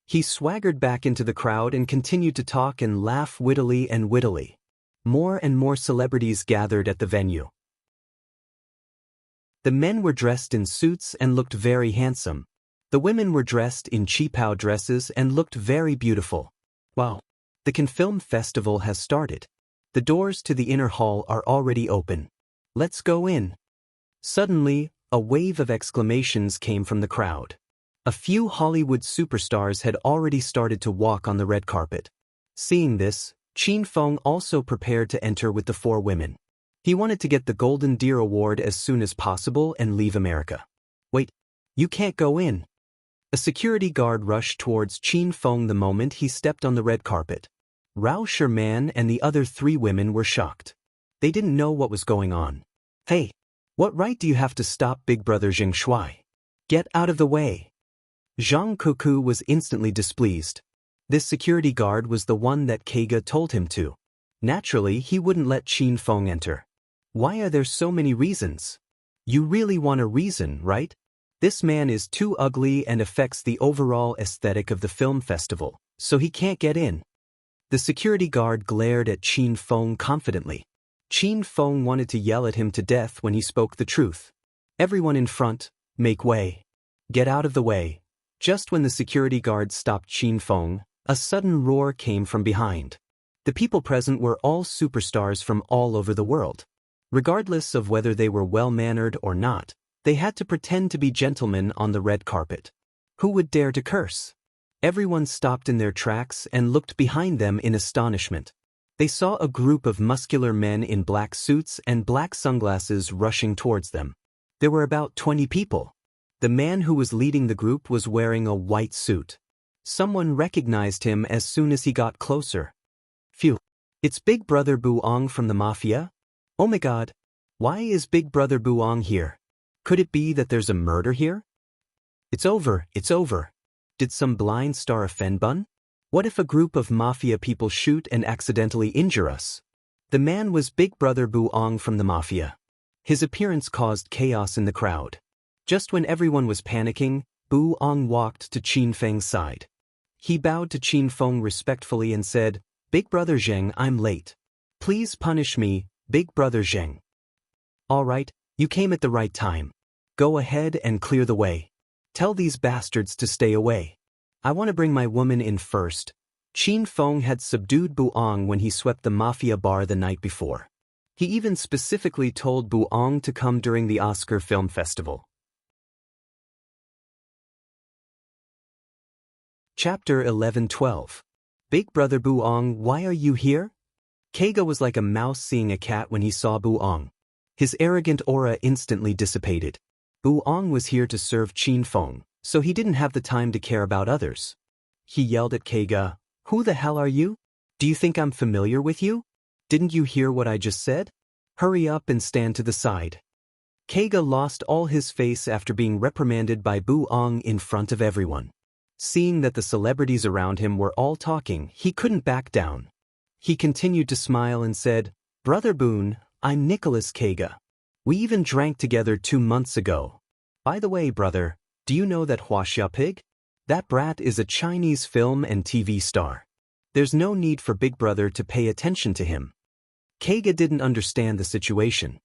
S1: He swaggered back into the crowd and continued to talk and laugh wittily and wittily. More and more celebrities gathered at the venue. The men were dressed in suits and looked very handsome. The women were dressed in cheapao dresses and looked very beautiful. Wow! The Cannes Film Festival has started. The doors to the inner hall are already open. Let's go in. Suddenly, a wave of exclamations came from the crowd. A few Hollywood superstars had already started to walk on the red carpet. Seeing this, Qin Feng also prepared to enter with the 4 women. He wanted to get the Golden Deer Award as soon as possible and leave America. Wait, you can't go in. A security guard rushed towards Qin Feng the moment he stepped on the red carpet. Rao Sherman and the other 3 women were shocked. They didn't know what was going on. Hey, what right do you have to stop Big Brother Zheng Shuai? Get out of the way. Zhang Kuku was instantly displeased. This security guard was the one that Keiga told him to. Naturally, he wouldn't let Qin Feng enter. Why are there so many reasons? You really want a reason, right? This man is too ugly and affects the overall aesthetic of the film festival, so he can't get in. The security guard glared at Qin Feng confidently. Qin Feng wanted to yell at him to death when he spoke the truth. Everyone in front, make way. Get out of the way. Just when the security guard stopped Qin Feng, a sudden roar came from behind. The people present were all superstars from all over the world. Regardless of whether they were well-mannered or not, they had to pretend to be gentlemen on the red carpet. Who would dare to curse? Everyone stopped in their tracks and looked behind them in astonishment. They saw a group of muscular men in black suits and black sunglasses rushing towards them. There were about 20 people. The man who was leading the group was wearing a white suit. Someone recognized him as soon as he got closer. Phew! It's Big Brother Buong from the Mafia? Oh my god! Why is Big Brother Buong here? Could it be that there's a murder here? It's over, it's over. Did some blind star offend Bun? What if a group of Mafia people shoot and accidentally injure us? The man was Big Brother Buong from the Mafia. His appearance caused chaos in the crowd. Just when everyone was panicking, Buong walked to Qin Feng's side. He bowed to Qin Feng respectfully and said, "Big Brother Zheng, I'm late. Please punish me, Big Brother Zheng." All right, you came at the right time. Go ahead and clear the way. Tell these bastards to stay away. I want to bring my woman in first. Qin Feng had subdued Buong when he swept the Mafia bar the night before. He even specifically told Buong to come during the Oscar Film Festival. Chapter 11-12. Big Brother Buong, why are you here? Keiga was like a mouse seeing a cat when he saw Buong. His arrogant aura instantly dissipated. Buong was here to serve Qin Feng, so he didn't have the time to care about others. He yelled at Keiga, "Who the hell are you? Do you think I'm familiar with you? Didn't you hear what I just said? Hurry up and stand to the side." Keiga lost all his face after being reprimanded by Buong in front of everyone. Seeing that the celebrities around him were all talking, he couldn't back down. He continued to smile and said, "Brother Boone, I'm Nicholas Keiga. We even drank together 2 months ago. By the way, brother, do you know that Hua Xiaoping? That brat is a Chinese film and TV star. There's no need for Big Brother to pay attention to him." Keiga didn't understand the situation.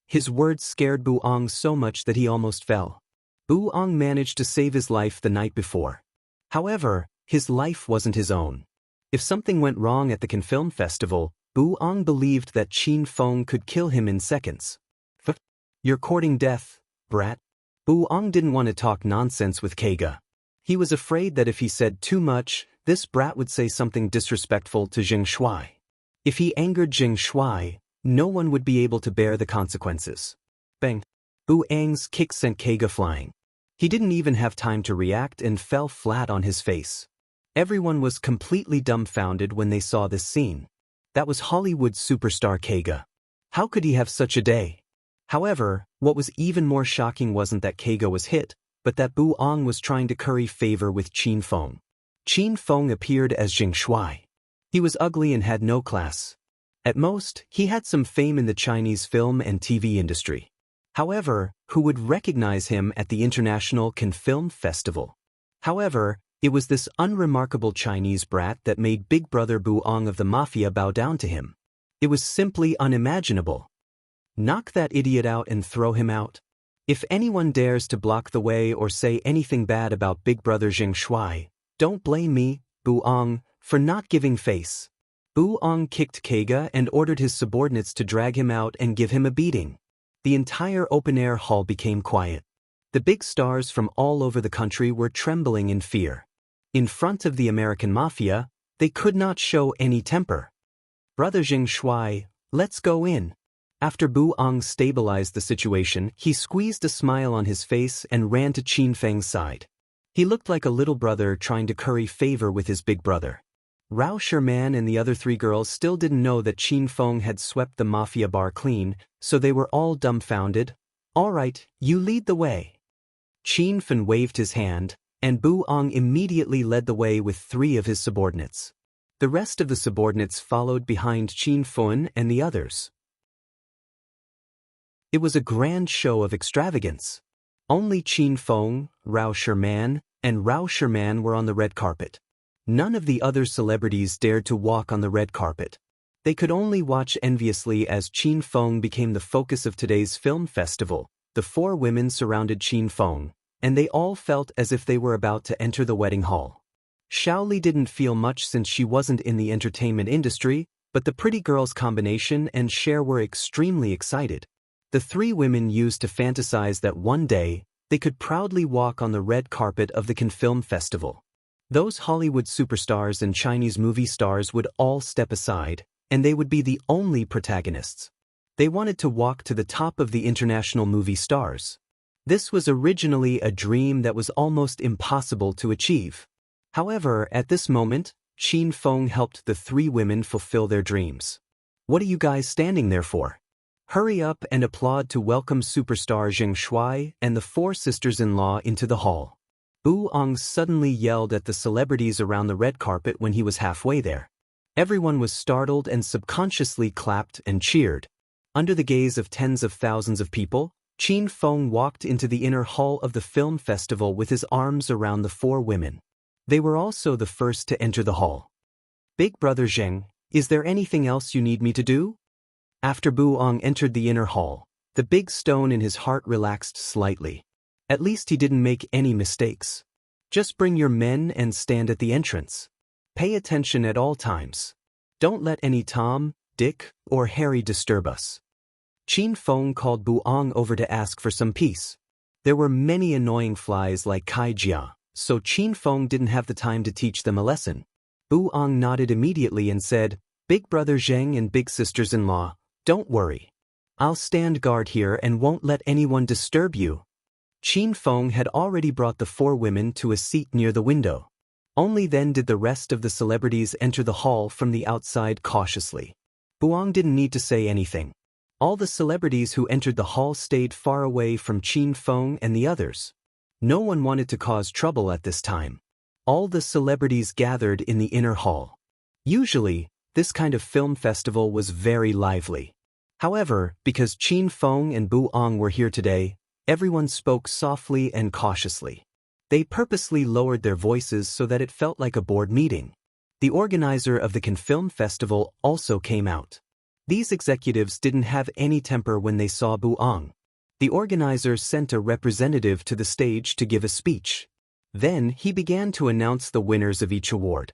S1: His words scared Buong so much that he almost fell. Buong managed to save his life the night before. However, his life wasn't his own. If something went wrong at the Cannes Film Festival, Buong believed that Qin Feng could kill him in seconds. "You're courting death, brat." Buong didn't want to talk nonsense with Keiga. He was afraid that if he said too much, this brat would say something disrespectful to Zheng Shuai. If he angered Zheng Shuai, no one would be able to bear the consequences. Bang! Buong's kick sent Keiga flying. He didn't even have time to react and fell flat on his face. Everyone was completely dumbfounded when they saw this scene. That was Hollywood superstar Keiga. How could he have such a day? However, what was even more shocking wasn't that Keiga was hit, but that Buong was trying to curry favor with Qin Feng. Qin Feng appeared as Zheng Shuai. He was ugly and had no class. At most, he had some fame in the Chinese film and TV industry. However, who would recognize him at the International Cannes Film Festival? However, it was this unremarkable Chinese brat that made Big Brother Buong of the Mafia bow down to him. It was simply unimaginable. Knock that idiot out and throw him out. If anyone dares to block the way or say anything bad about Big Brother Jing Shuai, don't blame me, Buong, for not giving face. Buong kicked Kaga and ordered his subordinates to drag him out and give him a beating. The entire open-air hall became quiet. The big stars from all over the country were trembling in fear. In front of the American mafia, they could not show any temper. Brother Jing Shuai, let's go in. After Buong stabilized the situation, he squeezed a smile on his face and ran to Qin Feng's side. He looked like a little brother trying to curry favor with his big brother. Rao Sherman and the other three girls still didn't know that Qin Feng had swept the mafia bar clean, so they were all dumbfounded. All right, you lead the way. Qin Feng waved his hand, and Buong immediately led the way with 3 of his subordinates. The rest of the subordinates followed behind Qin Feng and the others. It was a grand show of extravagance. Only Qin Feng, Rao Sherman, and Rao Sherman were on the red carpet. None of the other celebrities dared to walk on the red carpet. They could only watch enviously as Qin Feng became the focus of today's film festival. The 4 women surrounded Qin Feng, and they all felt as if they were about to enter the wedding hall. Shaoli didn't feel much since she wasn't in the entertainment industry, but the pretty girls combination and Cher were extremely excited. The 3 women used to fantasize that one day, they could proudly walk on the red carpet of the Cannes Film Festival. Those Hollywood superstars and Chinese movie stars would all step aside, and they would be the only protagonists. They wanted to walk to the top of the international movie stars. This was originally a dream that was almost impossible to achieve. However, at this moment, Qin Feng helped the 3 women fulfill their dreams. What are you guys standing there for? Hurry up and applaud to welcome superstar Jing Shuai and the 4 sisters-in-law into the hall. Buong suddenly yelled at the celebrities around the red carpet when he was halfway there. Everyone was startled and subconsciously clapped and cheered. Under the gaze of tens of thousands of people, Qin Feng walked into the inner hall of the film festival with his arms around the 4 women. They were also the first to enter the hall. Big Brother Zheng, is there anything else you need me to do? After Buong entered the inner hall, the big stone in his heart relaxed slightly. At least he didn't make any mistakes. Just bring your men and stand at the entrance. Pay attention at all times. Don't let any Tom, Dick, or Harry disturb us. Qin Feng called Buong over to ask for some peace. There were many annoying flies like Kai Jia, so Qin Feng didn't have the time to teach them a lesson. Buong nodded immediately and said, Big Brother Zheng and Big Sisters-in-law, don't worry. I'll stand guard here and won't let anyone disturb you. Qin Feng had already brought the 4 women to a seat near the window. Only then did the rest of the celebrities enter the hall from the outside cautiously. Buong didn't need to say anything. All the celebrities who entered the hall stayed far away from Qin Feng and the others. No one wanted to cause trouble at this time. All the celebrities gathered in the inner hall. Usually, this kind of film festival was very lively. However, because Qin Feng and Buong were here today, everyone spoke softly and cautiously. They purposely lowered their voices so that it felt like a board meeting. The organizer of the Cannes Film Festival also came out. These executives didn't have any temper when they saw Buong. The organizer sent a representative to the stage to give a speech. Then he began to announce the winners of each award.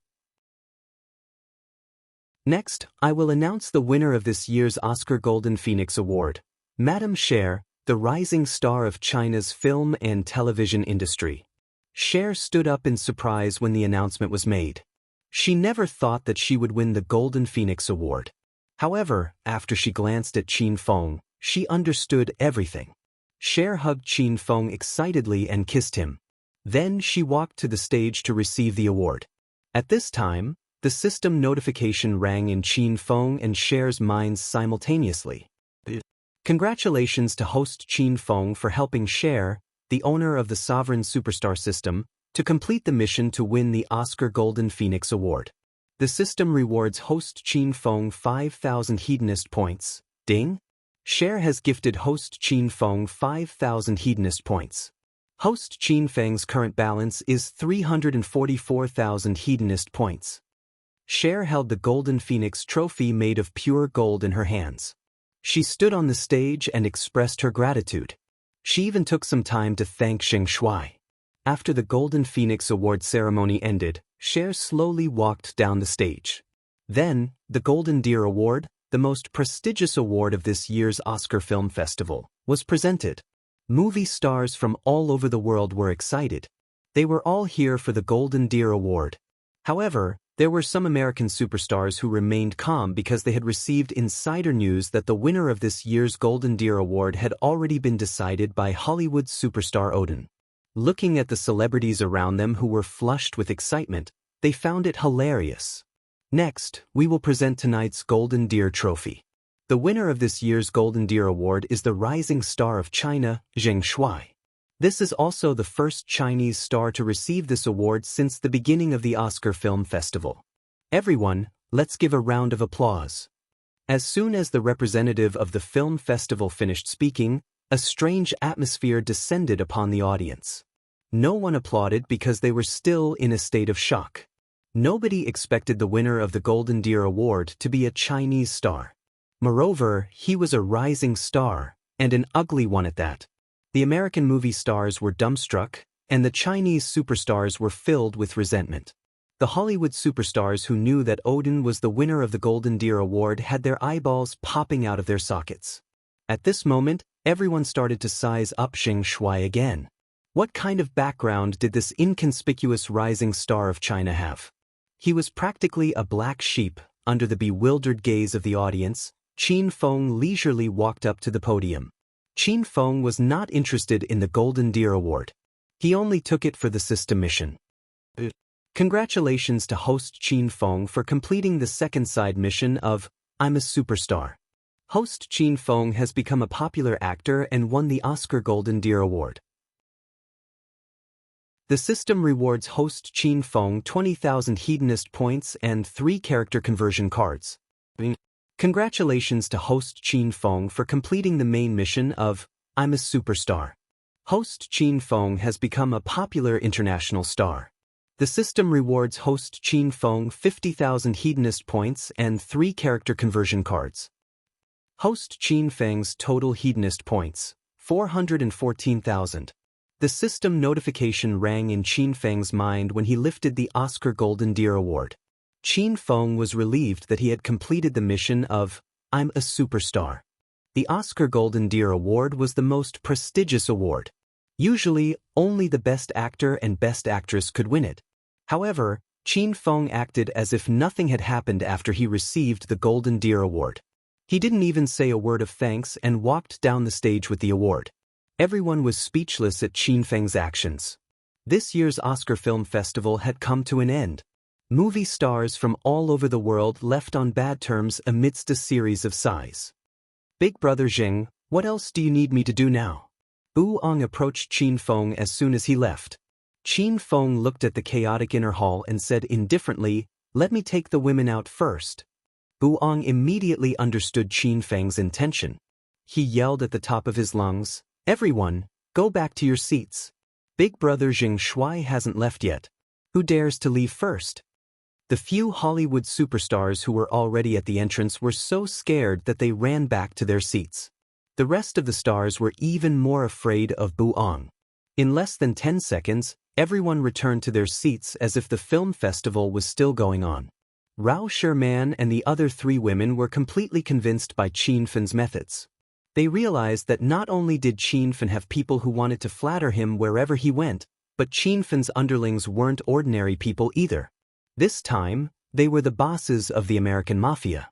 S1: Next, I will announce the winner of this year's Oscar Golden Phoenix Award, Madame Cher, the rising star of China's film and television industry. Cher stood up in surprise when the announcement was made. She never thought that she would win the Golden Phoenix Award. However, after she glanced at Qin Feng, she understood everything. Cher hugged Qin Feng excitedly and kissed him. Then she walked to the stage to receive the award. At this time, the system notification rang in Qin Feng and Cher's minds simultaneously. Congratulations to host Qin Feng for helping Cher, the owner of the Sovereign Superstar system, to complete the mission to win the Oscar Golden Phoenix Award. The system rewards host Qin Feng 5,000 hedonist points. Ding! Cher has gifted host Qin Feng 5,000 hedonist points. Host Qin Feng's current balance is 344,000 hedonist points. Cher held the Golden Phoenix trophy made of pure gold in her hands. She stood on the stage and expressed her gratitude. She even took some time to thank Xing Shuai. After the Golden Phoenix Award ceremony ended, Cher slowly walked down the stage. Then, the Golden Deer Award, the most prestigious award of this year's Oscar Film Festival, was presented. Movie stars from all over the world were excited. They were all here for the Golden Deer Award. However, there were some American superstars who remained calm because they had received insider news that the winner of this year's Golden Deer Award had already been decided by Hollywood superstar Odin. Looking at the celebrities around them who were flushed with excitement, they found it hilarious. Next, we will present tonight's Golden Deer Trophy. The winner of this year's Golden Deer Award is the rising star of China, Xing Shuai. This is also the first Chinese star to receive this award since the beginning of the Oscar Film Festival. Everyone, let's give a round of applause. As soon as the representative of the film festival finished speaking, a strange atmosphere descended upon the audience. No one applauded because they were still in a state of shock. Nobody expected the winner of the Golden Deer Award to be a Chinese star. Moreover, he was a rising star, and an ugly one at that. The American movie stars were dumbstruck, and the Chinese superstars were filled with resentment. The Hollywood superstars who knew that Odin was the winner of the Golden Deer Award had their eyeballs popping out of their sockets. At this moment, everyone started to size up Xing Shuai again. What kind of background did this inconspicuous rising star of China have? He was practically a black sheep. Under the bewildered gaze of the audience, Qin Feng leisurely walked up to the podium. Qin Feng was not interested in the Golden Deer Award. He only took it for the system mission. Congratulations to host Qin Feng for completing the second side mission of I'm a Superstar. Host Qin Feng has become a popular actor and won the Oscar Golden Deer Award. The system rewards host Qin Feng 20,000 Hedonist points and 3 character conversion cards. Congratulations to host Qin Feng for completing the main mission of I'm a Superstar. Host Qin Feng has become a popular international star. The system rewards host Qin Feng 50,000 Hedonist points and 3 character conversion cards. Host Qin Feng's total Hedonist points, 414,000. The system notification rang in Qin Feng's mind when he lifted the Oscar Golden Deer Award. Qin Feng was relieved that he had completed the mission of I'm a Superstar. The Oscar Golden Deer Award was the most prestigious award. Usually, only the best actor and best actress could win it. However, Qin Feng acted as if nothing had happened after he received the Golden Deer Award. He didn't even say a word of thanks and walked down the stage with the award. Everyone was speechless at Qin Feng's actions. This year's Oscar Film Festival had come to an end. Movie stars from all over the world left on bad terms amidst a series of sighs. Big Brother Xing, what else do you need me to do now? Bu Ong approached Qin Feng as soon as he left. Qin Feng looked at the chaotic inner hall and said indifferently, let me take the women out first. Bu Ong immediately understood Qin Feng's intention. He yelled at the top of his lungs, everyone, go back to your seats. Big Brother Xing Shuai hasn't left yet. Who dares to leave first? The few Hollywood superstars who were already at the entrance were so scared that they ran back to their seats. The rest of the stars were even more afraid of Bu Ong. In less than 10 seconds, everyone returned to their seats as if the film festival was still going on. Rao Sherman and the other 3 women were completely convinced by Qin Feng's methods. They realized that not only did Qin Feng have people who wanted to flatter him wherever he went, but Qin Feng's underlings weren't ordinary people either. This time, they were the bosses of the American mafia.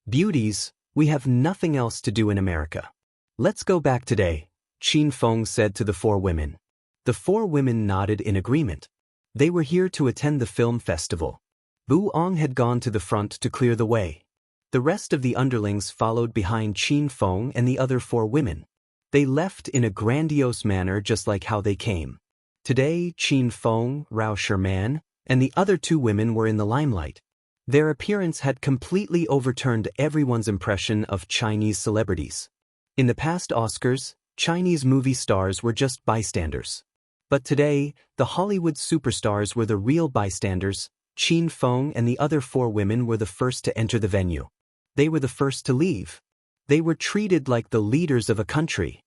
S1: Beauties, we have nothing else to do in America. Let's go back today, Qin Feng said to the 4 women. The 4 women nodded in agreement. They were here to attend the film festival. Bu Ong had gone to the front to clear the way. The rest of the underlings followed behind Qin Feng and the other 4 women. They left in a grandiose manner just like how they came. Today, Qin Feng, Rao Sherman, and the other 2 women were in the limelight. Their appearance had completely overturned everyone's impression of Chinese celebrities. In the past Oscars, Chinese movie stars were just bystanders. But today, the Hollywood superstars were the real bystanders. Qin Feng and the other 4 women were the first to enter the venue. They were the first to leave. They were treated like the leaders of a country.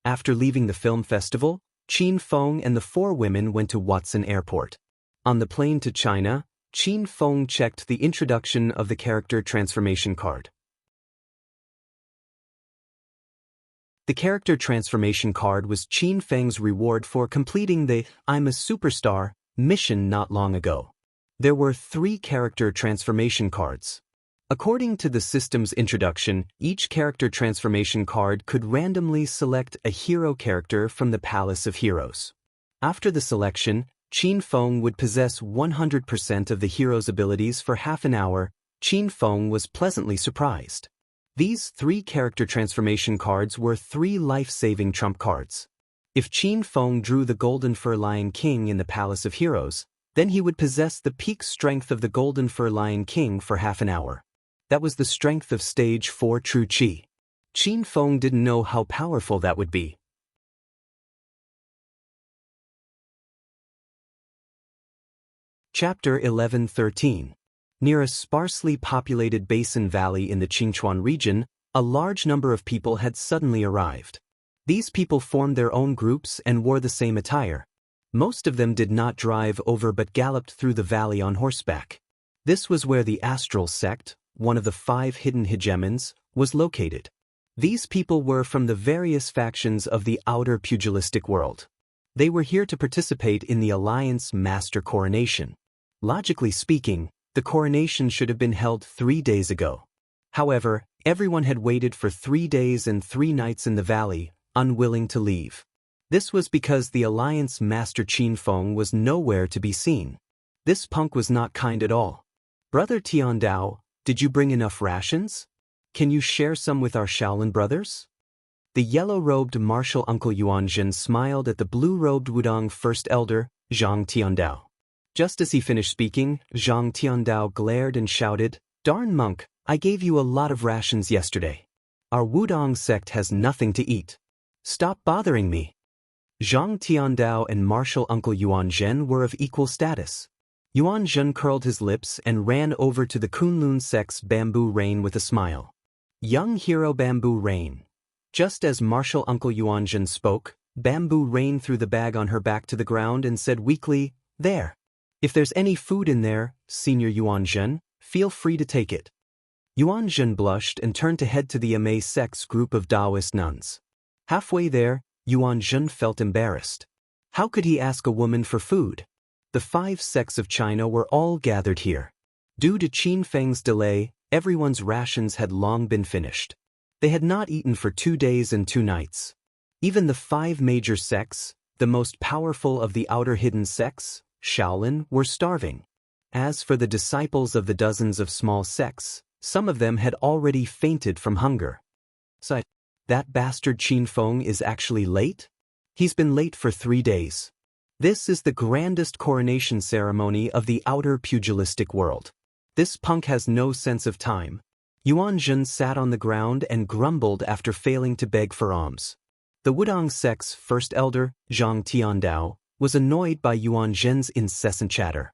S1: After leaving the film festival, Qin Feng and the four women went to Watson Airport. On the plane to China, Qin Feng checked the introduction of the character transformation card. The character transformation card was Qin Feng's reward for completing the "I'm a Superstar" mission not long ago. There were 3 character transformation cards. According to the system's introduction, each character transformation card could randomly select a hero character from the Palace of Heroes. After the selection, Qin Feng would possess 100% of the hero's abilities for half an hour. Qin Feng was pleasantly surprised. These 3 character transformation cards were 3 life-saving trump cards. If Qin Feng drew the Golden Fur Lion King in the Palace of Heroes, then he would possess the peak strength of the Golden Fur Lion King for half an hour. That was the strength of Stage 4 True Qi. Qin Feng didn't know how powerful that would be. Chapter 11:13. Near a sparsely populated basin valley in the Qingchuan region, a large number of people had suddenly arrived. These people formed their own groups and wore the same attire. Most of them did not drive over but galloped through the valley on horseback. This was where the Astral Sect, one of the 5 hidden hegemons, was located. These people were from the various factions of the outer pugilistic world. They were here to participate in the Alliance Master Coronation. Logically speaking, the coronation should have been held 3 days ago. However, everyone had waited for 3 days and 3 nights in the valley, unwilling to leave. This was because the Alliance Master Qin Feng was nowhere to be seen. This punk was not kind at all. "Brother Tiandao, did you bring enough rations? Can you share some with our Shaolin brothers?" The yellow-robed martial uncle Yuanzhen smiled at the blue-robed Wudong First Elder, Zhang Tiandao. Just as he finished speaking, Zhang Tiandao glared and shouted, "Darn monk, I gave you a lot of rations yesterday. Our Wudong sect has nothing to eat. Stop bothering me." Zhang Tiandao and martial uncle Yuanzhen were of equal status. Yuanzhen curled his lips and ran over to the Kunlun sect's Bamboo Rain with a smile. "Young hero Bamboo Rain." Just as martial uncle Yuanzhen spoke, Bamboo Rain threw the bag on her back to the ground and said weakly, "There. If there's any food in there, Senior Yuanzhen, feel free to take it." Yuanzhen blushed and turned to head to the Immerse sect's group of Taoist nuns. Halfway there, Yuanzhen felt embarrassed. How could he ask a woman for food? The 5 sects of China were all gathered here. Due to Qin Feng's delay, everyone's rations had long been finished. They had not eaten for 2 days and 2 nights. Even the 5 major sects, the most powerful of the outer hidden sects, Shaolin, were starving. As for the disciples of the dozens of small sects, some of them had already fainted from hunger. So, that bastard Qin Feng is actually late? He's been late for 3 days. This is the grandest coronation ceremony of the outer pugilistic world. This punk has no sense of time. Yuanzhen sat on the ground and grumbled after failing to beg for alms. The Wudong sect's first elder, Zhang Tiandao, was annoyed by Yuanzhen's incessant chatter.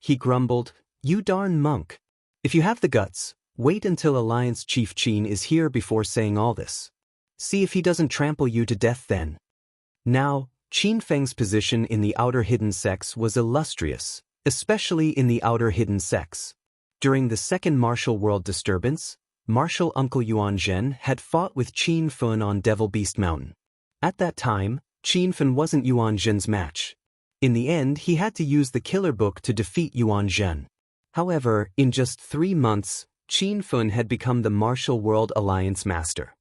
S1: He grumbled, "You darn monk. If you have the guts, wait until Alliance Chief Qin is here before saying all this. See if he doesn't trample you to death then." Now, Qin Feng's position in the outer hidden sects was illustrious, especially in the outer hidden sects. During the second martial world disturbance, martial uncle Yuanzhen had fought with Qin Feng on Devil Beast Mountain. At that time, Qin Feng wasn't Yuanzhen's match. In the end, he had to use the killer book to defeat Yuanzhen. However, in just 3 months, Qin Feng had become the Martial World Alliance Master.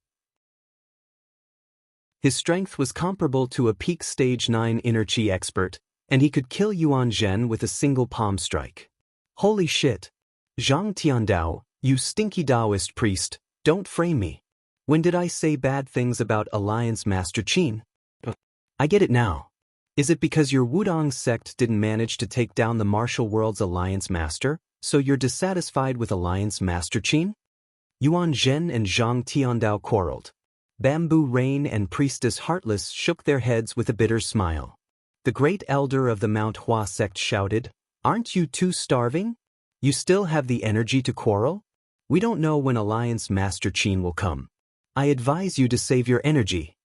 S1: His strength was comparable to a peak Stage 9 enrich expert, and he could kill Yuanzhen with a single palm strike. Holy shit! Zhang Tiandao, you stinky Taoist priest, don't frame me. When did I say bad things about Alliance Master Qin? I get it now. Is it because your Wudong sect didn't manage to take down the Martial World's Alliance Master, so you're dissatisfied with Alliance Master Qin? Yuanzhen and Zhang Tiandao quarreled. Bamboo Rain and Priestess Heartless shook their heads with a bitter smile. The great elder of the Mount Hua sect shouted, "Aren't you too starving? You still have the energy to quarrel? We don't know when Alliance Master Qin will come. I advise you to save your energy."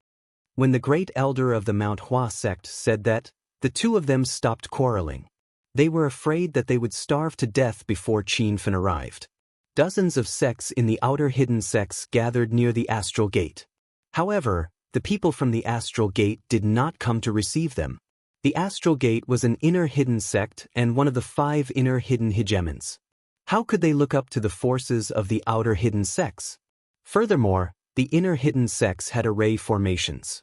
S1: When the great elder of the Mount Hua sect said that, the two of them stopped quarreling. They were afraid that they would starve to death before Qin Fan arrived. Dozens of sects in the outer hidden sects gathered near the astral gate. However, the people from the astral gate did not come to receive them. The astral gate was an inner hidden sect and one of the 5 inner hidden hegemons. How could they look up to the forces of the outer hidden sects? Furthermore, the inner hidden sects had array formations.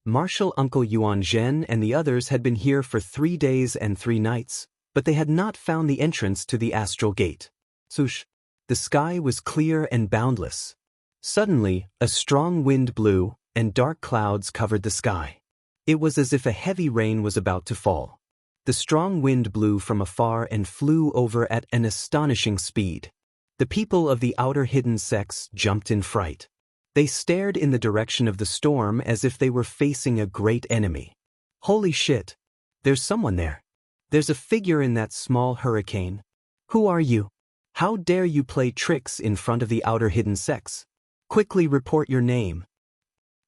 S1: Martial Uncle Yuan Zhen and the others had been here for 3 days and 3 nights, but they had not found the entrance to the astral gate. Swoosh! The sky was clear and boundless. Suddenly, a strong wind blew, and dark clouds covered the sky. It was as if a heavy rain was about to fall. The strong wind blew from afar and flew over at an astonishing speed. The people of the outer hidden sects jumped in fright. They stared in the direction of the storm as if they were facing a great enemy. Holy shit! There's someone there. There's a figure in that small hurricane. Who are you? How dare you play tricks in front of the outer hidden sects? Quickly report your name.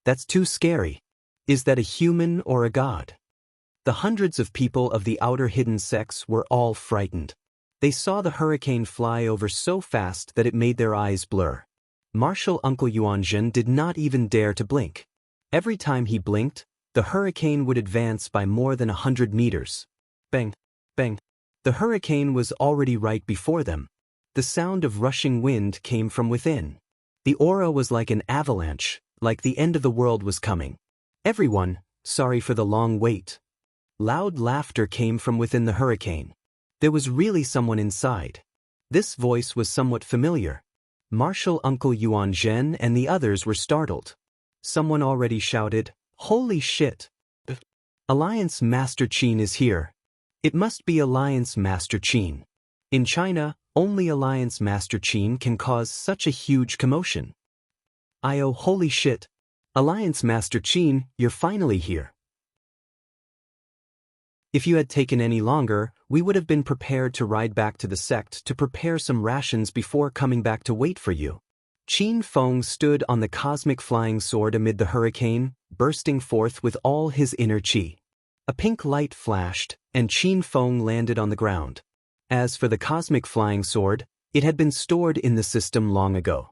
S1: That's too scary. Is that a human or a god? The hundreds of people of the outer hidden sects were all frightened. They saw the hurricane fly over so fast that it made their eyes blur. Martial Uncle Yuanzhen did not even dare to blink. Every time he blinked, the hurricane would advance by more than 100 meters. Bang! Bang! The hurricane was already right before them. The sound of rushing wind came from within. The aura was like an avalanche, like the end of the world was coming. Everyone, sorry for the long wait. Loud laughter came from within the hurricane. There was really someone inside. This voice was somewhat familiar. Martial Uncle Yuan Zhen and the others were startled. Someone already shouted, "Holy shit! Alliance Master Qin is here. It must be Alliance Master Qin." In China, only Alliance Master Qin can cause such a huge commotion. Holy shit! Alliance Master Qin, you're finally here. If you had taken any longer, we would have been prepared to ride back to the sect to prepare some rations before coming back to wait for you. Qin Feng stood on the cosmic flying sword amid the hurricane, bursting forth with all his inner qi. A pink light flashed, and Qin Feng landed on the ground. As for the cosmic flying sword, it had been stored in the system long ago.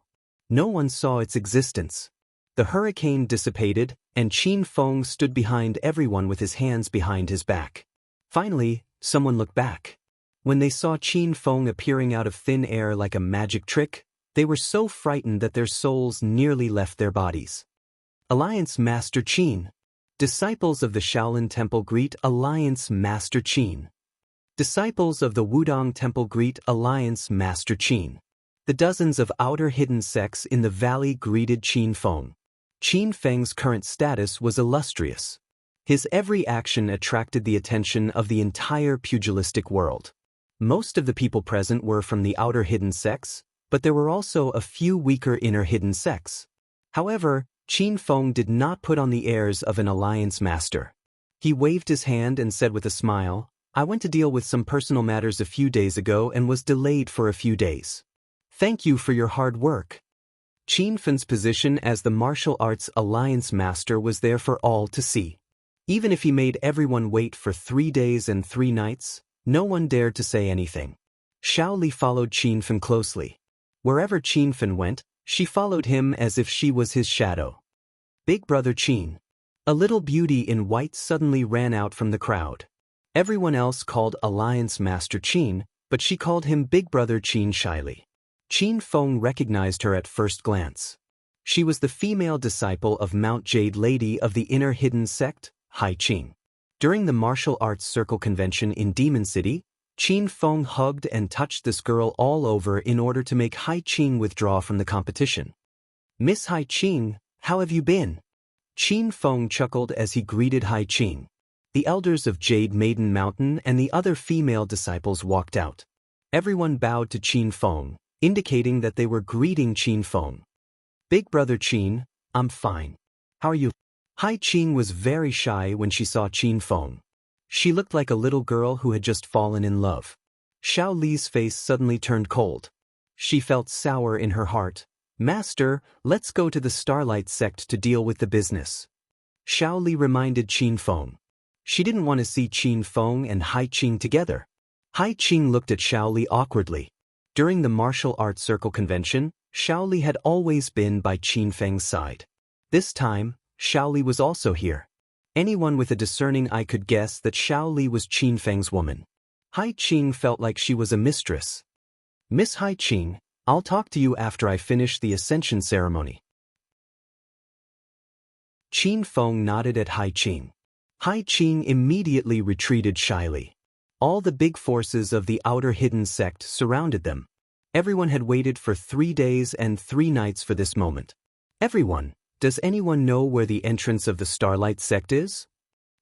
S1: No one saw its existence. The hurricane dissipated, and Qin Feng stood behind everyone with his hands behind his back. Finally, someone looked back. When they saw Qin Feng appearing out of thin air like a magic trick, they were so frightened that their souls nearly left their bodies. Alliance Master Qin. Disciples of the Shaolin Temple greet Alliance Master Qin. Disciples of the Wudong Temple greet Alliance Master Qin. The dozens of outer hidden sects in the valley greeted Qin Feng. Qin Feng's current status was illustrious. His every action attracted the attention of the entire pugilistic world. Most of the people present were from the outer hidden sects, but there were also a few weaker inner hidden sects. However, Qin Feng did not put on the airs of an alliance master. He waved his hand and said with a smile, "I went to deal with some personal matters a few days ago and was delayed for a few days. Thank you for your hard work." Qin Feng's position as the martial arts alliance master was there for all to see. Even if he made everyone wait for 3 days and 3 nights, no one dared to say anything. Xiao Li followed Qin Feng closely. Wherever Qin Feng went, she followed him as if she was his shadow. Big Brother Qin. A little beauty in white suddenly ran out from the crowd. Everyone else called Alliance Master Qin, but she called him Big Brother Qin shyly. Qin Feng recognized her at first glance. She was the female disciple of Mount Jade Lady of the Inner Hidden Sect, Hai Qing. During the Martial Arts Circle Convention in Demon City, Qin Feng hugged and touched this girl all over in order to make Hai Qing withdraw from the competition. "Miss Hai Qing, how have you been?" Qin Feng chuckled as he greeted Hai Qing. The elders of Jade Maiden Mountain and the other female disciples walked out. Everyone bowed to Qin Feng, indicating that they were greeting Qin Feng. "Big Brother Qin, I'm fine. How are you?" Hai Qing was very shy when she saw Qin Feng. She looked like a little girl who had just fallen in love. Xiao Li's face suddenly turned cold. She felt sour in her heart. "Master, let's go to the Starlight Sect to deal with the business." Xiao Li reminded Qin Feng. She didn't want to see Qin Feng and Hai Qing together. Hai Qing looked at Xiao Li awkwardly. During the martial arts circle convention, Xiao Li had always been by Qin Feng's side. This time, Xiao Li was also here. Anyone with a discerning eye could guess that Xiao Li was Qin Feng's woman. Hai Qing felt like she was a mistress. Miss Hai Qing, I'll talk to you after I finish the ascension ceremony. Qin Feng nodded at Hai Qing. Hai Qing immediately retreated shyly. All the big forces of the outer hidden sect surrounded them. Everyone had waited for 3 days and 3 nights for this moment. Everyone, does anyone know where the entrance of the Starlight sect is?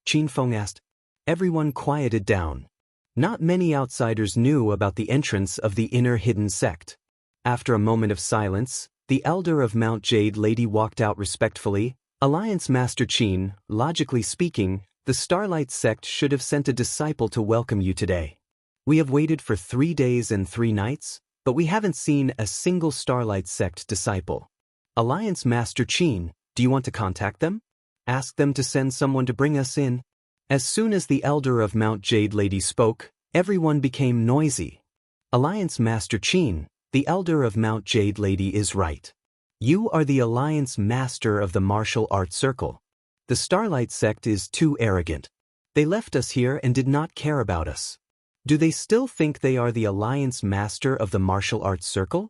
S1: Qin Feng asked. Everyone quieted down. Not many outsiders knew about the entrance of the inner hidden sect. After a moment of silence, the elder of Mount Jade Lady walked out respectfully. Alliance Master Qin, logically speaking, the Starlight sect should have sent a disciple to welcome you today. We have waited for 3 days and 3 nights, but we haven't seen a single Starlight sect disciple. Alliance Master Qin, do you want to contact them? Ask them to send someone to bring us in. As soon as the elder of Mount Jade Lady spoke, everyone became noisy. Alliance Master Qin, the elder of Mount Jade Lady is right. You are the Alliance Master of the martial arts circle. The Starlight sect is too arrogant. They left us here and did not care about us. Do they still think they are the Alliance Master of the martial arts circle?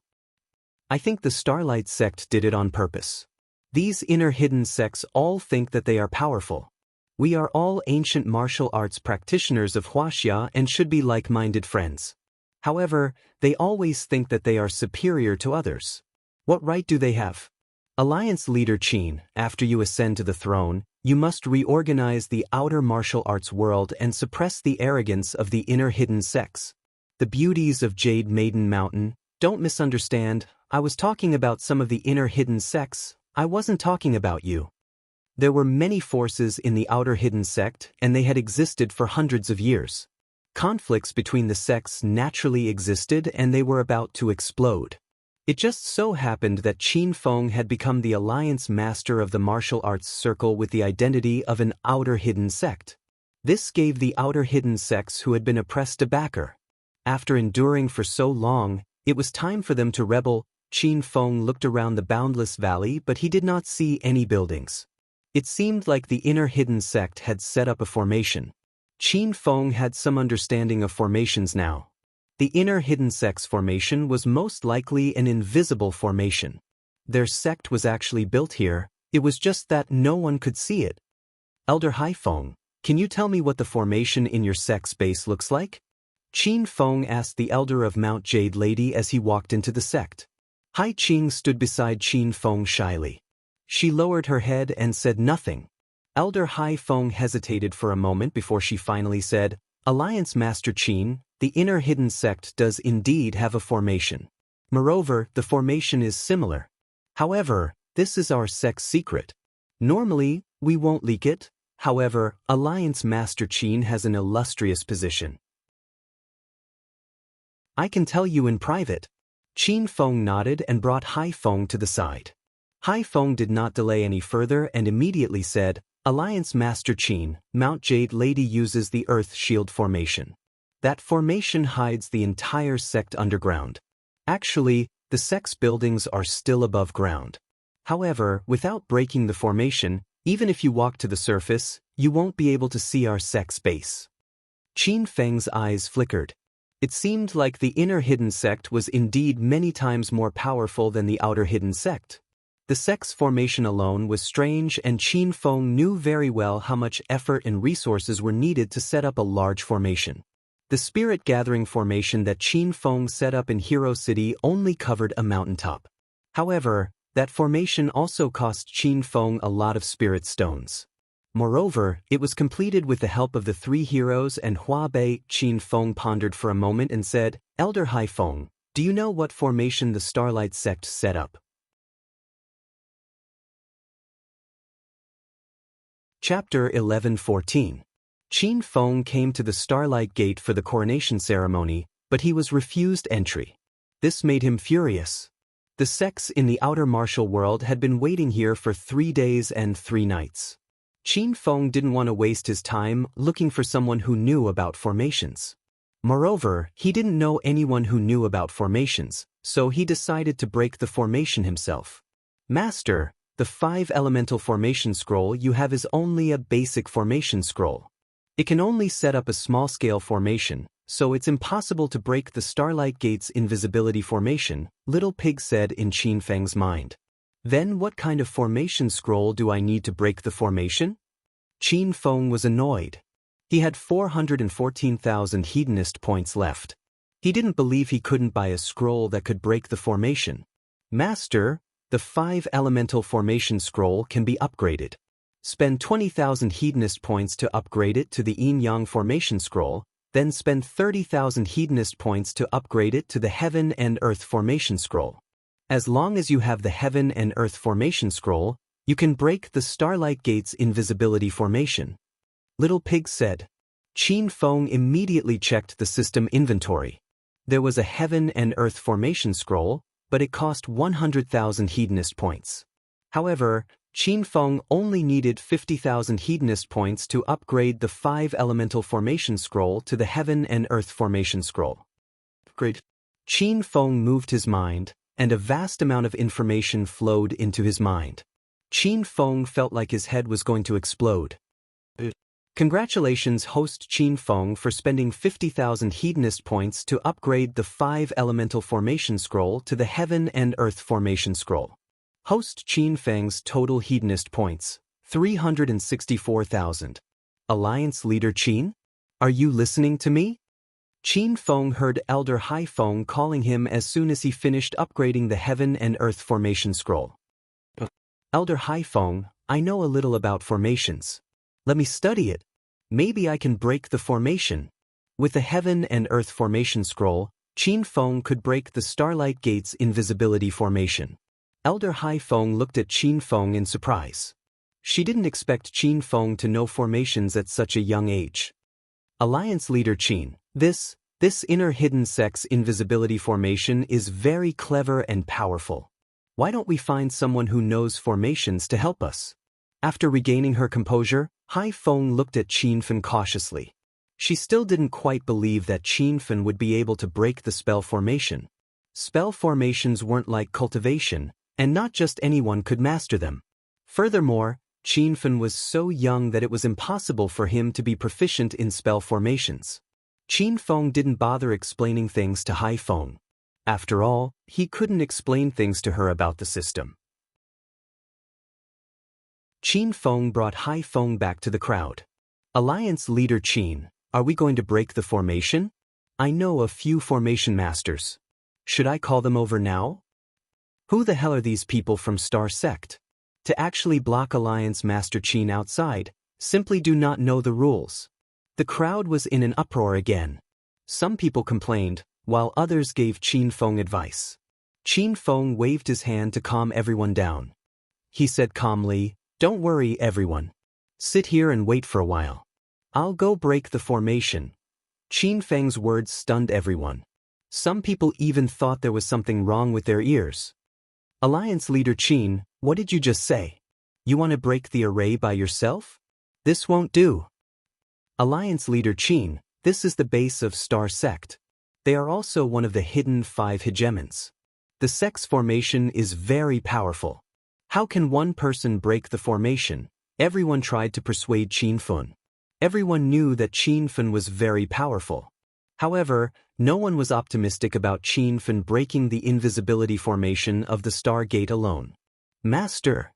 S1: I think the Starlight sect did it on purpose. These inner hidden sects all think that they are powerful. We are all ancient martial arts practitioners of Huaxia and should be like-minded friends. However, they always think that they are superior to others. What right do they have? Alliance Leader Qin, after you ascend to the throne, you must reorganize the outer martial arts world and suppress the arrogance of the inner hidden sects. The beauties of Jade Maiden Mountain, don't misunderstand, I was talking about some of the inner hidden sects, I wasn't talking about you. There were many forces in the outer hidden sect and they had existed for hundreds of years. Conflicts between the sects naturally existed and they were about to explode. It just so happened that Qin Feng had become the Alliance Master of the martial arts circle with the identity of an outer hidden sect. This gave the outer hidden sects who had been oppressed a backer. After enduring for so long, it was time for them to rebel. Qin Feng looked around the boundless valley but he did not see any buildings. It seemed like the inner hidden sect had set up a formation. Qin Feng had some understanding of formations now. The inner hidden sect's formation was most likely an invisible formation. Their sect was actually built here, it was just that no one could see it. Elder Hai Feng, can you tell me what the formation in your sect's base looks like? Qin Feng asked the elder of Mount Jade Lady as he walked into the sect. Hai Qing stood beside Qin Feng shyly. She lowered her head and said nothing. Elder Hai Feng hesitated for a moment before she finally said, Alliance Master Qin, the inner hidden sect does indeed have a formation. Moreover, the formation is similar. However, this is our sect's secret. Normally, we won't leak it. However, Alliance Master Qin has an illustrious position. I can tell you in private. Qin Feng nodded and brought Hai Feng to the side. Hai Feng did not delay any further and immediately said, Alliance Master Qin, Mount Jade Lady uses the Earth Shield formation. That formation hides the entire sect underground. Actually, the sect's buildings are still above ground. However, without breaking the formation, even if you walk to the surface, you won't be able to see our sect's base. Qin Feng's eyes flickered. It seemed like the inner hidden sect was indeed many times more powerful than the outer hidden sect. The sect's formation alone was strange and Qin Feng knew very well how much effort and resources were needed to set up a large formation. The spirit gathering formation that Qin Feng set up in Hero City only covered a mountaintop. However, that formation also cost Qin Feng a lot of spirit stones. Moreover, it was completed with the help of the 3 heroes and Hua Bei. Qin Feng pondered for a moment and said, Elder Hai Feng, do you know what formation the Starlight sect set up? Chapter 11-14. Qin Feng came to the Starlight Gate for the coronation ceremony, but he was refused entry. This made him furious. The sects in the outer martial world had been waiting here for 3 days and 3 nights. Qin Feng didn't want to waste his time looking for someone who knew about formations. Moreover, he didn't know anyone who knew about formations, so he decided to break the formation himself. Master, the 5 elemental formation scroll you have is only a basic formation scroll. It can only set up a small-scale formation, so it's impossible to break the Starlight Gate's invisibility formation, Little Pig said in Qin Feng's mind. Then what kind of formation scroll do I need to break the formation? Qin Feng was annoyed. He had 414,000 hedonist points left. He didn't believe he couldn't buy a scroll that could break the formation. Master, the 5 elemental formation scroll can be upgraded. Spend 20,000 hedonist points to upgrade it to the Yin-Yang formation scroll, then spend 30,000 hedonist points to upgrade it to the Heaven and Earth formation scroll. As long as you have the Heaven and Earth formation scroll, you can break the Starlight Gate's invisibility formation. Little Pig said. Qin Feng immediately checked the system inventory. There was a Heaven and Earth formation scroll, but it cost 100,000 hedonist points. However, Qin Feng only needed 50,000 hedonist points to upgrade the 5 elemental formation scroll to the Heaven and Earth formation scroll. Great. Qin Feng moved his mind, and a vast amount of information flowed into his mind. Qin Feng felt like his head was going to explode. Congratulations, host Qin Feng, for spending 50,000 hedonist points to upgrade the 5 elemental formation scroll to the Heaven and Earth formation scroll. Host Qin Feng's total hedonist points, 364,000. Alliance leader Qin? Are you listening to me? Qin Feng heard Elder Hai Feng calling him as soon as he finished upgrading the Heaven and Earth formation scroll. Elder Hai Feng, I know a little about formations. Let me study it. Maybe I can break the formation. With the Heaven and Earth formation scroll, Qin Feng could break the Starlight Gate's invisibility formation. Elder Hai Feng looked at Qin Feng in surprise. She didn't expect Qin Feng to know formations at such a young age. Alliance leader Qin, this inner hidden sex invisibility formation is very clever and powerful. Why don't we find someone who knows formations to help us? After regaining her composure, Hai Feng looked at Qin Feng cautiously. She still didn't quite believe that Qin Feng would be able to break the spell formation. Spell formations weren't like cultivation, and not just anyone could master them. Furthermore, Qin Feng was so young that it was impossible for him to be proficient in spell formations. Qin Feng didn't bother explaining things to Hai Feng. After all, he couldn't explain things to her about the system. Qin Feng brought Hai Feng back to the crowd. Alliance leader Qin, are we going to break the formation? I know a few formation masters. Should I call them over now? Who the hell are these people from Star Sect? To actually block Alliance Master Qin outside, simply do not know the rules. The crowd was in an uproar again. Some people complained, while others gave Qin Feng advice. Qin Feng waved his hand to calm everyone down. He said calmly, "Don't worry, everyone. Sit here and wait for a while. I'll go break the formation." Qin Feng's words stunned everyone. Some people even thought there was something wrong with their ears. Alliance leader Qin, what did you just say? You want to break the array by yourself? This won't do. Alliance leader Qin, this is the base of Star Sect. They are also one of the hidden 5 hegemons. The sect's formation is very powerful. How can one person break the formation? Everyone tried to persuade Qin Feng. Everyone knew that Qin Feng was very powerful. However, no one was optimistic about Qin Feng breaking the invisibility formation of the Star Gate alone. Master!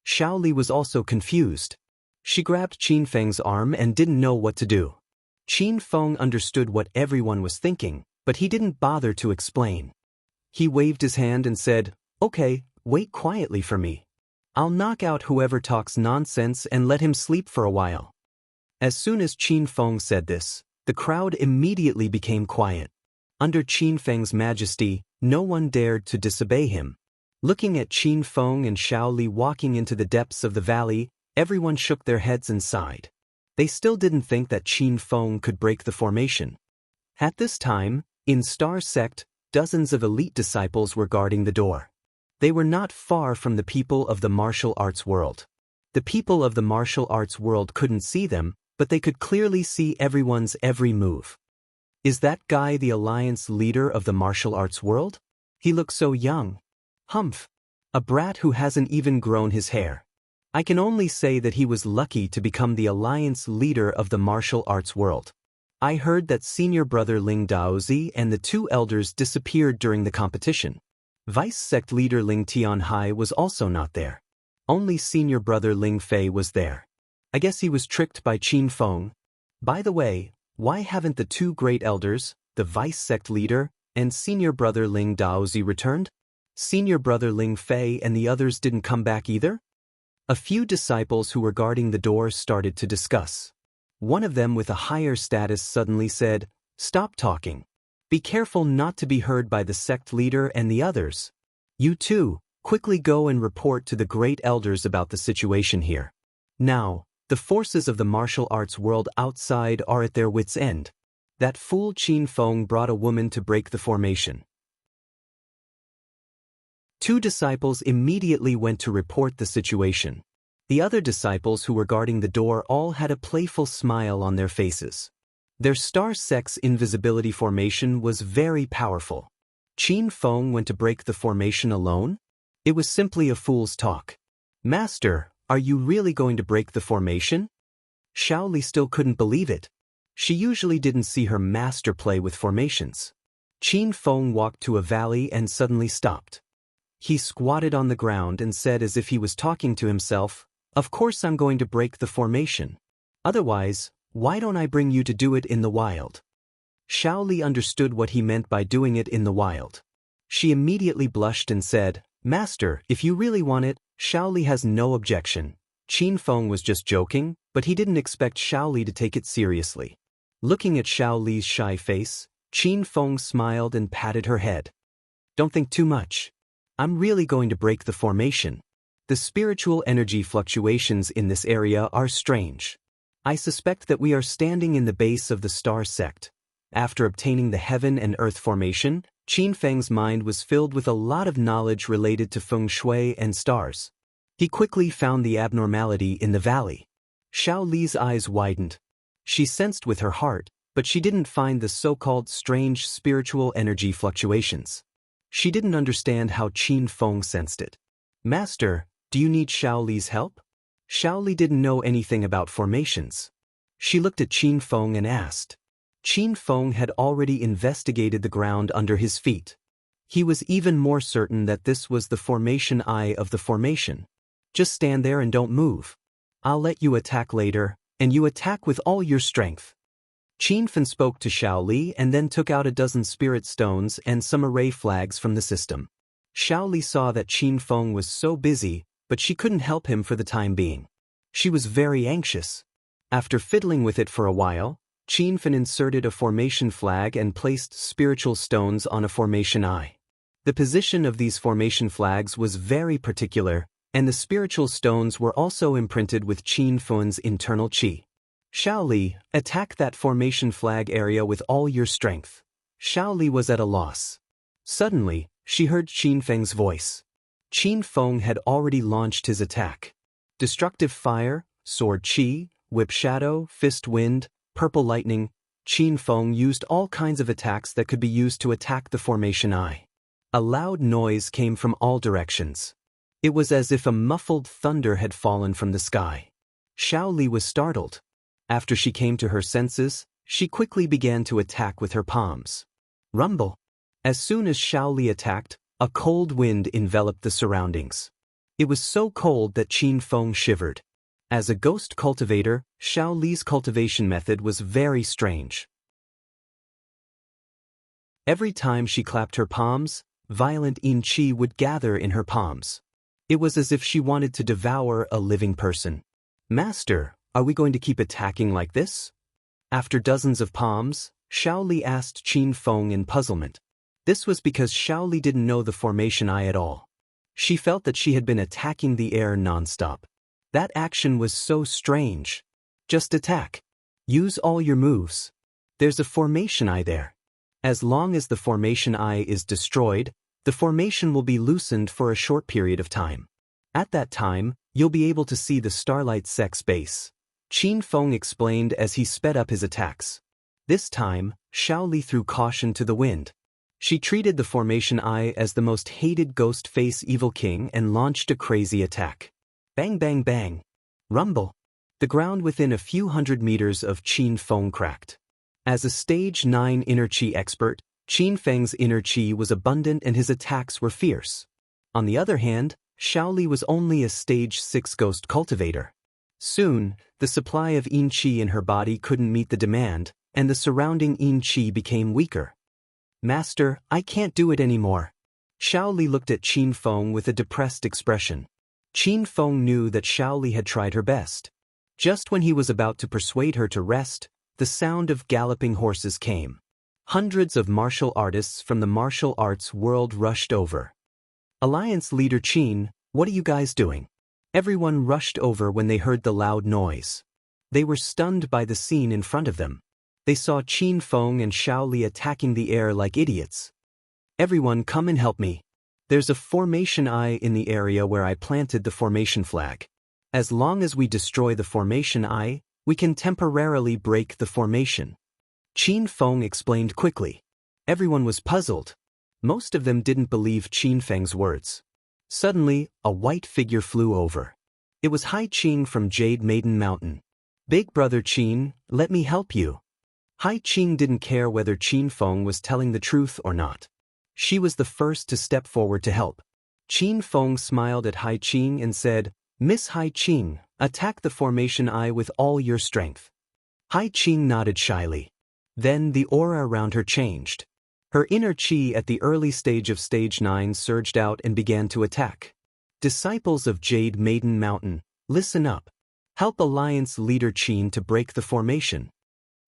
S1: Shaoli was also confused. She grabbed Qin Feng's arm and didn't know what to do. Qin Feng understood what everyone was thinking, but he didn't bother to explain. He waved his hand and said, "Okay, wait quietly for me. I'll knock out whoever talks nonsense and let him sleep for a while." As soon as Qin Feng said this, the crowd immediately became quiet. Under Qin Feng's majesty, no one dared to disobey him. Looking at Qin Feng and Shaoli walking into the depths of the valley, everyone shook their heads and sighed. They still didn't think that Qin Feng could break the formation. At this time, in Star Sect, dozens of elite disciples were guarding the door. They were not far from the people of the martial arts world. The people of the martial arts world couldn't see them, but they could clearly see everyone's every move. Is that guy the alliance leader of the martial arts world? He looks so young. Humph. A brat who hasn't even grown his hair. I can only say that he was lucky to become the alliance leader of the martial arts world. I heard that senior brother Ling Daozi and the two elders disappeared during the competition. Vice sect leader Ling Tianhai was also not there. Only senior brother Ling Fei was there. I guess he was tricked by Qin Feng. By the way, why haven't the two great elders, the vice sect leader, and senior brother Ling Daozi returned? Senior brother Ling Fei and the others didn't come back either? A few disciples who were guarding the door started to discuss. One of them with a higher status suddenly said, "Stop talking. Be careful not to be heard by the sect leader and the others. You too, quickly go and report to the great elders about the situation here. Now, the forces of the martial arts world outside are at their wits' end. That fool Qin Feng brought a woman to break the formation." Two disciples immediately went to report the situation. The other disciples who were guarding the door all had a playful smile on their faces. Their star sex invisibility formation was very powerful. Qin Feng went to break the formation alone? It was simply a fool's talk. "Master, are you really going to break the formation?" Shaoli still couldn't believe it. She usually didn't see her master play with formations. Qin Feng walked to a valley and suddenly stopped. He squatted on the ground and said as if he was talking to himself, "Of course I'm going to break the formation. Otherwise, why don't I bring you to do it in the wild?" Shaoli understood what he meant by doing it in the wild. She immediately blushed and said, "Master, if you really want it, Shaoli has no objection." Qin Feng was just joking, but he didn't expect Shaoli to take it seriously. Looking at Shaoli's shy face, Qin Feng smiled and patted her head. "Don't think too much. I'm really going to break the formation. The spiritual energy fluctuations in this area are strange. I suspect that we are standing in the base of the star sect." After obtaining the heaven and earth formation, Qin Feng's mind was filled with a lot of knowledge related to feng shui and stars. He quickly found the abnormality in the valley. Shaoli's eyes widened. She sensed with her heart, but she didn't find the so-called strange spiritual energy fluctuations. She didn't understand how Qin Feng sensed it. "Master, do you need Shaoli's help?" Shaoli didn't know anything about formations. She looked at Qin Feng and asked. Qin Feng had already investigated the ground under his feet. He was even more certain that this was the formation eye of the formation. "Just stand there and don't move. I'll let you attack later, and you attack with all your strength." Qin Feng spoke to Shaoli and then took out a dozen spirit stones and some array flags from the system. Shaoli saw that Qin Feng was so busy, but she couldn't help him for the time being. She was very anxious. After fiddling with it for a while, Qin Feng inserted a formation flag and placed spiritual stones on a formation eye. The position of these formation flags was very particular, and the spiritual stones were also imprinted with Qin Feng's internal qi. "Shaoli, attack that formation flag area with all your strength." Shaoli was at a loss. Suddenly, she heard Qin Feng's voice. Qin Feng had already launched his attack. Destructive fire, sword qi, whip shadow, fist wind, purple lightning. Qin Feng used all kinds of attacks that could be used to attack the formation eye. A loud noise came from all directions. It was as if a muffled thunder had fallen from the sky. Shaoli was startled. After she came to her senses, she quickly began to attack with her palms. Rumble! As soon as Shaoli attacked, a cold wind enveloped the surroundings. It was so cold that Qin Feng shivered. As a ghost cultivator, Shaoli's cultivation method was very strange. Every time she clapped her palms, violent yin qi would gather in her palms. It was as if she wanted to devour a living person. "Master, are we going to keep attacking like this?" After dozens of palms, Shaoli asked Qin Feng in puzzlement. This was because Shaoli didn't know the formation eye at all. She felt that she had been attacking the air non-stop. That action was so strange. "Just attack. Use all your moves. There's a formation eye there. As long as the formation eye is destroyed, the formation will be loosened for a short period of time. At that time, you'll be able to see the Starlight Sect's base. Qin Feng explained as he sped up his attacks. This time, Xiaoli threw caution to the wind. She treated the Formation Eye as the most hated ghost face evil king and launched a crazy attack. Bang bang bang. Rumble. The ground within a few hundred meters of Qin Feng cracked. As a Stage 9 inner chi expert, Qin Feng's inner chi was abundant and his attacks were fierce. On the other hand, Xiaoli was only a Stage 6 ghost cultivator. Soon, the supply of yin chi in her body couldn't meet the demand, and the surrounding yin chi became weaker. Master, I can't do it anymore. Xiaoli looked at Qin Feng with a depressed expression. Qin Feng knew that Xiaoli had tried her best. Just when he was about to persuade her to rest, the sound of galloping horses came. Hundreds of martial artists from the martial arts world rushed over. Alliance leader Qin, what are you guys doing? Everyone rushed over when they heard the loud noise. They were stunned by the scene in front of them. They saw Qin Feng and Xiaoli attacking the air like idiots. Everyone come and help me. There's a Formation Eye in the area where I planted the formation flag. As long as we destroy the Formation Eye, we can temporarily break the formation. Qin Feng explained quickly. Everyone was puzzled. Most of them didn't believe Qin Feng's words. Suddenly, a white figure flew over. It was Hai Qing from Jade Maiden Mountain. Big brother Qin, let me help you. Hai Qing didn't care whether Qin Feng was telling the truth or not. She was the first to step forward to help. Qin Feng smiled at Hai Qing and said, Miss Hai Qing, attack the Formation Eye with all your strength. Hai Qing nodded shyly. Then the aura around her changed. Her inner chi at the early stage of Stage 9 surged out and began to attack. Disciples of Jade Maiden Mountain, listen up. Help Alliance leader Qin to break the formation.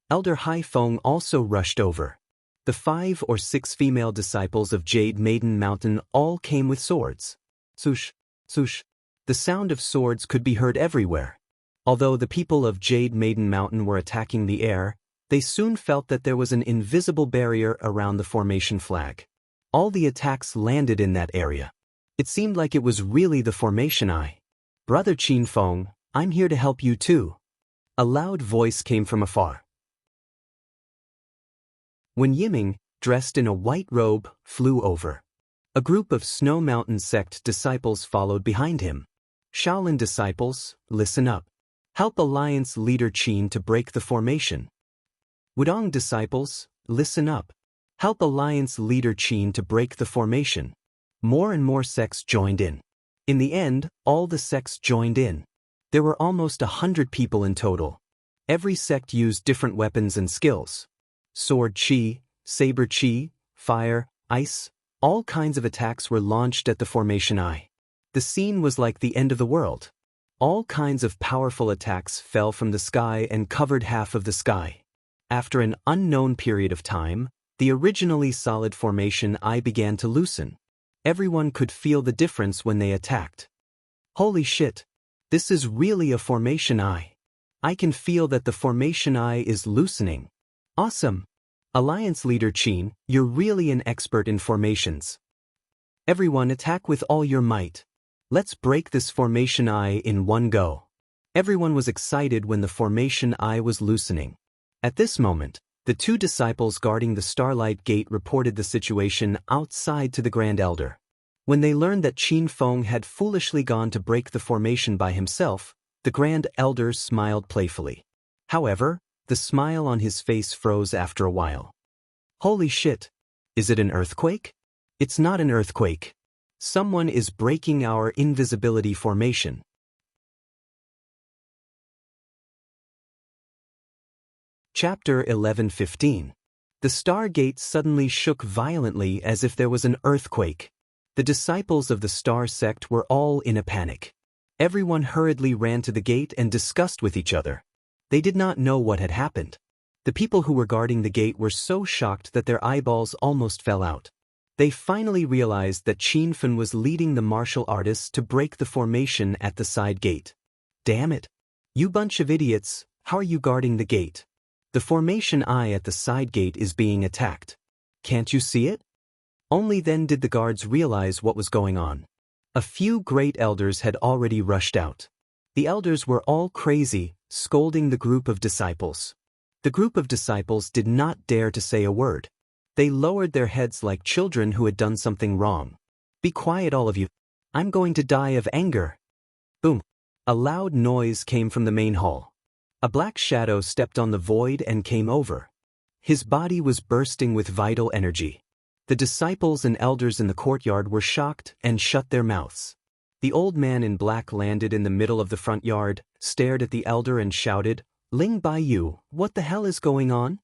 S1: Elder Hai Feng also rushed over. The 5 or 6 female disciples of Jade Maiden Mountain all came with swords. Swoosh, swoosh. The sound of swords could be heard everywhere. Although the people of Jade Maiden Mountain were attacking the air, they soon felt that there was an invisible barrier around the formation flag. All the attacks landed in that area. It seemed like it was really the Formation Eye. Brother Qin Feng, I'm here to help you too. A loud voice came from afar. When Yiming, dressed in a white robe, flew over. A group of Snow Mountain sect disciples followed behind him. Shaolin disciples, listen up. Help Alliance leader Qin to break the formation. Wudong disciples, listen up. Help Alliance leader Qin to break the formation. More and more sects joined in. In the end, all the sects joined in. There were almost 100 people in total. Every sect used different weapons and skills. Sword chi, saber chi, fire, ice, all kinds of attacks were launched at the Formation Eye. The scene was like the end of the world. All kinds of powerful attacks fell from the sky and covered half of the sky. After an unknown period of time, the originally solid Formation Eye began to loosen. Everyone could feel the difference when they attacked. Holy shit! This is really a Formation Eye. I can feel that the Formation Eye is loosening. Awesome! Alliance leader Qin, you're really an expert in formations. Everyone attack with all your might. Let's break this Formation Eye in one go. Everyone was excited when the Formation Eye was loosening. At this moment, the 2 disciples guarding the Starlight Gate reported the situation outside to the Grand Elder. When they learned that Qin Feng had foolishly gone to break the formation by himself, the Grand Elder smiled playfully. However, the smile on his face froze after a while. Holy shit! Is it an earthquake? It's not an earthquake. Someone is breaking our invisibility formation. Chapter 11:15. The Stargate suddenly shook violently as if there was an earthquake. The disciples of the Star Sect were all in a panic. Everyone hurriedly ran to the gate and discussed with each other. They did not know what had happened. The people who were guarding the gate were so shocked that their eyeballs almost fell out. They finally realized that Qin Feng was leading the martial artists to break the formation at the side gate. Damn it! You bunch of idiots, how are you guarding the gate? The Formation Eye at the side gate is being attacked. Can't you see it? Only then did the guards realize what was going on. A few great elders had already rushed out. The elders were all crazy, scolding the group of disciples. The group of disciples did not dare to say a word. They lowered their heads like children who had done something wrong. "Be quiet, all of you. I'm going to die of anger." Boom. A loud noise came from the main hall. A black shadow stepped on the void and came over. His body was bursting with vital energy. The disciples and elders in the courtyard were shocked and shut their mouths. The old man in black landed in the middle of the front yard, stared at the elder and shouted, "Ling Baiyu, what the hell is going on?"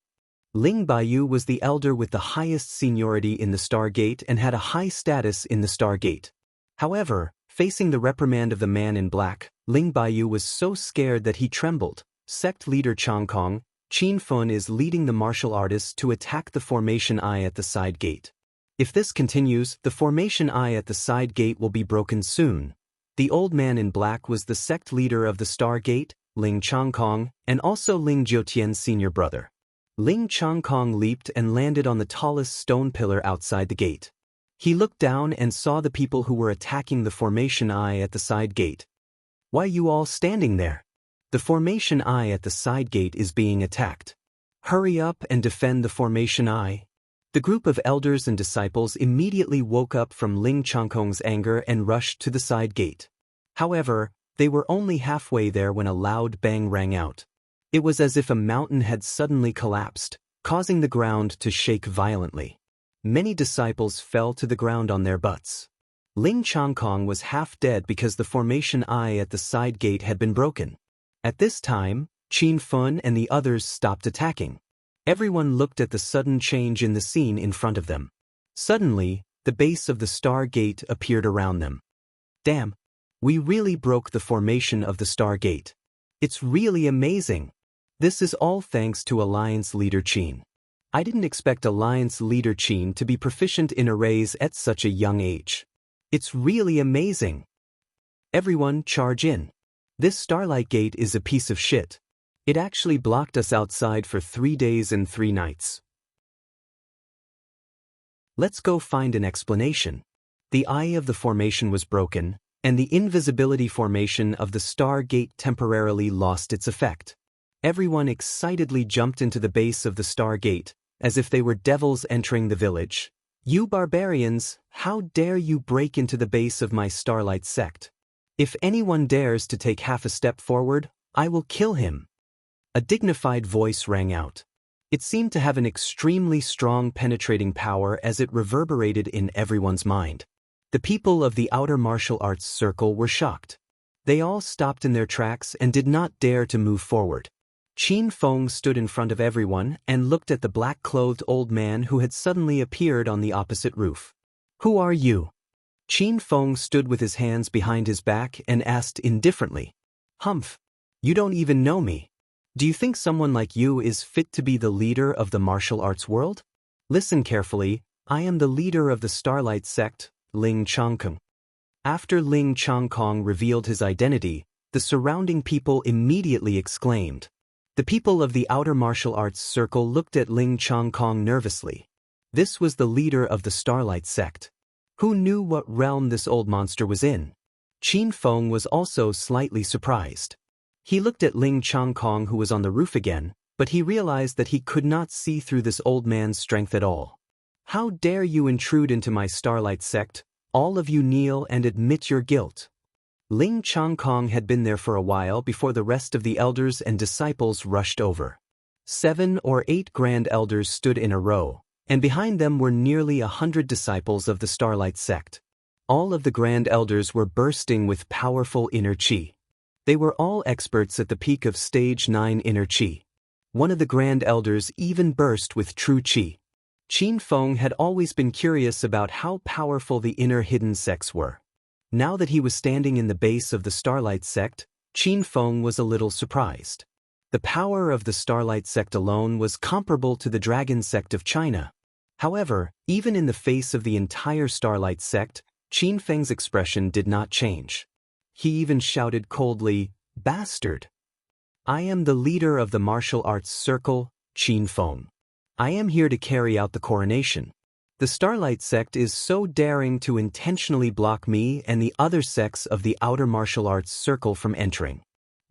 S1: Ling Baiyu was the elder with the highest seniority in the Stargate and had a high status in the Stargate. However, facing the reprimand of the man in black, Ling Baiyu was so scared that he trembled. Sect leader Changkong, Qin Fun is leading the martial artists to attack the formation eye at the side gate. If this continues, the formation eye at the side gate will be broken soon. The old man in black was the sect leader of the Star Gate, Ling Changkong, and also Ling Jiutian's senior brother. Ling Changkong leaped and landed on the tallest stone pillar outside the gate. He looked down and saw the people who were attacking the formation eye at the side gate. "Why are you all standing there? The formation eye at the side gate is being attacked. Hurry up and defend the formation eye." The group of elders and disciples immediately woke up from Ling Changkong's anger and rushed to the side gate. However, they were only halfway there when a loud bang rang out. It was as if a mountain had suddenly collapsed, causing the ground to shake violently. Many disciples fell to the ground on their butts. Ling Changkong was half dead because the formation eye at the side gate had been broken. At this time, Qin Fun and the others stopped attacking. Everyone looked at the sudden change in the scene in front of them. Suddenly, the base of the Star Gate appeared around them. "Damn! We really broke the formation of the Star Gate. It's really amazing. This is all thanks to Alliance Leader Qin. I didn't expect Alliance Leader Qin to be proficient in arrays at such a young age. It's really amazing. Everyone charge in. This Starlight Gate is a piece of shit. It actually blocked us outside for 3 days and 3 nights. Let's go find an explanation." The eye of the formation was broken, and the invisibility formation of the Star Gate temporarily lost its effect. Everyone excitedly jumped into the base of the Star Gate, as if they were devils entering the village. "You barbarians, how dare you break into the base of my Starlight sect? If anyone dares to take half a step forward, I will kill him." A dignified voice rang out. It seemed to have an extremely strong penetrating power as it reverberated in everyone's mind. The people of the outer martial arts circle were shocked. They all stopped in their tracks and did not dare to move forward. Qin Feng stood in front of everyone and looked at the black-clothed old man who had suddenly appeared on the opposite roof. "Who are you?" Qin Feng stood with his hands behind his back and asked indifferently. "Humph! You don't even know me. Do you think someone like you is fit to be the leader of the martial arts world? Listen carefully, I am the leader of the Starlight sect, Ling Changkong." After Ling Changkong revealed his identity, the surrounding people immediately exclaimed. The people of the outer martial arts circle looked at Ling Changkong nervously. This was the leader of the Starlight sect. Who knew what realm this old monster was in? Qin Feng was also slightly surprised. He looked at Ling Changkong who was on the roof again, but he realized that he could not see through this old man's strength at all. "How dare you intrude into my Starlight sect? All of you kneel and admit your guilt." Ling Changkong had been there for a while before the rest of the elders and disciples rushed over. 7 or 8 grand elders stood in a row, and behind them were nearly 100 disciples of the Starlight sect. All of the grand elders were bursting with powerful inner chi. They were all experts at the peak of stage 9 inner chi. One of the grand elders even burst with true chi. Qin Feng had always been curious about how powerful the inner hidden sects were. Now that he was standing in the base of the Starlight sect, Qin Feng was a little surprised. The power of the Starlight sect alone was comparable to the Dragon sect of China. However, even in the face of the entire Starlight sect, Qin Feng's expression did not change. He even shouted coldly, "Bastard! I am the leader of the martial arts circle, Qin Feng. I am here to carry out the coronation. The Starlight sect is so daring to intentionally block me and the other sects of the outer martial arts circle from entering.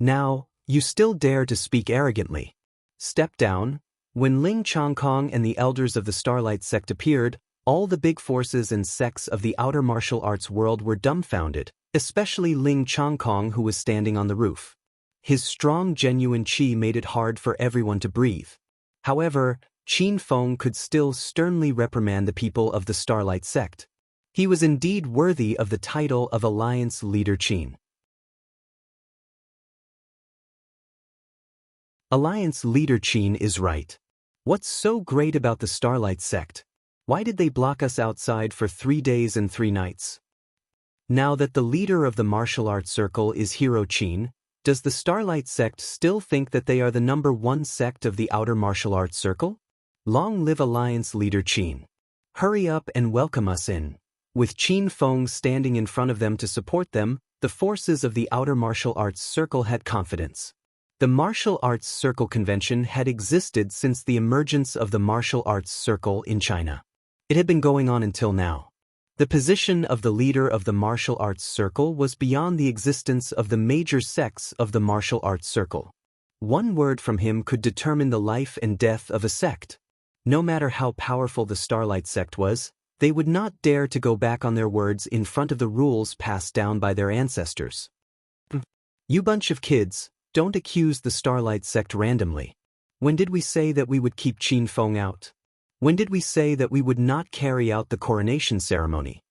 S1: Now, you still dare to speak arrogantly. Step down. When Ling Changkong and the elders of the Starlight sect appeared, all the big forces and sects of the outer martial arts world were dumbfounded, especially Ling Changkong, who was standing on the roof. His strong genuine qi made it hard for everyone to breathe. However, Qin Feng could still sternly reprimand the people of the Starlight sect. He was indeed worthy of the title of Alliance Leader Qin. Alliance Leader Qin is right. What's so great about the Starlight sect? Why did they block us outside for 3 days and 3 nights? Now that the leader of the martial arts circle is Hero Qin, does the Starlight sect still think that they are the #1 sect of the outer martial arts circle? Long live Alliance Leader Qin. Hurry up and welcome us in. With Qin Feng standing in front of them to support them, the forces of the outer martial arts circle had confidence. The martial arts circle convention had existed since the emergence of the martial arts circle in China. It had been going on until now. The position of the leader of the martial arts circle was beyond the existence of the major sects of the martial arts circle. One word from him could determine the life and death of a sect. No matter how powerful the Starlight sect was, they would not dare to go back on their words in front of the rules passed down by their ancestors. You bunch of kids, don't accuse the Starlight sect randomly. When did we say that we would keep Qin Feng out? When did we say that we would not carry out the coronation ceremony?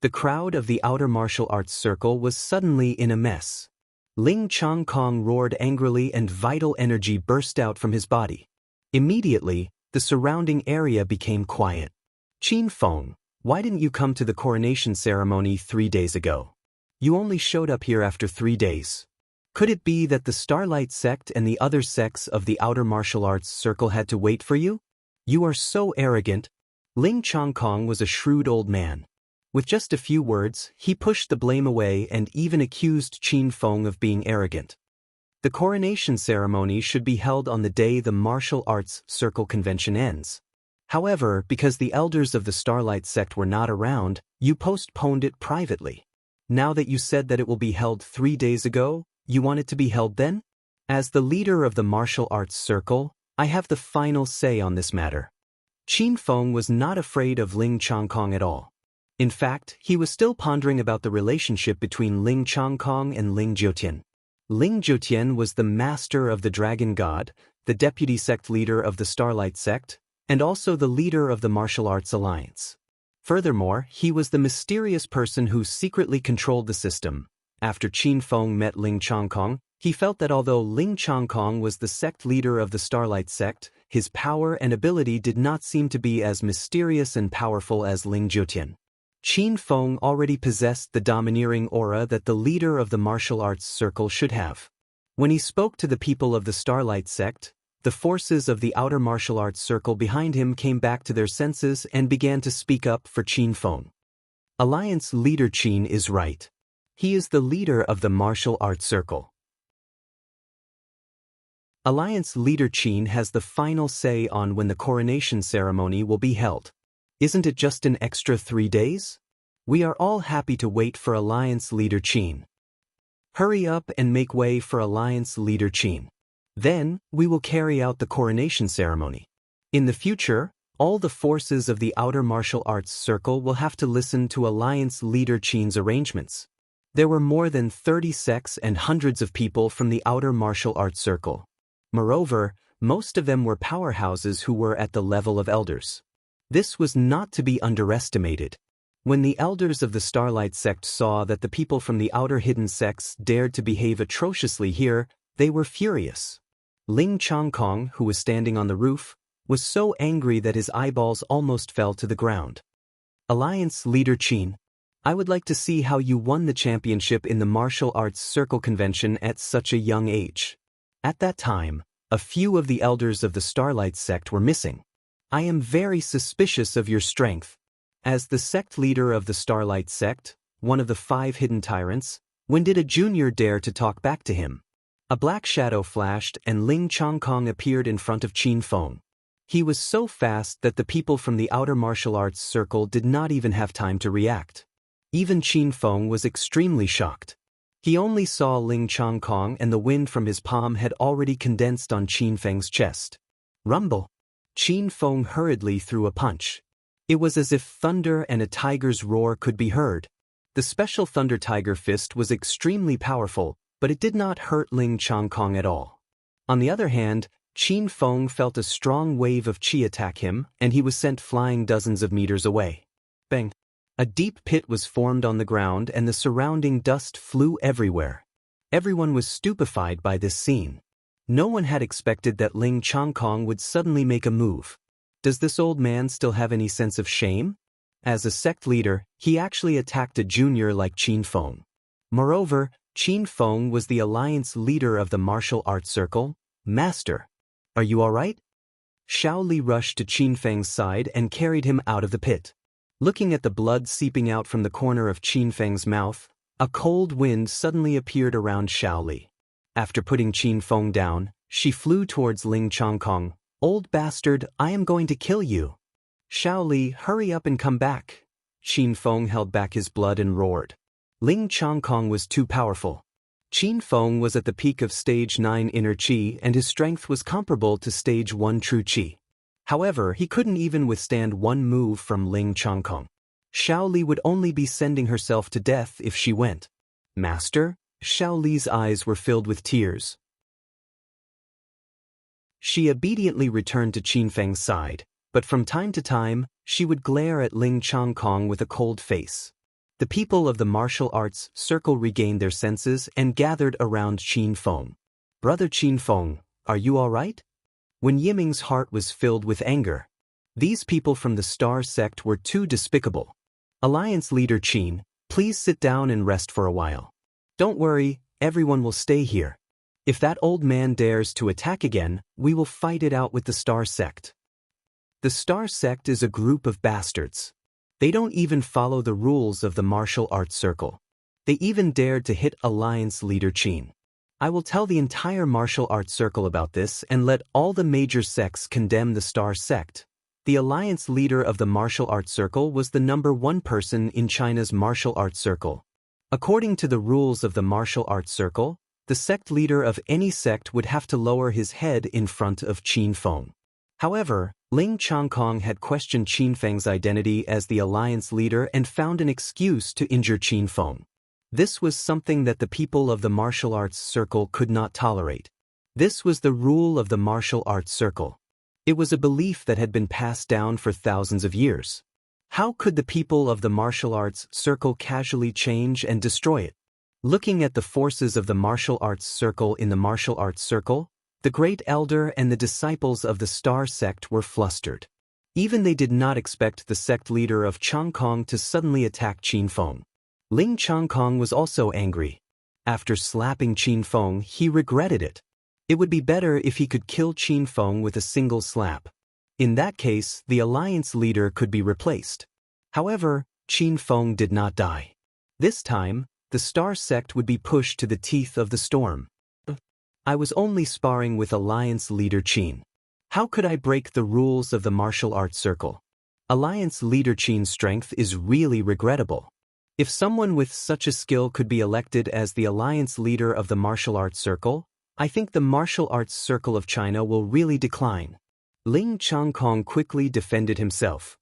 S1: The crowd of the outer martial arts circle was suddenly in a mess. Ling Changkong roared angrily and vital energy burst out from his body. Immediately, the surrounding area became quiet. Qin Feng, why didn't you come to the coronation ceremony 3 days ago? You only showed up here after 3 days. Could it be that the Starlight sect and the other sects of the outer martial arts circle had to wait for you? You are so arrogant. Ling Changkong was a shrewd old man. With just a few words, he pushed the blame away and even accused Qin Feng of being arrogant. The coronation ceremony should be held on the day the martial arts circle convention ends. However, because the elders of the Starlight sect were not around, you postponed it privately. Now that you said that it will be held 3 days ago, you want it to be held then? As the leader of the martial arts circle, I have the final say on this matter. Qin Feng was not afraid of Ling Changkong at all. In fact, he was still pondering about the relationship between Ling Changkong and Ling Jiutian. Ling Jiutian was the master of the Dragon God, the deputy sect leader of the Starlight sect, and also the leader of the Martial Arts Alliance. Furthermore, he was the mysterious person who secretly controlled the system. After Qin Feng met Ling Changkong, he felt that although Ling Changkong was the sect leader of the Starlight sect, his power and ability did not seem to be as mysterious and powerful as Ling Jiutian. Qin Feng already possessed the domineering aura that the leader of the martial arts circle should have. When he spoke to the people of the Starlight sect, the forces of the outer martial arts circle behind him came back to their senses and began to speak up for Qin Feng. Alliance Leader Qin is right. He is the leader of the martial arts circle. Alliance Leader Qin has the final say on when the coronation ceremony will be held. Isn't it just an extra 3 days? We are all happy to wait for Alliance Leader Qin. Hurry up and make way for Alliance Leader Qin. Then, we will carry out the coronation ceremony. In the future, all the forces of the outer martial arts circle will have to listen to Alliance Leader Qin's arrangements. There were more than 30 sects and hundreds of people from the outer martial arts circle. Moreover, most of them were powerhouses who were at the level of elders. This was not to be underestimated. When the elders of the Starlight sect saw that the people from the outer hidden sects dared to behave atrociously here, they were furious. Ling Changkong, who was standing on the roof, was so angry that his eyeballs almost fell to the ground. Alliance Leader Qin, I would like to see how you won the championship in the martial arts circle convention at such a young age. At that time, a few of the elders of the Starlight sect were missing. I am very suspicious of your strength. As the sect leader of the Starlight sect, one of the 5 hidden tyrants, when did a junior dare to talk back to him? A black shadow flashed and Ling Changkong appeared in front of Qin Feng. He was so fast that the people from the outer martial arts circle did not even have time to react. Even Qin Feng was extremely shocked. He only saw Ling Changkong and the wind from his palm had already condensed on Qin Feng's chest. Rumble! Qin Feng hurriedly threw a punch. It was as if thunder and a tiger's roar could be heard. The special Thunder Tiger Fist was extremely powerful, but it did not hurt Ling Changkong at all. On the other hand, Qin Feng felt a strong wave of qi attack him, and he was sent flying dozens of meters away. Bang! A deep pit was formed on the ground and the surrounding dust flew everywhere. Everyone was stupefied by this scene. No one had expected that Ling Changkong would suddenly make a move. Does this old man still have any sense of shame? As a sect leader, he actually attacked a junior like Qin Feng. Moreover, Qin Feng was the alliance leader of the martial arts circle. Master, are you alright? Xiao Li rushed to Qin Feng's side and carried him out of the pit. Looking at the blood seeping out from the corner of Qin Feng's mouth, a cold wind suddenly appeared around Xiao Li. After putting Qin Feng down, she flew towards Ling Changkong. Old bastard, I am going to kill you. Xiao Li, hurry up and come back. Qin Feng held back his blood and roared. Ling Changkong was too powerful. Qin Feng was at the peak of stage 9 inner qi and his strength was comparable to stage 1 true qi. However, he couldn't even withstand one move from Ling Changkong. Xiao Li would only be sending herself to death if she went. Master? Xiao Li's eyes were filled with tears. She obediently returned to Qin Feng's side, but from time to time, she would glare at Ling Changkong with a cold face. The people of the martial arts circle regained their senses and gathered around Qin Feng. Brother Qin Feng, are you alright? When Yiming's heart was filled with anger. These people from the Star sect were too despicable. Alliance leader Qin, please sit down and rest for a while. Don't worry, everyone will stay here. If that old man dares to attack again, we will fight it out with the Star sect. The Star sect is a group of bastards. They don't even follow the rules of the martial arts circle. They even dared to hit Alliance leader Qin. I will tell the entire martial arts circle about this and let all the major sects condemn the Star sect. The Alliance leader of the martial arts circle was the #1 person in China's martial arts circle. According to the rules of the martial arts circle, the sect leader of any sect would have to lower his head in front of Qin Feng. However, Ling Changkong had questioned Qin Feng's identity as the alliance leader and found an excuse to injure Qin Feng. This was something that the people of the martial arts circle could not tolerate. This was the rule of the martial arts circle. It was a belief that had been passed down for thousands of years. How could the people of the martial arts circle casually change and destroy it? Looking at the forces of the martial arts circle in the martial arts circle, the Great Elder and the disciples of the Star sect were flustered. Even they did not expect the sect leader of Changkong to suddenly attack Qin Feng. Ling Changkong was also angry. After slapping Qin Feng, he regretted it. It would be better if he could kill Qin Feng with a single slap. In that case, the alliance leader could be replaced. However, Qin Feng did not die. This time, the Star sect would be pushed to the teeth of the storm. I was only sparring with Alliance leader Qin. How could I break the rules of the martial arts circle? Alliance leader Qin's strength is really regrettable. If someone with such a skill could be elected as the alliance leader of the martial arts circle, I think the martial arts circle of China will really decline. Ling Changkong quickly defended himself.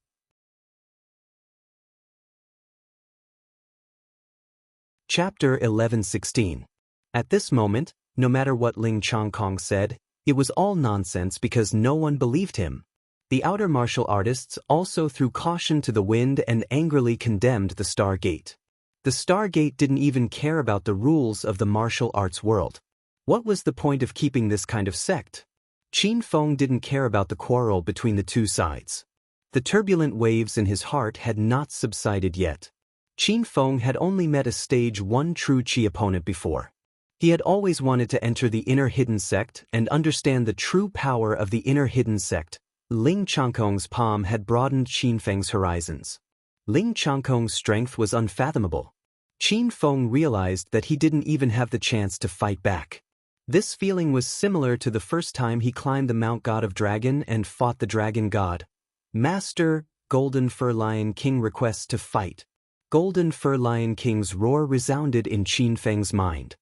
S1: Chapter 11:16. At this moment, no matter what Ling Changkong said, it was all nonsense because no one believed him. The outer martial artists also threw caution to the wind and angrily condemned the Star Gate. The Star Gate didn't even care about the rules of the martial arts world. What was the point of keeping this kind of sect? Qin Feng didn't care about the quarrel between the two sides. The turbulent waves in his heart had not subsided yet. Qin Feng had only met a stage 1 true qi opponent before. He had always wanted to enter the inner hidden sect and understand the true power of the inner hidden sect. Ling Changkong's palm had broadened Qin Feng's horizons. Ling Changkong's strength was unfathomable. Qin Feng realized that he didn't even have the chance to fight back. This feeling was similar to the first time he climbed the Mount God of Dragon and fought the Dragon God. Master, Golden Fur Lion King requests to fight. Golden Fur Lion King's roar resounded in Qin Feng's mind.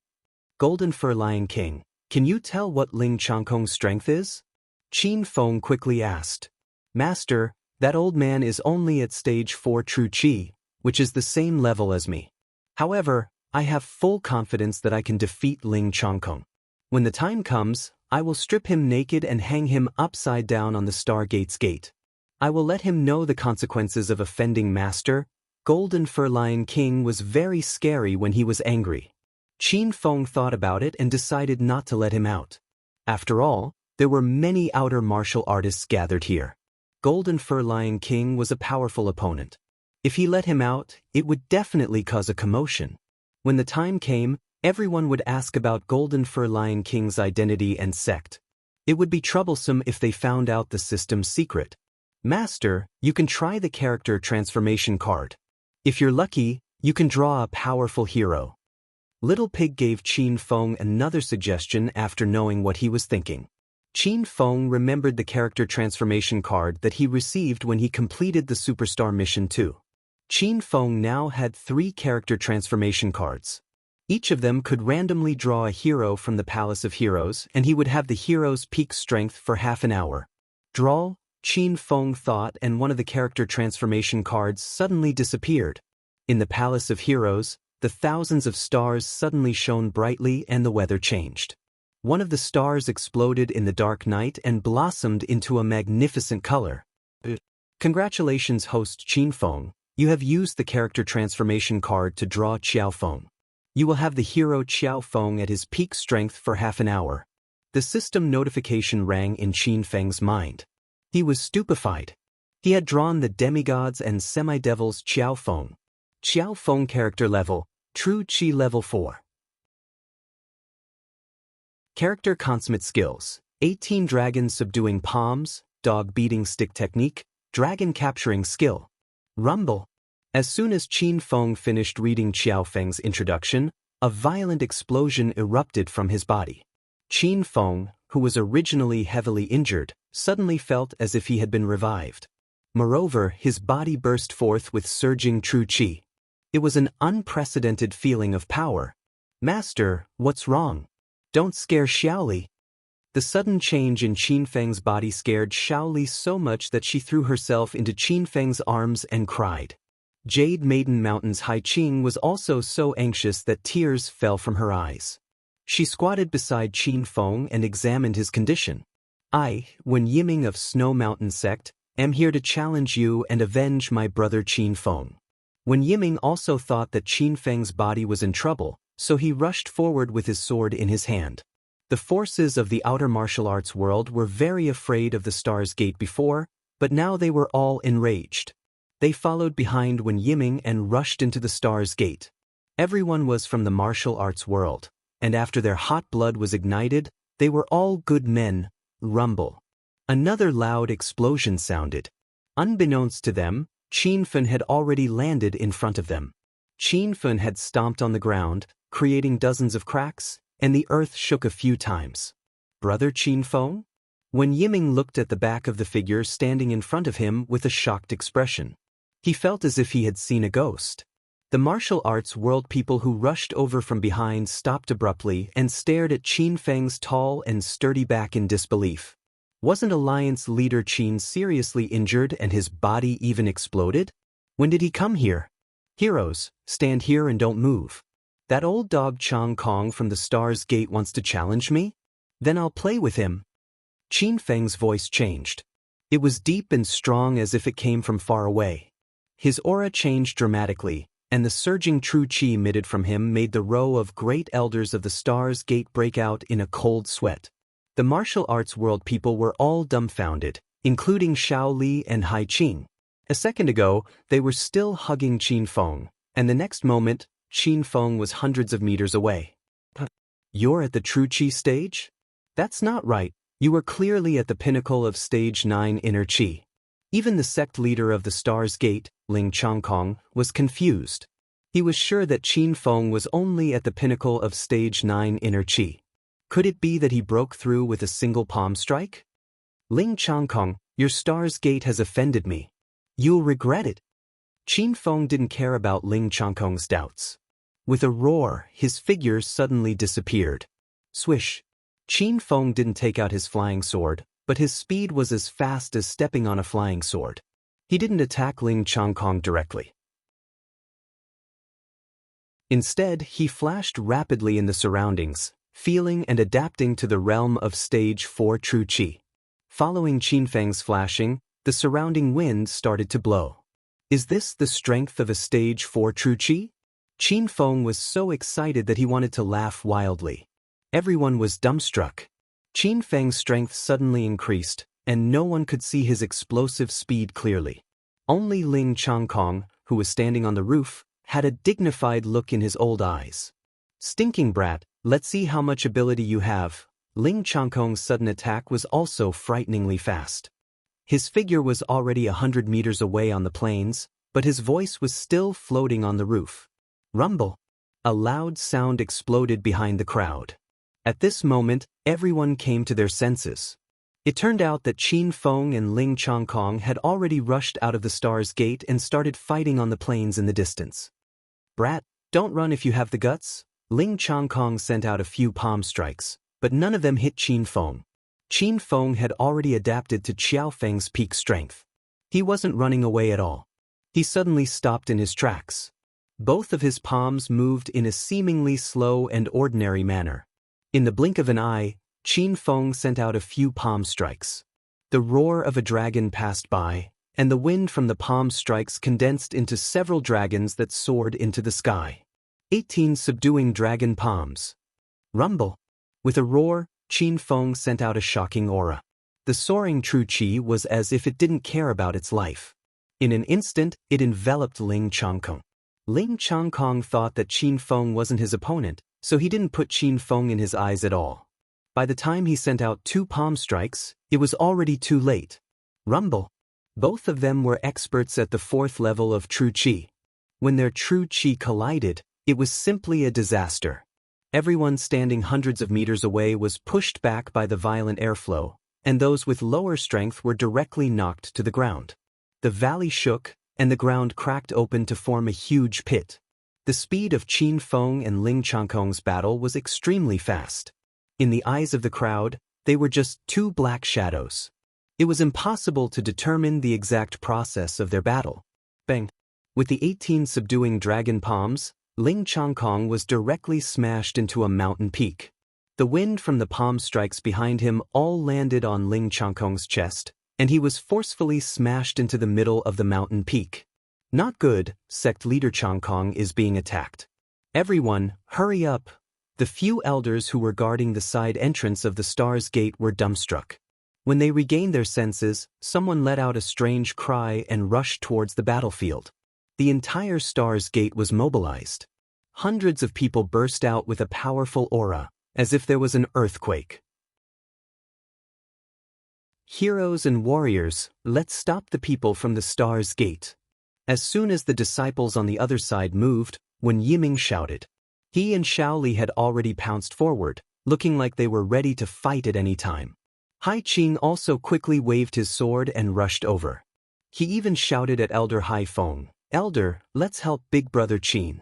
S1: Golden Fur Lion King, can you tell what Ling Changkong's strength is? Qin Feng quickly asked. Master, that old man is only at stage 4 true Qi, which is the same level as me. However, I have full confidence that I can defeat Ling Changkong. When the time comes, I will strip him naked and hang him upside down on the Stargate's gate. I will let him know the consequences of offending Master. Golden Fur Lion King was very scary when he was angry. Qin Feng thought about it and decided not to let him out. After all, there were many outer martial artists gathered here. Golden Fur Lion King was a powerful opponent. If he let him out, it would definitely cause a commotion. When the time came, everyone would ask about Golden Fur Lion King's identity and sect. It would be troublesome if they found out the system's secret. Master, you can try the character transformation card. If you're lucky, you can draw a powerful hero. Little Pig gave Qin Feng another suggestion after knowing what he was thinking. Qin Feng remembered the character transformation card that he received when he completed the Superstar Mission 2. Qin Feng now had 3 character transformation cards. Each of them could randomly draw a hero from the Palace of Heroes, and he would have the hero's peak strength for half an hour. Draw, Qin Feng thought, and one of the character transformation cards suddenly disappeared. In the Palace of Heroes, the thousands of stars suddenly shone brightly and the weather changed. One of the stars exploded in the dark night and blossomed into a magnificent color. Congratulations, host Qin Feng. You have used the character transformation card to draw Qiao Feng. You will have the hero Qiao Feng at his peak strength for half an hour. The system notification rang in Qin Feng's mind. He was stupefied. He had drawn the demigods and semi-devils Qiao Feng. Qiao Feng character level, True Qi level 4. Character consummate skills, 18 dragon subduing palms, dog beating stick technique, dragon capturing skill. Rumble. As soon as Qin Feng finished reading Qiao Feng's introduction, a violent explosion erupted from his body. Qin Feng, who was originally heavily injured, suddenly felt as if he had been revived. Moreover, his body burst forth with surging true Qi. It was an unprecedented feeling of power. Master, what's wrong? Don't scare Xiaoli. The sudden change in Qin Feng's body scared Xiaoli so much that she threw herself into Qin Feng's arms and cried. Jade Maiden Mountain's Hai Qing was also so anxious that tears fell from her eyes. She squatted beside Qin Feng and examined his condition. I, Wen Yiming of Snow Mountain Sect, am here to challenge you and avenge my brother Qin Feng. Wen Yiming also thought that Qin Feng's body was in trouble, so he rushed forward with his sword in his hand. The forces of the outer martial arts world were very afraid of the Star's Gate before, but now they were all enraged. They followed behind Wen Yiming and rushed into the Star's Gate. Everyone was from the martial arts world, and after their hot blood was ignited, they were all good men. Rumble. Another loud explosion sounded. Unbeknownst to them, Qin Feng had already landed in front of them. Qin Feng had stomped on the ground, creating dozens of cracks, and the earth shook a few times. Brother Qin Feng? Wen Yiming looked at the back of the figure standing in front of him with a shocked expression. He felt as if he had seen a ghost. The martial arts world people who rushed over from behind stopped abruptly and stared at Qin Feng's tall and sturdy back in disbelief. Wasn't Alliance leader Qin seriously injured and his body even exploded? When did he come here? Heroes, stand here and don't move. That old dog Chang Kong from the Star's Gate wants to challenge me? Then I'll play with him. Qin Feng's voice changed. It was deep and strong as if it came from far away. His aura changed dramatically, and the surging true Qi emitted from him made the row of great elders of the Star's Gate break out in a cold sweat. The martial arts world people were all dumbfounded, including Xiao Li and Hai Qing. A second ago, they were still hugging Qin Feng, and the next moment, Qin Feng was hundreds of meters away. You're at the true Qi stage? That's not right. You were clearly at the pinnacle of stage 9 inner Qi. Even the sect leader of the Star's Gate, Ling Changkong, was confused. He was sure that Qin Feng was only at the pinnacle of stage 9 inner Qi. Could it be that he broke through with a single palm strike? Ling Changkong, your star's gate has offended me. You'll regret it. Qin Feng didn't care about Ling Changkong's doubts. With a roar, his figure suddenly disappeared. Swish. Qin Feng didn't take out his flying sword, but his speed was as fast as stepping on a flying sword. He didn't attack Ling Changkong directly. Instead, he flashed rapidly in the surroundings, feeling and adapting to the realm of Stage 4 True Qi. Following Qin Feng's flashing, the surrounding wind started to blow. Is this the strength of a Stage 4 True Qi? Qin Feng was so excited that he wanted to laugh wildly. Everyone was dumbstruck. Qin Feng's strength suddenly increased, and no one could see his explosive speed clearly. Only Ling Changkong, who was standing on the roof, had a dignified look in his old eyes. Stinking brat, let's see how much ability you have. Ling Changkong's sudden attack was also frighteningly fast. His figure was already 100 meters away on the plains, but his voice was still floating on the roof. Rumble! A loud sound exploded behind the crowd. At this moment, everyone came to their senses. It turned out that Qin Feng and Ling Changkong had already rushed out of the Star's Gate and started fighting on the plains in the distance. Brat, don't run if you have the guts. Ling Changkong sent out a few palm strikes, but none of them hit Qin Feng. Qin Feng had already adapted to Qiao Feng's peak strength. He wasn't running away at all. He suddenly stopped in his tracks. Both of his palms moved in a seemingly slow and ordinary manner. In the blink of an eye, Qin Feng sent out a few palm strikes. The roar of a dragon passed by, and the wind from the palm strikes condensed into several dragons that soared into the sky. 18 subduing dragon palms. Rumble! With a roar, Qin Feng sent out a shocking aura. The soaring True Qi was as if it didn't care about its life. In an instant, it enveloped Ling Changkong. Ling Changkong thought that Qin Feng wasn't his opponent, so he didn't put Qin Feng in his eyes at all. By the time he sent out 2 palm strikes, it was already too late. Rumble! Both of them were experts at the 4th level of True Qi. When their True Qi collided, it was simply a disaster. Everyone standing hundreds of meters away was pushed back by the violent airflow, and those with lower strength were directly knocked to the ground. The valley shook, and the ground cracked open to form a huge pit. The speed of Qin Feng and Ling Changkong's battle was extremely fast. In the eyes of the crowd, they were just 2 black shadows. It was impossible to determine the exact process of their battle. Bang! With the 18 subduing dragon palms, Ling Changkong was directly smashed into a mountain peak. The wind from the palm strikes behind him all landed on Ling Changkong's chest, and he was forcefully smashed into the middle of the mountain peak. Not good, sect leader Changkong is being attacked. Everyone, hurry up! The few elders who were guarding the side entrance of the Star's Gate were dumbstruck. When they regained their senses, someone let out a strange cry and rushed towards the battlefield. The entire Star's Gate was mobilized. Hundreds of people burst out with a powerful aura, as if there was an earthquake. Heroes and warriors, let's stop the people from the Star's Gate. As soon as the disciples on the other side moved, Wen Yiming shouted. He and Shaoli had already pounced forward, looking like they were ready to fight at any time. Hai Qing also quickly waved his sword and rushed over. He even shouted at Elder Hai Feng, Elder, let's help Big Brother Qin.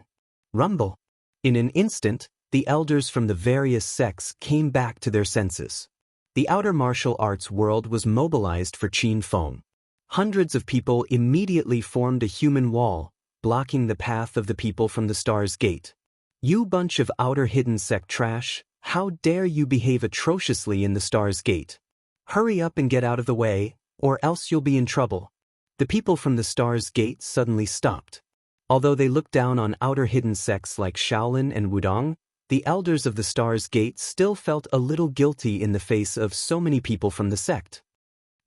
S1: Rumble! In an instant, the elders from the various sects came back to their senses. The outer martial arts world was mobilized for Qin Feng. Hundreds of people immediately formed a human wall, blocking the path of the people from the Star's Gate. You bunch of outer hidden sect trash, how dare you behave atrociously in the Star's Gate? Hurry up and get out of the way, or else you'll be in trouble. The people from the Star's Gate suddenly stopped. Although they looked down on outer hidden sects like Shaolin and Wudong, the elders of the Star's Gate still felt a little guilty in the face of so many people from the sect.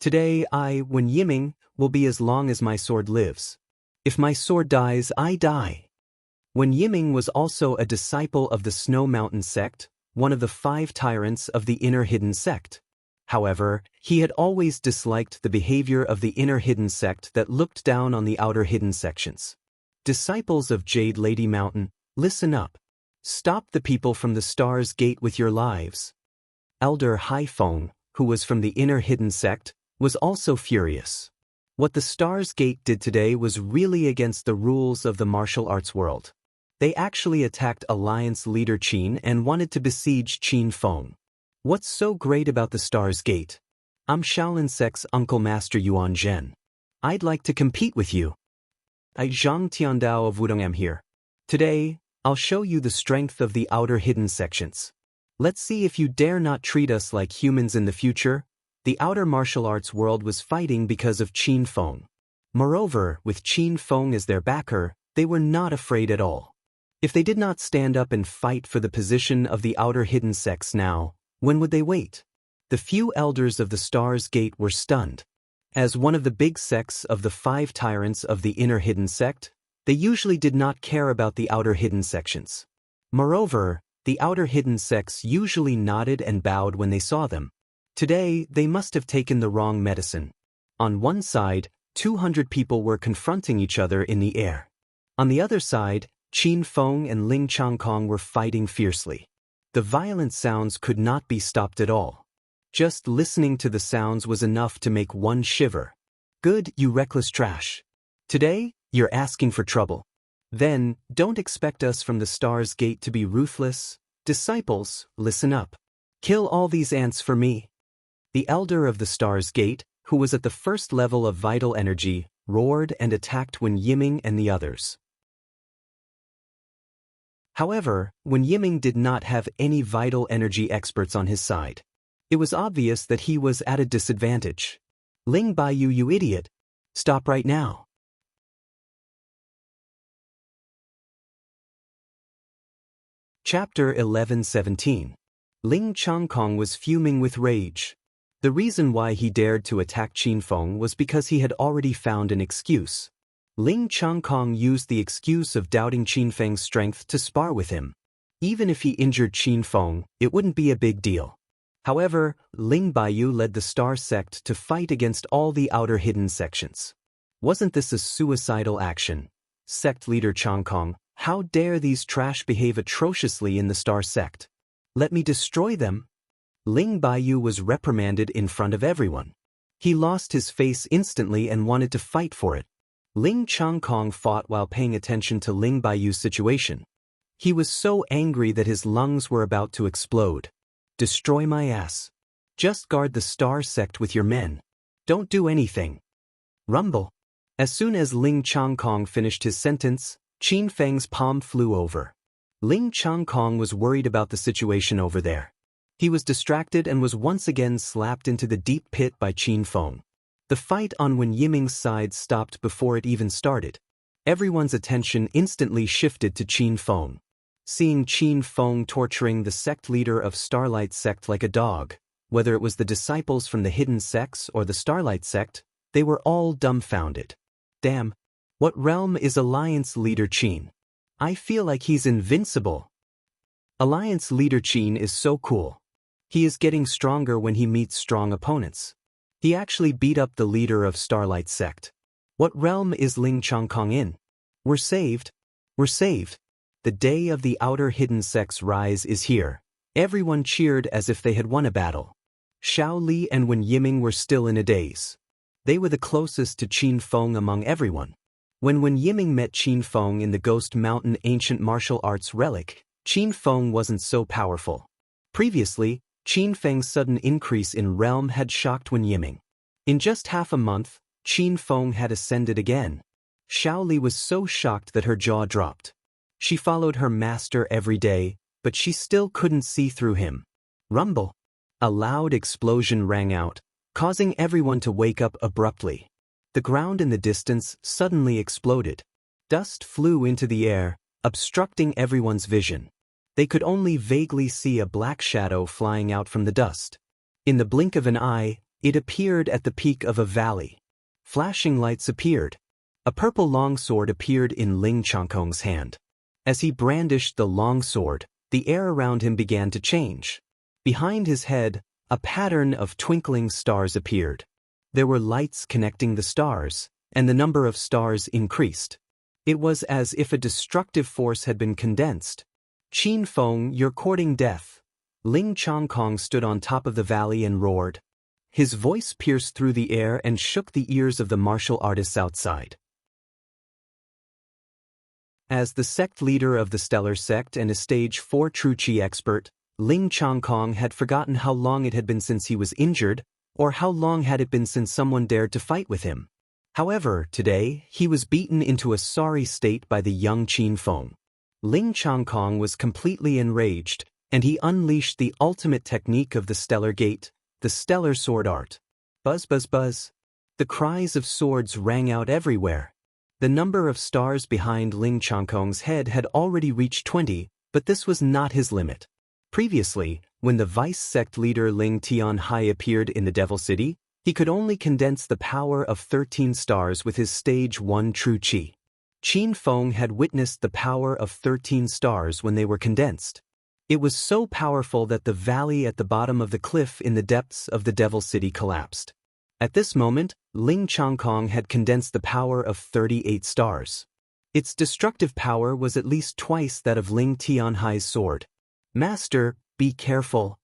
S1: Today I, Wen Yiming, will be as long as my sword lives. If my sword dies, I die. Wen Yiming was also a disciple of the Snow Mountain sect, one of the 5 tyrants of the Inner Hidden sect. However, he had always disliked the behavior of the Inner Hidden sect that looked down on the Outer Hidden sections. Disciples of Jade Lady Mountain, listen up. Stop the people from the Star's Gate with your lives. Elder Haifeng, who was from the inner hidden sect, was also furious. What the Stars Gate did today was really against the rules of the martial arts world. They actually attacked Alliance leader Qin and wanted to besiege Qin Feng. What's so great about the Stars Gate? I'm Shaolin Sect's Uncle Master Yuan Zhen. I'd like to compete with you. I Zhang Tiandao of Wudong am here. Today, I'll show you the strength of the outer hidden sections. Let's see if you dare not treat us like humans in the future. The outer martial arts world was fighting because of Qin Feng. Moreover, with Qin Feng as their backer, they were not afraid at all. If they did not stand up and fight for the position of the outer hidden sects now, when would they wait? The few elders of the Stars Gate were stunned. As one of the big sects of the 5 tyrants of the inner hidden sect, they usually did not care about the outer hidden sections. Moreover, the outer hidden sects usually nodded and bowed when they saw them. Today, they must have taken the wrong medicine. On one side, 200 people were confronting each other in the air. On the other side, Qin Feng and Ling Changkong were fighting fiercely. The violent sounds could not be stopped at all. Just listening to the sounds was enough to make one shiver. Good, you reckless trash. Today, you're asking for trouble. Then, don't expect us from the Stars Gate to be ruthless. Disciples, listen up. Kill all these ants for me. The elder of the Stars Gate, who was at the first level of vital energy, roared and attacked Wen Yiming and the others. However, Wen Yiming did not have any vital energy experts on his side. It was obvious that he was at a disadvantage. Ling Baiyu, you idiot. Stop right now. Chapter 11:17. Ling Changkong was fuming with rage. The reason why he dared to attack Qin Feng was because he had already found an excuse. Ling Changkong used the excuse of doubting Qin Feng's strength to spar with him. Even if he injured Qin Feng, it wouldn't be a big deal. However, Ling Baiyu led the Star Sect to fight against all the outer hidden sections. Wasn't this a suicidal action? Sect leader Changkong, how dare these trash behave atrociously in the Star Sect? Let me destroy them. Ling Baiyu was reprimanded in front of everyone. He lost his face instantly and wanted to fight for it. Ling Changkong fought while paying attention to Ling Baiyu's situation. He was so angry that his lungs were about to explode. Destroy my ass. Just guard the Star Sect with your men. Don't do anything. Rumble. As soon as Ling Changkong finished his sentence, Qin Feng's palm flew over. Ling Changkong was worried about the situation over there. He was distracted and was once again slapped into the deep pit by Qin Feng. The fight on Wen Yiming's side stopped before it even started. Everyone's attention instantly shifted to Qin Feng. Seeing Qin Feng torturing the sect leader of Starlight Sect like a dog, whether it was the disciples from the hidden sects or the Starlight Sect, they were all dumbfounded. Damn, what realm is Alliance leader Qin? I feel like he's invincible. Alliance leader Qin is so cool. He is getting stronger when he meets strong opponents. He actually beat up the leader of Starlight Sect. What realm is Ling Changkong in? We're saved. We're saved. The day of the outer hidden sect's rise is here. Everyone cheered as if they had won a battle. Xiao Li and Wen Yiming were still in a daze. They were the closest to Qin Feng among everyone. When Wen Yiming met Qin Feng in the Ghost Mountain ancient martial arts relic, Qin Feng wasn't so powerful. Previously, Qin Feng's sudden increase in realm had shocked Wen Yiming. In just half a month, Qin Feng had ascended again. Xiao Li was so shocked that her jaw dropped. She followed her master every day, but she still couldn't see through him. Rumble. A loud explosion rang out, causing everyone to wake up abruptly. The ground in the distance suddenly exploded. Dust flew into the air, obstructing everyone's vision. They could only vaguely see a black shadow flying out from the dust. In the blink of an eye, it appeared at the peak of a valley. Flashing lights appeared. A purple longsword appeared in Ling Changkong's hand. As he brandished the longsword, the air around him began to change. Behind his head, a pattern of twinkling stars appeared. There were lights connecting the stars, and the number of stars increased. It was as if a destructive force had been condensed. Qin Feng, you're courting death. Ling Chongkong stood on top of the valley and roared. His voice pierced through the air and shook the ears of the martial artists outside. As the sect leader of the Stellar Sect and a Stage 4 True Qi expert, Ling Chongkong had forgotten how long it had been since he was injured, or how long had it been since someone dared to fight with him. However, today, he was beaten into a sorry state by the young Qin Feng. Ling Chongkong was completely enraged, and he unleashed the ultimate technique of the Stellar Gate, the Stellar Sword Art. Buzz buzz buzz. The cries of swords rang out everywhere. The number of stars behind Ling Chongkong's head had already reached 20, but this was not his limit. Previously, when the vice sect leader Ling Tianhai appeared in the Devil City, he could only condense the power of 13 stars with his Stage 1 True Qi. Qin Feng had witnessed the power of 13 stars when they were condensed. It was so powerful that the valley at the bottom of the cliff in the depths of the Devil City collapsed. At this moment, Ling Chongkong had condensed the power of 38 stars. Its destructive power was at least twice that of Ling Tianhai's sword. Master, be careful.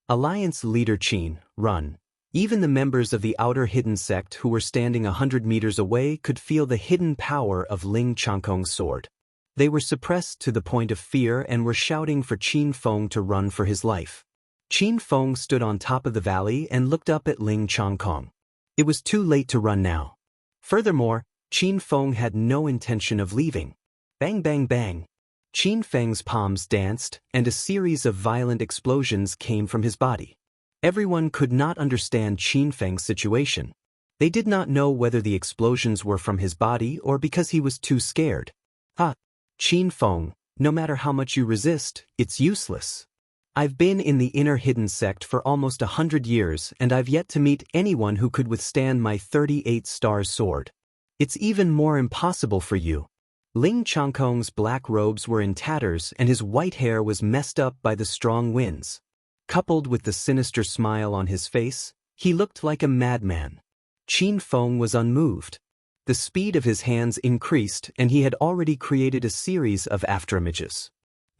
S1: Alliance leader Qin, run. Even the members of the outer hidden sect who were standing 100 meters away could feel the hidden power of Ling Chongkong's sword. They were suppressed to the point of fear and were shouting for Qin Feng to run for his life. Qin Feng stood on top of the valley and looked up at Ling Chongkong. It was too late to run now. Furthermore, Qin Feng had no intention of leaving. Bang bang bang. Qin Feng's palms danced, and a series of violent explosions came from his body. Everyone could not understand Qin Feng's situation. They did not know whether the explosions were from his body or because he was too scared. Ha! Qin Feng, no matter how much you resist, it's useless. I've been in the inner hidden sect for almost 100 years and I've yet to meet anyone who could withstand my 38-star sword. It's even more impossible for you. Ling Chongkong's black robes were in tatters and his white hair was messed up by the strong winds. Coupled with the sinister smile on his face, he looked like a madman. Qin Feng was unmoved. The speed of his hands increased and he had already created a series of afterimages.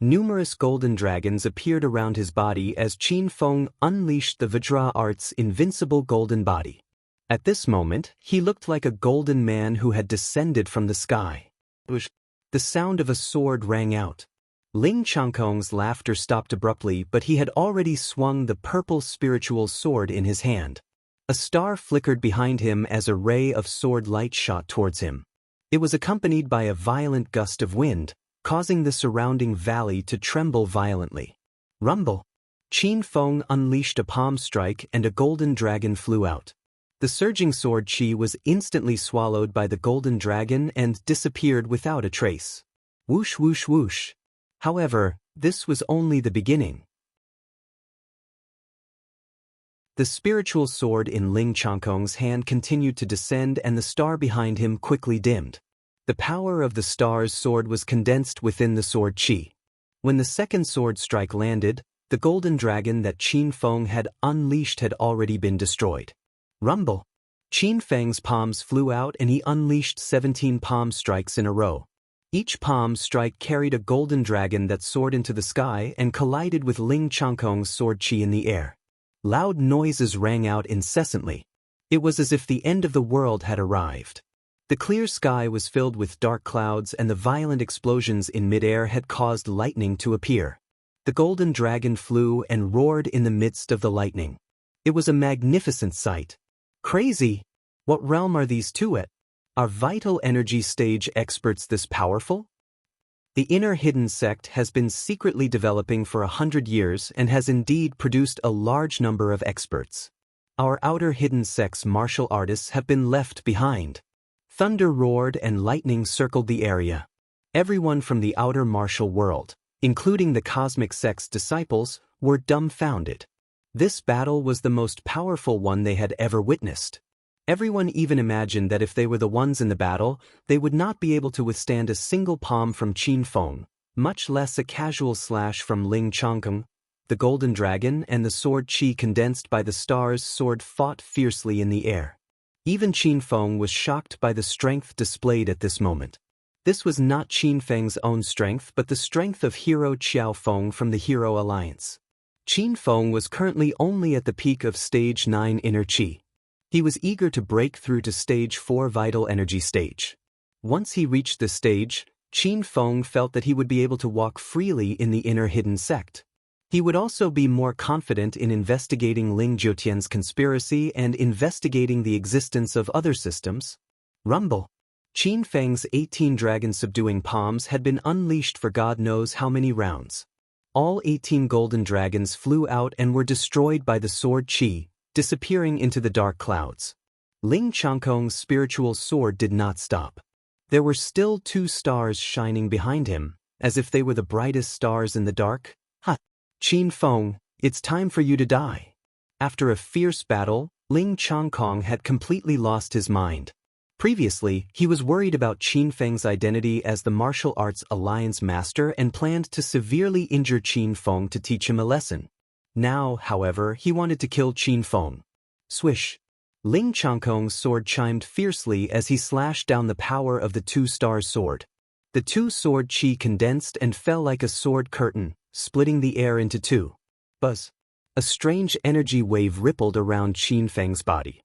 S1: Numerous golden dragons appeared around his body as Qin Feng unleashed the Vajra Art's invincible golden body. At this moment, he looked like a golden man who had descended from the sky. The sound of a sword rang out. Ling Chongkong's laughter stopped abruptly, but he had already swung the purple spiritual sword in his hand. A star flickered behind him as a ray of sword light shot towards him. It was accompanied by a violent gust of wind, causing the surrounding valley to tremble violently. Rumble! Qin Feng unleashed a palm strike and a golden dragon flew out. The surging sword qi was instantly swallowed by the golden dragon and disappeared without a trace. Whoosh whoosh whoosh. However, this was only the beginning. The spiritual sword in Ling Chongkong's hand continued to descend and the star behind him quickly dimmed. The power of the star's sword was condensed within the sword qi. When the second sword strike landed, the golden dragon that Qin Feng had unleashed had already been destroyed. Rumble! Qin Feng's palms flew out and he unleashed 17 palm strikes in a row. Each palm strike carried a golden dragon that soared into the sky and collided with Ling Chongkong's sword qi in the air. Loud noises rang out incessantly. It was as if the end of the world had arrived. The clear sky was filled with dark clouds and the violent explosions in midair had caused lightning to appear. The golden dragon flew and roared in the midst of the lightning. It was a magnificent sight. Crazy! What realm are these two at? Are vital energy stage experts this powerful? The inner hidden sect has been secretly developing for 100 years and has indeed produced a large number of experts. Our outer hidden sect's martial artists have been left behind. Thunder roared and lightning circled the area. Everyone from the outer martial world, including the cosmic sect's disciples, were dumbfounded. This battle was the most powerful one they had ever witnessed. Everyone even imagined that if they were the ones in the battle, they would not be able to withstand a single palm from Qin Feng, much less a casual slash from Ling Chongkong. The golden dragon and the sword qi condensed by the star's sword fought fiercely in the air. Even Qin Feng was shocked by the strength displayed at this moment. This was not Qin Feng's own strength but the strength of hero Qiao Feng from the Hero Alliance. Qin Feng was currently only at the peak of Stage 9 Inner Qi. He was eager to break through to Stage 4 Vital Energy stage. Once he reached this stage, Qin Feng felt that he would be able to walk freely in the inner hidden sect. He would also be more confident in investigating Ling Jiutian's conspiracy and investigating the existence of other systems. Rumble. Qin Feng's 18 dragon-subduing palms had been unleashed for God knows how many rounds. All 18 golden dragons flew out and were destroyed by the sword Qi, disappearing into the dark clouds. Ling Changkong's spiritual sword did not stop. There were still 2 stars shining behind him, as if they were the brightest stars in the dark. Ha! Qin Feng, it's time for you to die. After a fierce battle, Ling Changkong had completely lost his mind. Previously, he was worried about Qin Feng's identity as the martial arts alliance master and planned to severely injure Qin Feng to teach him a lesson. Now, however, he wanted to kill Qin Feng. Swish! Ling Changkong's sword chimed fiercely as he slashed down the power of the 2-star sword. The 2-sword Qi condensed and fell like a sword curtain, splitting the air into 2. Buzz! A strange energy wave rippled around Qin Feng's body.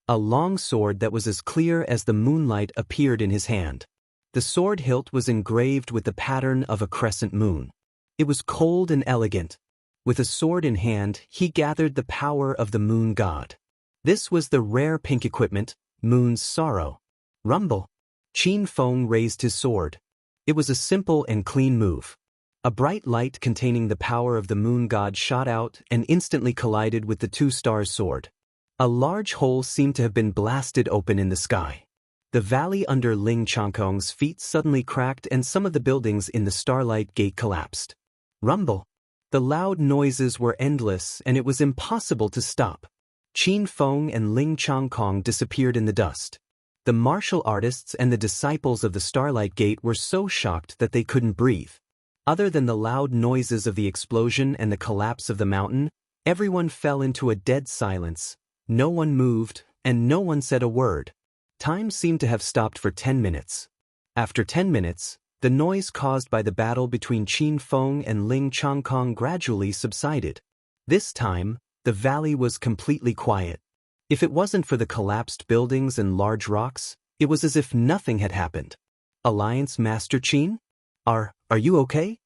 S1: A long sword that was as clear as the moonlight appeared in his hand. The sword hilt was engraved with the pattern of a crescent moon. It was cold and elegant. With a sword in hand, he gathered the power of the moon god. This was the rare pink equipment, Moon's Sorrow. Rumble. Qin Feng raised his sword. It was a simple and clean move. A bright light containing the power of the moon god shot out and instantly collided with the 2-star sword. A large hole seemed to have been blasted open in the sky. The valley under Ling Changkong's feet suddenly cracked and some of the buildings in the Starlight Gate collapsed. Rumble. The loud noises were endless and it was impossible to stop. Qin Feng and Ling Changkong disappeared in the dust. The martial artists and the disciples of the Starlight Gate were so shocked that they couldn't breathe. Other than the loud noises of the explosion and the collapse of the mountain, everyone fell into a dead silence. No one moved, and no one said a word. Time seemed to have stopped for 10 minutes. After 10 minutes, the noise caused by the battle between Qin Feng and Ling Changkong gradually subsided. This time, the valley was completely quiet. If it wasn't for the collapsed buildings and large rocks, it was as if nothing had happened. Alliance Master Qin? Are you okay?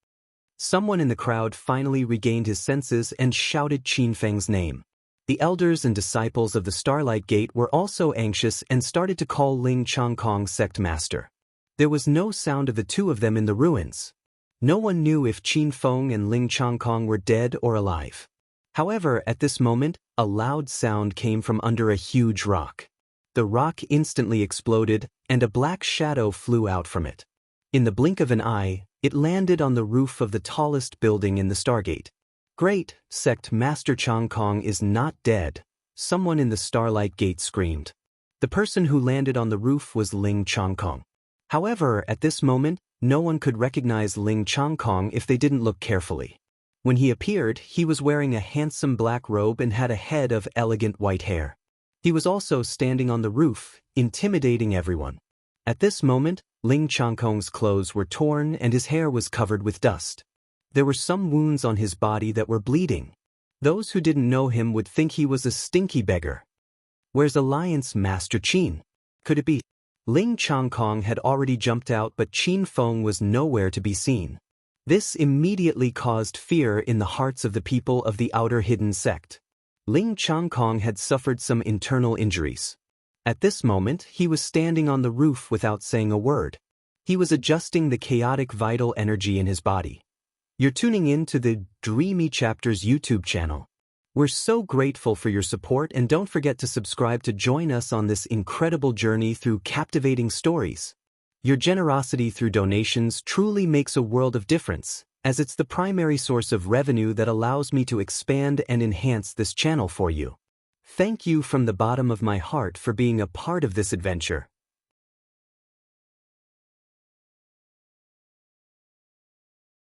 S1: Someone in the crowd finally regained his senses and shouted Qin Feng's name. The elders and disciples of the Starlight Gate were also anxious and started to call Ling Changkong sect master. There was no sound of the 2 of them in the ruins. No one knew if Qin Feng and Ling Changkong were dead or alive. However, at this moment, a loud sound came from under a huge rock. The rock instantly exploded, and a black shadow flew out from it. In the blink of an eye, it landed on the roof of the tallest building in the Stargate. Great, Sect Master Changkong is not dead, someone in the Starlight Gate screamed. The person who landed on the roof was Ling Changkong. However, at this moment, no one could recognize Ling Changkong if they didn't look carefully. When he appeared, he was wearing a handsome black robe and had a head of elegant white hair. He was also standing on the roof, intimidating everyone. At this moment, Ling Changkong's clothes were torn and his hair was covered with dust. There were some wounds on his body that were bleeding. Those who didn't know him would think he was a stinky beggar. Where's Alliance Master Qin? Could it be? Ling Changkong had already jumped out, but Qin Feng was nowhere to be seen. This immediately caused fear in the hearts of the people of the outer hidden sect. Ling Changkong had suffered some internal injuries. At this moment, he was standing on the roof without saying a word. He was adjusting the chaotic vital energy in his body. You're tuning in to the Dreamy Chapters YouTube channel. We're so grateful for your support and don't forget to subscribe to join us on this incredible journey through captivating stories. Your generosity through donations truly makes a world of difference, as it's the primary source of revenue that allows me to expand and enhance this channel for you. Thank you from the bottom of my heart for being a part of this adventure.